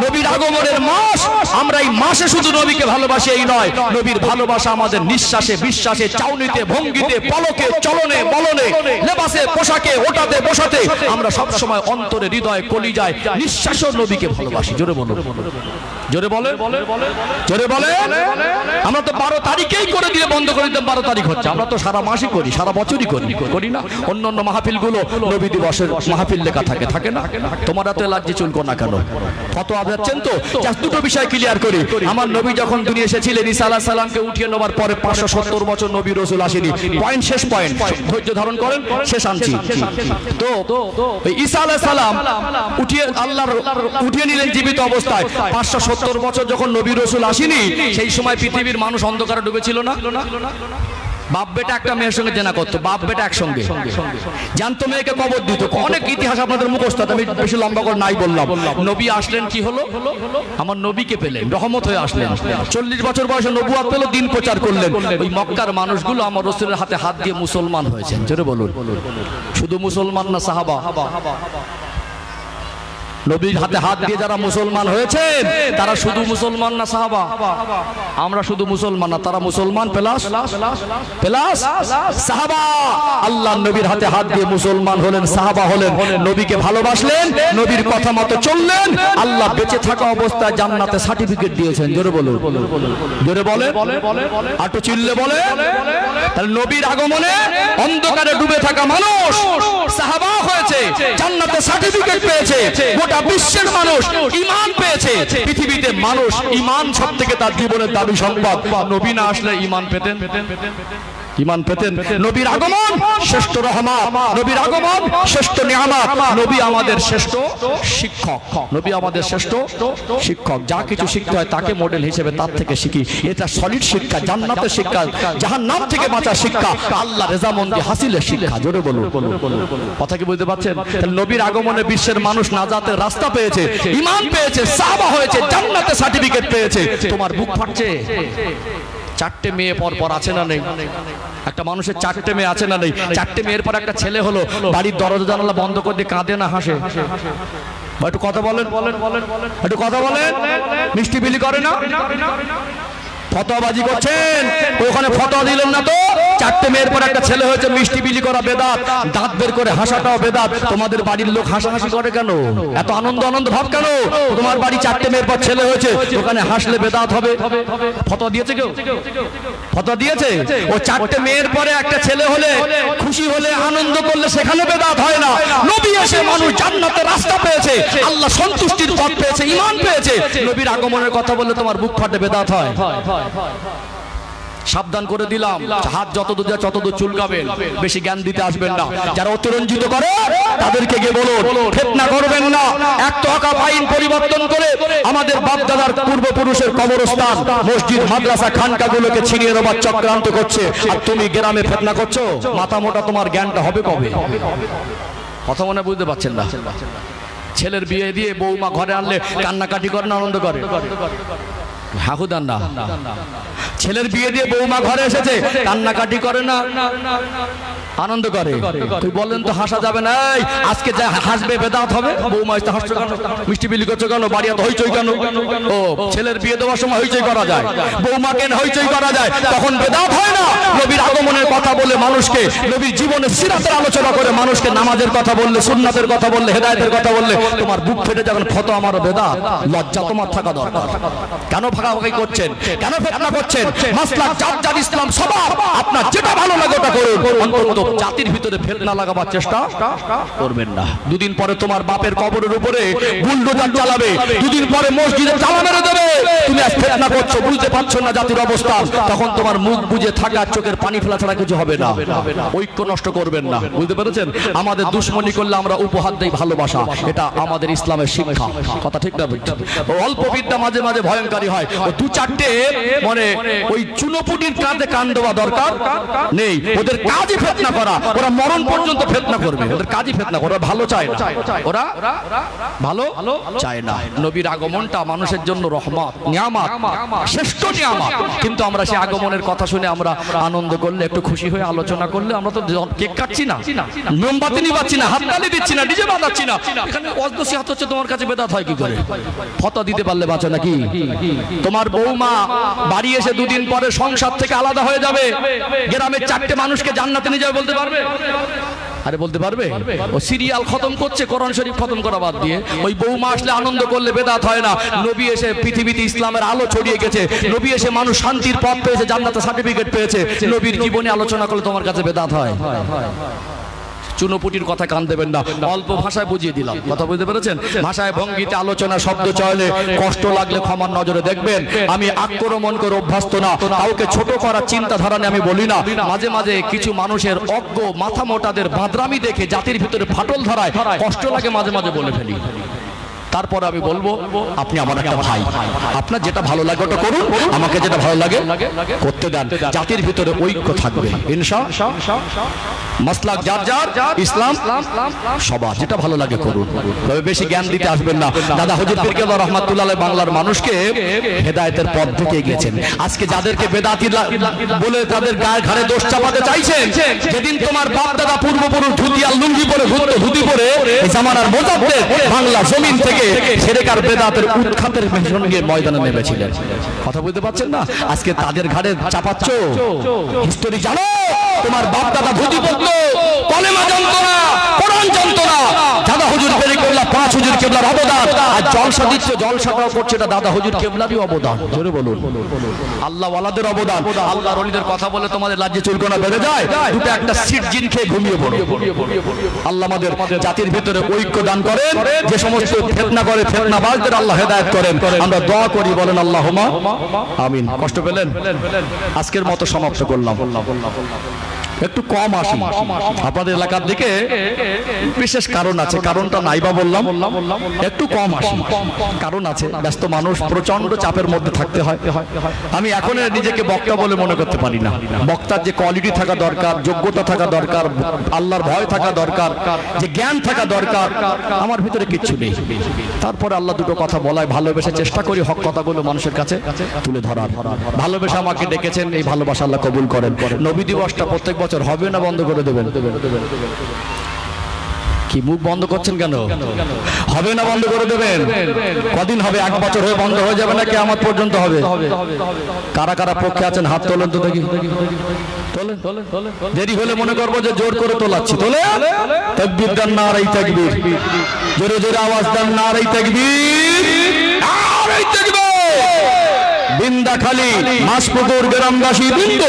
নবীর আগমনের মাস, আমরা এই মাসে শুধু নবীকে ভালোবাসি এই নয়, নবীর ভালোবাসা আমাদের নিঃশ্বাসে বিশ্বাসে চাউনিতে ভঙ্গিতে পলকে চলনে বলনে লেবাসে পোশাকে ওটাতে বসাতে আমরা সব সময় অন্তরে হৃদয়ে কলিজায় নিঃশ্বাসও নবীকে ভালোবাসি। জোরে বলো, জোরে বলে, জোরে বলে। আমরা তো 12 তারিখেই করে দিয়ে বন্ধ করে দিতাম, 12 তারিখ হচ্ছে, আমরা তো সারা মাসই করি, সারা বছরই করি না। অন্য অন্য মাহফিল গুলো নবী দিবসের মাহফিল লেখা থাকে না? তোমরা তো লাজ্জে চুলকো না কেন? ফতোয়া দিচ্ছেন তো। জাস্ট দুটো বিষয় ক্লিয়ার করি। আমার নবী যখন দুনিয়া এসেছিলেন, ঈসা আলাইহিস সালামকে উঠিয়ে নেওয়ার পরে 570 বছর নবী রাসূল আসেনি। পয়েন্ট, শেষ পয়েন্ট, ধৈর্য ধারণ করেন, শেষ আনছি। তো ঈসা আলাইহিস সালাম উঠিয়ে নিলেন জীবিত অবস্থায়। 570 বছর যখন নবী রাসূল আসেনি, সেই সময় পৃথিবীর মানুষ অন্ধকারে ডুবেছিল না? বাপ বেটা একটা মেয়ের সঙ্গে জেনা করতো, বাপ বেটা একসঙ্গে জানতো, মেয়েকে কবর দিত। অনেক ইতিহাস আপনাদের মুখস্থ, আমি বেশি লম্বা করে নাই বললাম। নবী আসলেন, কি হলো? আমার নবীকে পেলেন, রহমত হয়ে আসলেন। 40 বছর বয়সে নবুয়ত পেল, দিন প্রচার করলেন। ওই মক্কার মানুষগুলো আমার রাসূলের হাতে হাত দিয়ে মুসলমান হয়েছেন। জোরে বলুন। শুধু মুসলমান না, সাহাবা, নবীর হাতে হাত দিয়ে যারা মুসলমান হয়েছেন তারা শুধু মুসলমান না, সাহাবা। আমরা শুধু মুসলমান না, তারা মুসলমান প্লাস সাহাবা। আল্লাহ নবীর হাতে হাত দিয়ে মুসলমান হলেন, সাহাবা হলেন, নবীকে ভালোবাসলেন, নবীর কথা মতো চললেন। আল্লাহ বেঁচে থাকা অবস্থায় জান্নাতে সার্টিফিকেট দিয়েছেন। জোরে বলুন, জোরে বলে, আটো চিল্লে বলে। তাহলে নবীর আগমনে অন্ধকারে ডুবে থাকা মানুষ সাহাবা হয়েছে, জান্নাতে সার্টিফিকেট পেয়েছে। গোটা বিশ্বের মানুষ ঈমান পেয়েছে। পৃথিবীতে মানুষ ঈমান সবথেকে তার জীবনের দাবি সম্পদ। নবী না আসলে ঈমান পেতেন? ঈমান পেতেন? নবীর আগমন শ্রেষ্ঠ রহমত, নবীর আগমন শ্রেষ্ঠ নিয়ামত। নবী আমাদের শ্রেষ্ঠ শিক্ষক, নবী আমাদের শ্রেষ্ঠ শিক্ষক। যা কিছু শিখতে হয় তাকে মডেল হিসেবে তার থেকে শিখি। এটা সলিড শিক্ষা, জান্নাতের শিক্ষা, জাহান্নাম থেকে বাঁচার শিক্ষা, আল্লাহ রেজামন্দি হাসিলের শিক্ষা। জোরে বলুন, কথা কি বুঝতে পারছেন? নবীর আগমনে বিশ্বের মানুষ নাজাতের রাস্তা পেয়েছে, ঈমান পেয়েছে, সাহাবা হয়েছে, জান্নাতে সার্টিফিকেট পেয়েছে। তোমার বুক ফাটছে? 4টে মেয়ে পর আছে না নেই? একটা মানুষের 4টে মেয়ে আছে না নেই? 4টে মেয়ের পর একটা ছেলে হলো, বাড়ির দরজা জানালা বন্ধ করে দিয়ে কাঁদে না হাসে? একটু কথা বলেন, একটু কথা বলেন। মিষ্টি বিলি করে না? ফতোয়াবাজি করছেন, ওখানে ফতোয়া দিলেন না তো? 4টে মেয়ের পর একটা ছেলে হয়েছে, মিষ্টি বিলি করা বেদাত, দাঁত বের করে হাসাটাও বেদাত। তোমাদের বাড়ির লোক হাসাহাসি করে কেন? এত আনন্দ ভাব কেন? তোমার বাড়ি 4টে মেয়ের পর ছেলে হয়েছে, ওখানে হাসলে বেদাত হবে? ফতোয়া দিয়েছে কেউ? ফতোয়া দিয়েছে? ও 4টে মেয়ের পরে একটা ছেলে হলে, খুশি হলে, আনন্দ করলে সেখানে বেদাত হয় না। নবী এসে মানুষ জান্নাতের রাস্তা পেয়েছে, আল্লাহ সন্তুষ্টির পথ পেয়েছে, ঈমান পেয়েছে। নবীর আগমনের কথা বললে তোমার বুক ফাটে, বেদাত হয়? সাবধান করে দিলাম, হাত যত দূর যায় তত দূর চুলকাবেন, বেশি জ্ঞান দিতে আসবেন না। যারা অতিরঞ্জিত করে তাদেরকে গিয়ে বলুন ফিতনা করবেন না। এক টাকা আইন পরিবর্তন করে আমাদের বাপ দাদার পূর্বপুরুষের কবরস্থান, মসজিদ, মাদ্রাসা, খানকাগুলোকে ছিনিয়ে নেবার চক্রান্ত করছে, আর তুমি গ্রামে ফিতনা করছো। মাথা মোটা তোমার জ্ঞানটা হবে কবে? কথা মনে বুঝতে পারছেন না? ছেলের বিয়ে দিয়ে বৌমা ঘরে আনলে কান্নাকাটি করে না আনন্দ করে? হাহুদান না। ছেলের বিয়ে দিয়ে বৌমা ঘরে এসেছে, কান্নাকাটি করে না আনন্দ করে? তুই বললেন তো হাসা যাবে না। এই আজকে যা হাসবে বেদাত হবে। বৌমা এসে হাসছো কেন, মিষ্টি বিলি করছো কেন, বাড়ি এত হইচই কেন? ও ছেলের বিয়ে দেওয়ার সময় হইচই করা যায়, বৌমাকে হইচই করা যায়, তখন বেদাত হয় না? নবীর আগমনের কথা বলে মানুষকে, নবীর জীবনের সিরাতের আলোচনা করে মানুষকে নামাজের কথা বললে, সুন্নাতের কথা বললে, হেদায়েতের কথা বললে তোমার বুক ফেটে যখন ফত আমার বেদাত। লজ্জা তোমার থাকা দরকার। কেন ভাগাভাগি করছেন, কেন ফিতনা করছেন? মাসলাক জাত ইসলাম স্বভাব, আপনার যেটা ভালো লাগে ওটা করুন, অন্তত জাতির ভিতরে ফিতনা লাগাবার চেষ্টা করবেন না। দুদিন পরে তোমার বাপের কবরের উপরে বুলডোজার চালাবে, দুদিন পরে মসজিদে তালা মেরে দেবে। তুমি আজ ফিতনা করছো, বুঝতে পারছো না জাতির অবস্থা, তখন তোমার মুখ বুজে থাকা, চোখের পানি ফেলা ছাড়া কিছু হবে না। ঐক্য নষ্ট করবেন না, বুঝতে পেরেছেন? আমাদের দুশ্মনী করলে আমরা উপহার দেই ভালোবাসা, এটা আমাদের ইসলামের শিক্ষা। কথা ঠিক না? অল্প বিদ্যা মাঝে মাঝে ভয়ঙ্করী হয়। দু চারটে মানে ওই চুনোপুটির কাঁধে কান দেওয়া দরকার নেই। ওদের কাজই ফিতনা করা, ওরা মরণ পর্যন্ত ফিতনা করবে, ওদের কাজই ফিতনা করা। ভালো চায় না, ওরা ভালো চায় না। নবীর আগমনটা মানুষের জন্য রহমত, নিয়ামত, শ্রেষ্ঠ নিয়ামত। কিন্তু আমরা সেই আগমনের কথা শুনে আমরা আনন্দ করলে, একটু খুশি হয়ে আলোচনা করলে, আমরা তো কেক কাটছি না, মোমবাতি নিবাচ্ছি না, হাততালি দিচ্ছি না, ডিজে বাজাচ্ছি না। এখানে অজদসি হাত হচ্ছে, তোমার কাছে বেদাত হয় কি করে? ফতোয়া দিতে পারলে বাঁচো নাকি? তোমার বৌমা বাড়ি এসে দুদিন পরে সংসার থেকে আলাদা হয়ে যাবে, গ্রামের চারটে মানুষকে জান্নাতে নিয়ে যাবে, বলতে পারবে? আরে বলতে পারবে? ও সিরিয়াল খতম করছে, কোরআন শরীফ খতম করা বাদ দিয়ে। ওই বৌমা আসলে আনন্দ করলে বেদাত হয় না। নবী এসে পৃথিবীতে ইসলামের আলো ছড়িয়ে গেছে, নবী এসে মানুষ শান্তির পথ পেয়েছে, জান্নাতের সার্টিফিকেট পেয়েছে, নবীর জীবনে আলোচনা করলে তোমার কাছে বেদাত হয়? চুনোপুটির কথা কান দেবেন না, অল্প ভাষায় বুঝিয়ে দিলাম। কথা বুঝতে পেরেছেন? ভাষায়, ভঙ্গিতে, আলোচনা, শব্দ চয়নে কষ্ট লাগলে ক্ষমার নজরে দেখবেন। আমি আক্রমণ করে অভ্যস্ত না, কাউকে ছোট করার চিন্তাধারা নিয়ে আমি বলি না। মাঝে মাঝে কিছু মানুষের অজ্ঞ মাথা মোটাদের বাঁদরামি দেখে জাতির ভিতরে ফাটল ধরায়, কষ্ট লাগে, মাঝে মাঝে বলে ফেলি। তারপর আমি বলবো আপনি আমার একটা ভাই, আপনার যেটা ভালো লাগে ওটা করুন, আমাকে যেটা ভালো লাগে করতে দেন। জাতির ভিতরে ঐক্য থাকবে ইনশাআল্লাহ। মাসলাক যার যার, ইসলাম সবার, যেটা ভালো লাগে করুন, তবে বেশি জ্ঞান দিতে আসবেন না। দাদা হুজুর পীর কেবলা রাহমাতুল্লাহ আলাইহি বাংলার মানুষকে হেদায়েতের পথ থেকে গিয়েছেন। আজকে যাদেরকে বেদাতি বলে তাদের গায়ে ঘাড়ে দোষ চাপাতে চাইছেন, যেদিন তোমার বাপ দাদা পূর্বপুরুষ ধুতি আর লুঙ্গি পরে ঘুরতো, ধুতি পরে এই জামানার মোজাদ্দেদ বাংলা জমিন থেকে সেরেকার বেদাতের উৎখাতের সঙ্গে ময়দানে নেমেছিলেন। কথা বুঝতে পারছেন না? আজকে তাদের ঘাড়ে চাপাচ্ছ। হিস্টোরি জানো? তোমার বাপ দাদা ধুতি পরতো, কলেমা জানতো না, কোরআন জানতো না। দাদা হুজুর পীর কেবলা, পাঁচ হুজুর কেবলার অবদান। আর জলসা দিচ্ছ, জলসাটাও করছে, এটা দাদা হুজুর কেবলারই অবদান। জোরে বলুন, আল্লাহ ওয়ালাদের অবদান। আল্লাহর ওলিদের কথা বলে তোমাদের লাজ্জে চুলকোনা বেড়ে যায়, দুটো একটা সিট জিন খেয়ে ঘুমিয়ে পড়ো। আল্লাহ আমাদের জাতির ভিতরে ঐক্য দান করেন। যে সমস্ত ফিতনা করে, ফিতনাবাজদের আল্লাহ হেদায়েত করেন। আমরা দোয়া করি, বলেন আল্লাহুম্মা আমিন। কষ্ট পেলেন? আজকের মতো সমাপ্ত করলাম। একটু কম আসি আপনাদের এলাকার দিকে, বিশেষ কারণ আছে, কারণটা নাইবা বললাম, একটু কম আসি, কারণ আছে। ব্যস্ত মানুষ, প্রচন্ড চাপের মধ্যে থাকতে হয়। আমি এখন নিজেকে বক্তা বলে মনে করতে পারি না। বক্তার যে কোয়ালিটি থাকা দরকার, যোগ্যতা থাকা দরকার, আল্লাহর ভয় থাকা দরকার, যে জ্ঞান থাকা দরকার, আমার ভিতরে কিচ্ছু নেই। তারপরে আল্লাহ দুটো কথা বলায় ভালোবেসে চেষ্টা করি হক কথাগুলো মানুষের কাছে তুলে ধরার। ভালোবেসে আমাকে ডেকেছেন, এই ভালোবাসা আল্লাহ কবুল করেন। নবী দিবসটা প্রত্যেক বছর হবে না বন্ধ করে দেবেন? কি মুখ বন্ধ করছেন কেন? হবে না বন্ধ করে দেবেন? কদিন হবে? এক বছর হয়ে বন্ধ হয়ে যাবে না কিয়ামত পর্যন্ত হবে? কারা কারা পক্ষে আছেন হাত তোলেন তো দেখি। দেরি হলে মনে করবো যে জোর করে তোলাচ্ছি। তোলে তাকবীর দেন, নারায়ে তাকবীর। জোরে জোরে আওয়াজ দেন, নারায়ে তাকবীর, নারায়ে তাকবীর। বিন্দাখালী মাসপুকুর গ্রামবাসী বৃন্দ,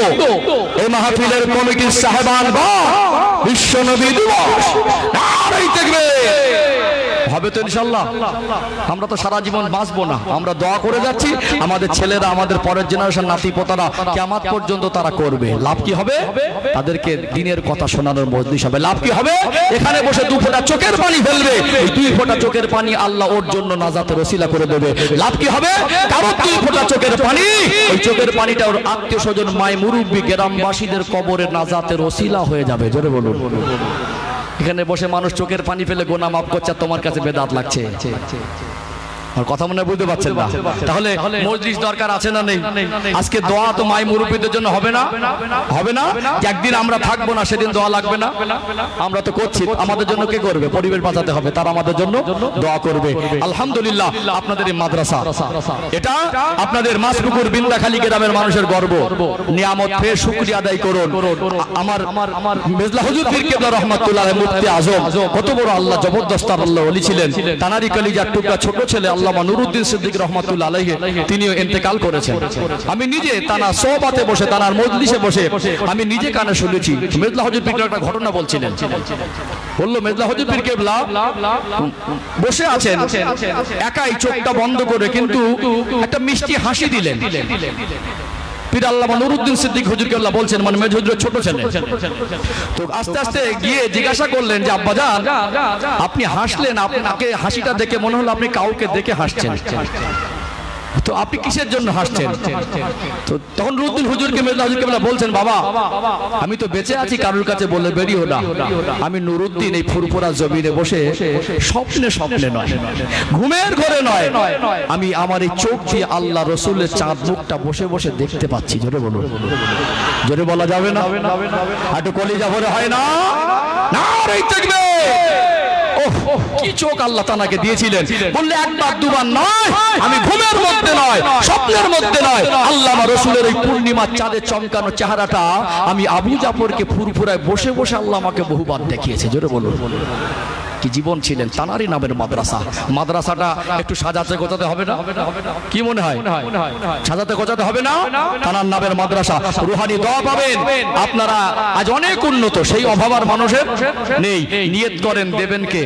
এই মাহফিলের কমিটির সাহেবান, বিশ্ব নবী দিবস, নারায়ে তাকবীর। হবে তো ইনশাআল্লাহ? আমরা তো সারা জীবন বাঁচবো না, আমরা দোয়া করে যাচ্ছি, আমাদের ছেলেরা, আমাদের পরের জেনারেশন, নাতি পোতারা কিয়ামত পর্যন্ত তারা করবে। লাভ কি হবে? তাদেরকে দিনের কথা শোনানোর মজলিস হবে। লাভ কি হবে? এখানে বসে 2 ফোঁটা চোখের পানি ফেলবে, এই 2 ফোঁটা চোখের পানি আল্লাহ ওর জন্য নাজাতের ওসিলা করে দেবে। লাভ কি হবে? কারণ 2 ফোঁটা চোখের পানি, ওই চোখের পানিটা ওর আত্মীয় স্বজন, মায় মুরব্বী, গ্রামবাসীদের কবরে নাজাতের ওসিলা হয়ে যাবে। জোরে বলুন। এখানে বসে মানুষ চোখের পানি ফেলে গোনা মাফ করছে, তোমার কাছে বেদাত লাগছে। আর কথা মনে বুঝতে পারছেন না? তাহলে মজলিস দরকার আছে না নেই? আজকে দোয়া তো মাই মুরব্বীদের জন্য হবে না? হবে না? একদিন আমরা থাকবো না, সেদিন দোয়া লাগবে না? আমরা তো করছি, আমাদের জন্য কে করবে? পরিবেশ বাঁচাতে হবে, তারা আমাদের জন্য দোয়া করবে। আলহামদুলিল্লাহ, আপনাদের এই মাদ্রাসা, এটা আপনাদের মাসপুকুর বিন্দাখালী গ্রামের মানুষের গর্ব। নিয়ামত পেয়ে শুকরিয়া আদায় করুন। আমার মেজলা হুজুর পীর কেবলা রহমাতুল্লাহ আলাইহি, মুফতি আজম, কত বড় আল্লাহ জবরদস্ত আল্লাহ ওলি ছিলেন। তানারি কলিজার টুকরা ছোট ছেলে আল্লামা নুরুদ্দিন সিদ্দিক রহমাতুল্লাহ আলাইহি, তিনিও ইন্তেকাল করেছেন। আমি নিজে তানা সোহবাতে বসে, তানার মজলিসে বসে আমি নিজে কানে শুনেছি। মেজলা হুজুর পীর একটা ঘটনা বলছিলেন। বলল, মেজলা হুজুর পীর কেবলা বসে আছেন একাই, চোখটা বন্ধ করে, কিন্তু একটা মিষ্টি হাসি দিলেন। পীর আল্লামা নুরুদ্দিন সিদ্দিক হুজুর কেবলা বলছেন, মানে মেজ হুজুরের ছোট ছেলে। তো আস্তে আস্তে গিয়ে জিজ্ঞাসা করলেন যে, আব্বাজান, আপনি হাসলেন, আপনাকে হাসিটা দেখে মনে হলো আপনি কাউকে দেখে হাসছেন, তো আপনি কিসের জন্য হাসছেন? তো তখন নুরুদ্দিন হুজুরকে মেজলা হুজুর কেবলা বলছেন, বাবা, আমি তো বেঁচে আছি, কারোর কাছে বলে বেরিও না। আমি নুরুদ্দিন এই ফুরফুরা জমিনে বসে স্বপ্নে স্বপ্নে নয়, ঘুমের ঘরে নয়, আমি আমার এই চোখ দিয়ে আল্লাহ রসুলের চাঁদ মুখটা বসে বসে দেখতে পাচ্ছি। জোরে বলুন। জোরে বলা যাবে না? একটু কলিজা ভরে হয় না? নারে তাকবীর! কি চোখ আল্লাহ তানাকে দিয়েছিলেন। বললে একবার দুবার নয়, আমি ঘুমের মধ্যে নয়, স্বপ্নের মধ্যে নয়, আল্লাহ আমার রাসূলের এই পূর্ণিমার চাঁদের চমকানো চেহারাটা আমি আবু জাফরকে ফুরফুরায় বসে বসে আল্লাহ আমাকে বহুবার দেখিয়েছে। জোরে বলুন। কি জীবন ছিলেন। তানারই নামের মাদ্রাসা, মাদ্রাসাটা একটু সাজাতে গোছাতে হবে না? কি মনে হয়? সাজাতে গোছাতে হবে না? তানার নামের মাদ্রাসা, রুহানি দোয়া পাবেন আপনারা। আজ অনেক উন্নত, সেই অভাব আর মানুষের নেই। নিয়ত করেন দেবেন কে?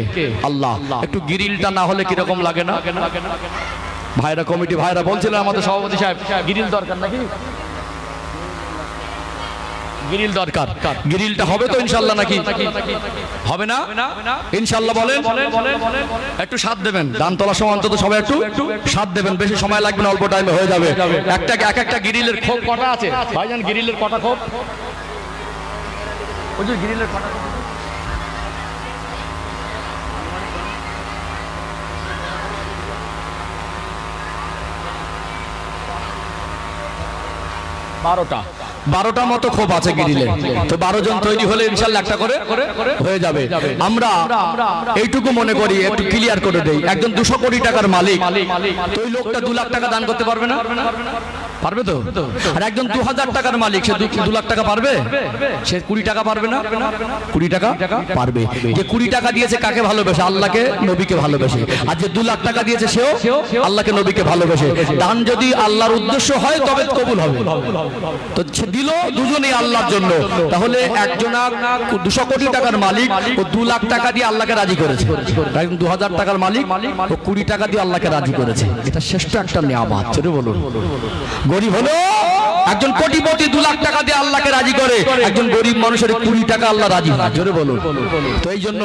আল্লাহ। একটু গিরিলটা না হলে কিরকম লাগে না? ভাইরা, কমিটি ভাইরা বলছিলেন আমাদের সভাপতি সাহেব, গিরিল দরকার নাকি? গ্রিল দরকার। গ্রিলটা হবে তো ইনশাআল্লাহ নাকি? হবে না ইনশাআল্লাহ? বলেন। একটু সাথ দেবেন, দান তোলার সময় অন্তত সবাই একটু সাথ দেবেন। বেশি সময় লাগবে না, অল্প টাইমে হয়ে যাবে। এক একটা গ্রিলের খোপ কটা আছে ভাইজান? গ্রিলের কটা খোপ? ওই যে গ্রিলের কটা খোপ? 12টা মতো খোপ আছে গ্রিলে। তো 12 জন তৈরি হলে ইনশাআল্লাহ একটা করে হয়ে যাবে। আমরা এইটুকু মনে করি, একটু ক্লিয়ার করে দেই, একজন 200 কোটি টাকার মালিক, তো ওই লোকটা 2 লাখ টাকা দান করতে পারবে না? পারবে তো? আর একজন 2000 টাকার মালিক, সে 2 লাখ টাকা পারবে? সে 20 টাকা পারবে না? 20 টাকা পারবে। যে 20 টাকা দিয়েছে কাকে ভালোবেসে? আল্লাহকে, নবীকে ভালোবেসে। আর যে 2 লাখ টাকা দিয়েছে সেও আল্লাহকে, নবীকে ভালোবেসে। দান যদি আল্লাহর উদ্দেশ্য হয় তবে কবুল হবে। তো দিল দুজনেই আল্লাহর জন্য। তাহলে একজন 200 কোটি টাকার মালিক, ও 2 লাখ টাকা দিয়ে আল্লাহকে রাজি করেছে। একজন 2000 টাকার মালিক, ও 20 টাকা দিয়ে আল্লাহকে রাজি করেছে। এটা শ্রেষ্ঠ একটা নিয়ামত। ছেড়ে বলুন। গরিব হলো একজন কোটিপতি 2 লাখ টাকা দিয়ে আল্লাহকে রাজি করে, একজন গরিব মানুষের 20 টাকা আল্লাহ রাজি হয়। জোরে বলুন। তো এই জন্য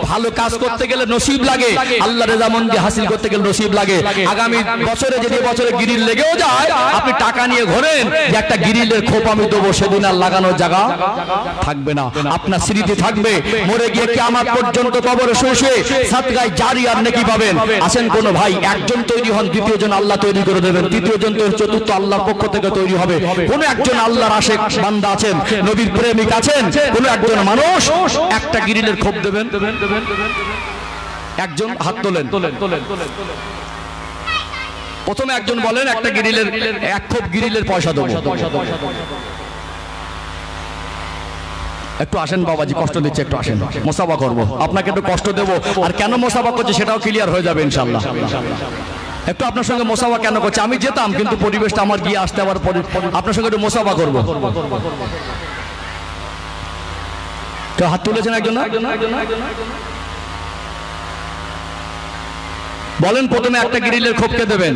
ভালো কাজ করতে গেলে নসিব লাগে, আল্লাহ রেজামন্দি হাসিল করতে গেলে নসিব লাগে। আগামী বছরে যদি বছরে গ্রিল লেগেও যায়, আপনি টাকা নিয়ে ঘোরেন যে একটা গ্রিলের খোপ আমি দেবো, সেদিন আর লাগানোর জায়গা থাকবে না। আপনার স্মৃতি থাকবে, মরে গিয়ে কিয়ামত পর্যন্ত কবরে শুয়ে সাদগায়ে জারিয়া আর নেকি পাবেন। আসেন কোন ভাই, একজন তৈরি হন, দ্বিতীয় জন আল্লাহ তৈরি করে দেবেন, তৃতীয় জন, চতুর্থ আল্লাহর পক্ষ থেকে তৈরি হবে। কোন একজন আল্লাহর আশিক বান্দা আছেন, নবীর প্রেমিক আছেন, কোন একজন মানুষ একটা গ্রিলের খোপ দেবেন। একজন হাত তোলেন। প্রথমে একজন বলেন একটা গ্রিলের, এক খোপ গ্রিলের পয়সা দেবো। একটু আসেন বাবাজি, কষ্ট দিচ্ছে, একটু আসেন, মোসাফা করবো, আপনাকে একটু কষ্ট দেবো। আর কেন মোসাফা করছে সেটাও ক্লিয়ার হয়ে যাবে ইনশাআল্লাহ। একটু আপনার সঙ্গে মোসাফা কেন করছে? আমি যেতাম, কিন্তু পরিবেশটা আমার গিয়ে আসতে আবার আপনার সঙ্গে একটু মোসাফা করবো। হাত তুলেছেন একজন? বলেন প্রথমে একটা গ্রিলের খোপকে দেবেন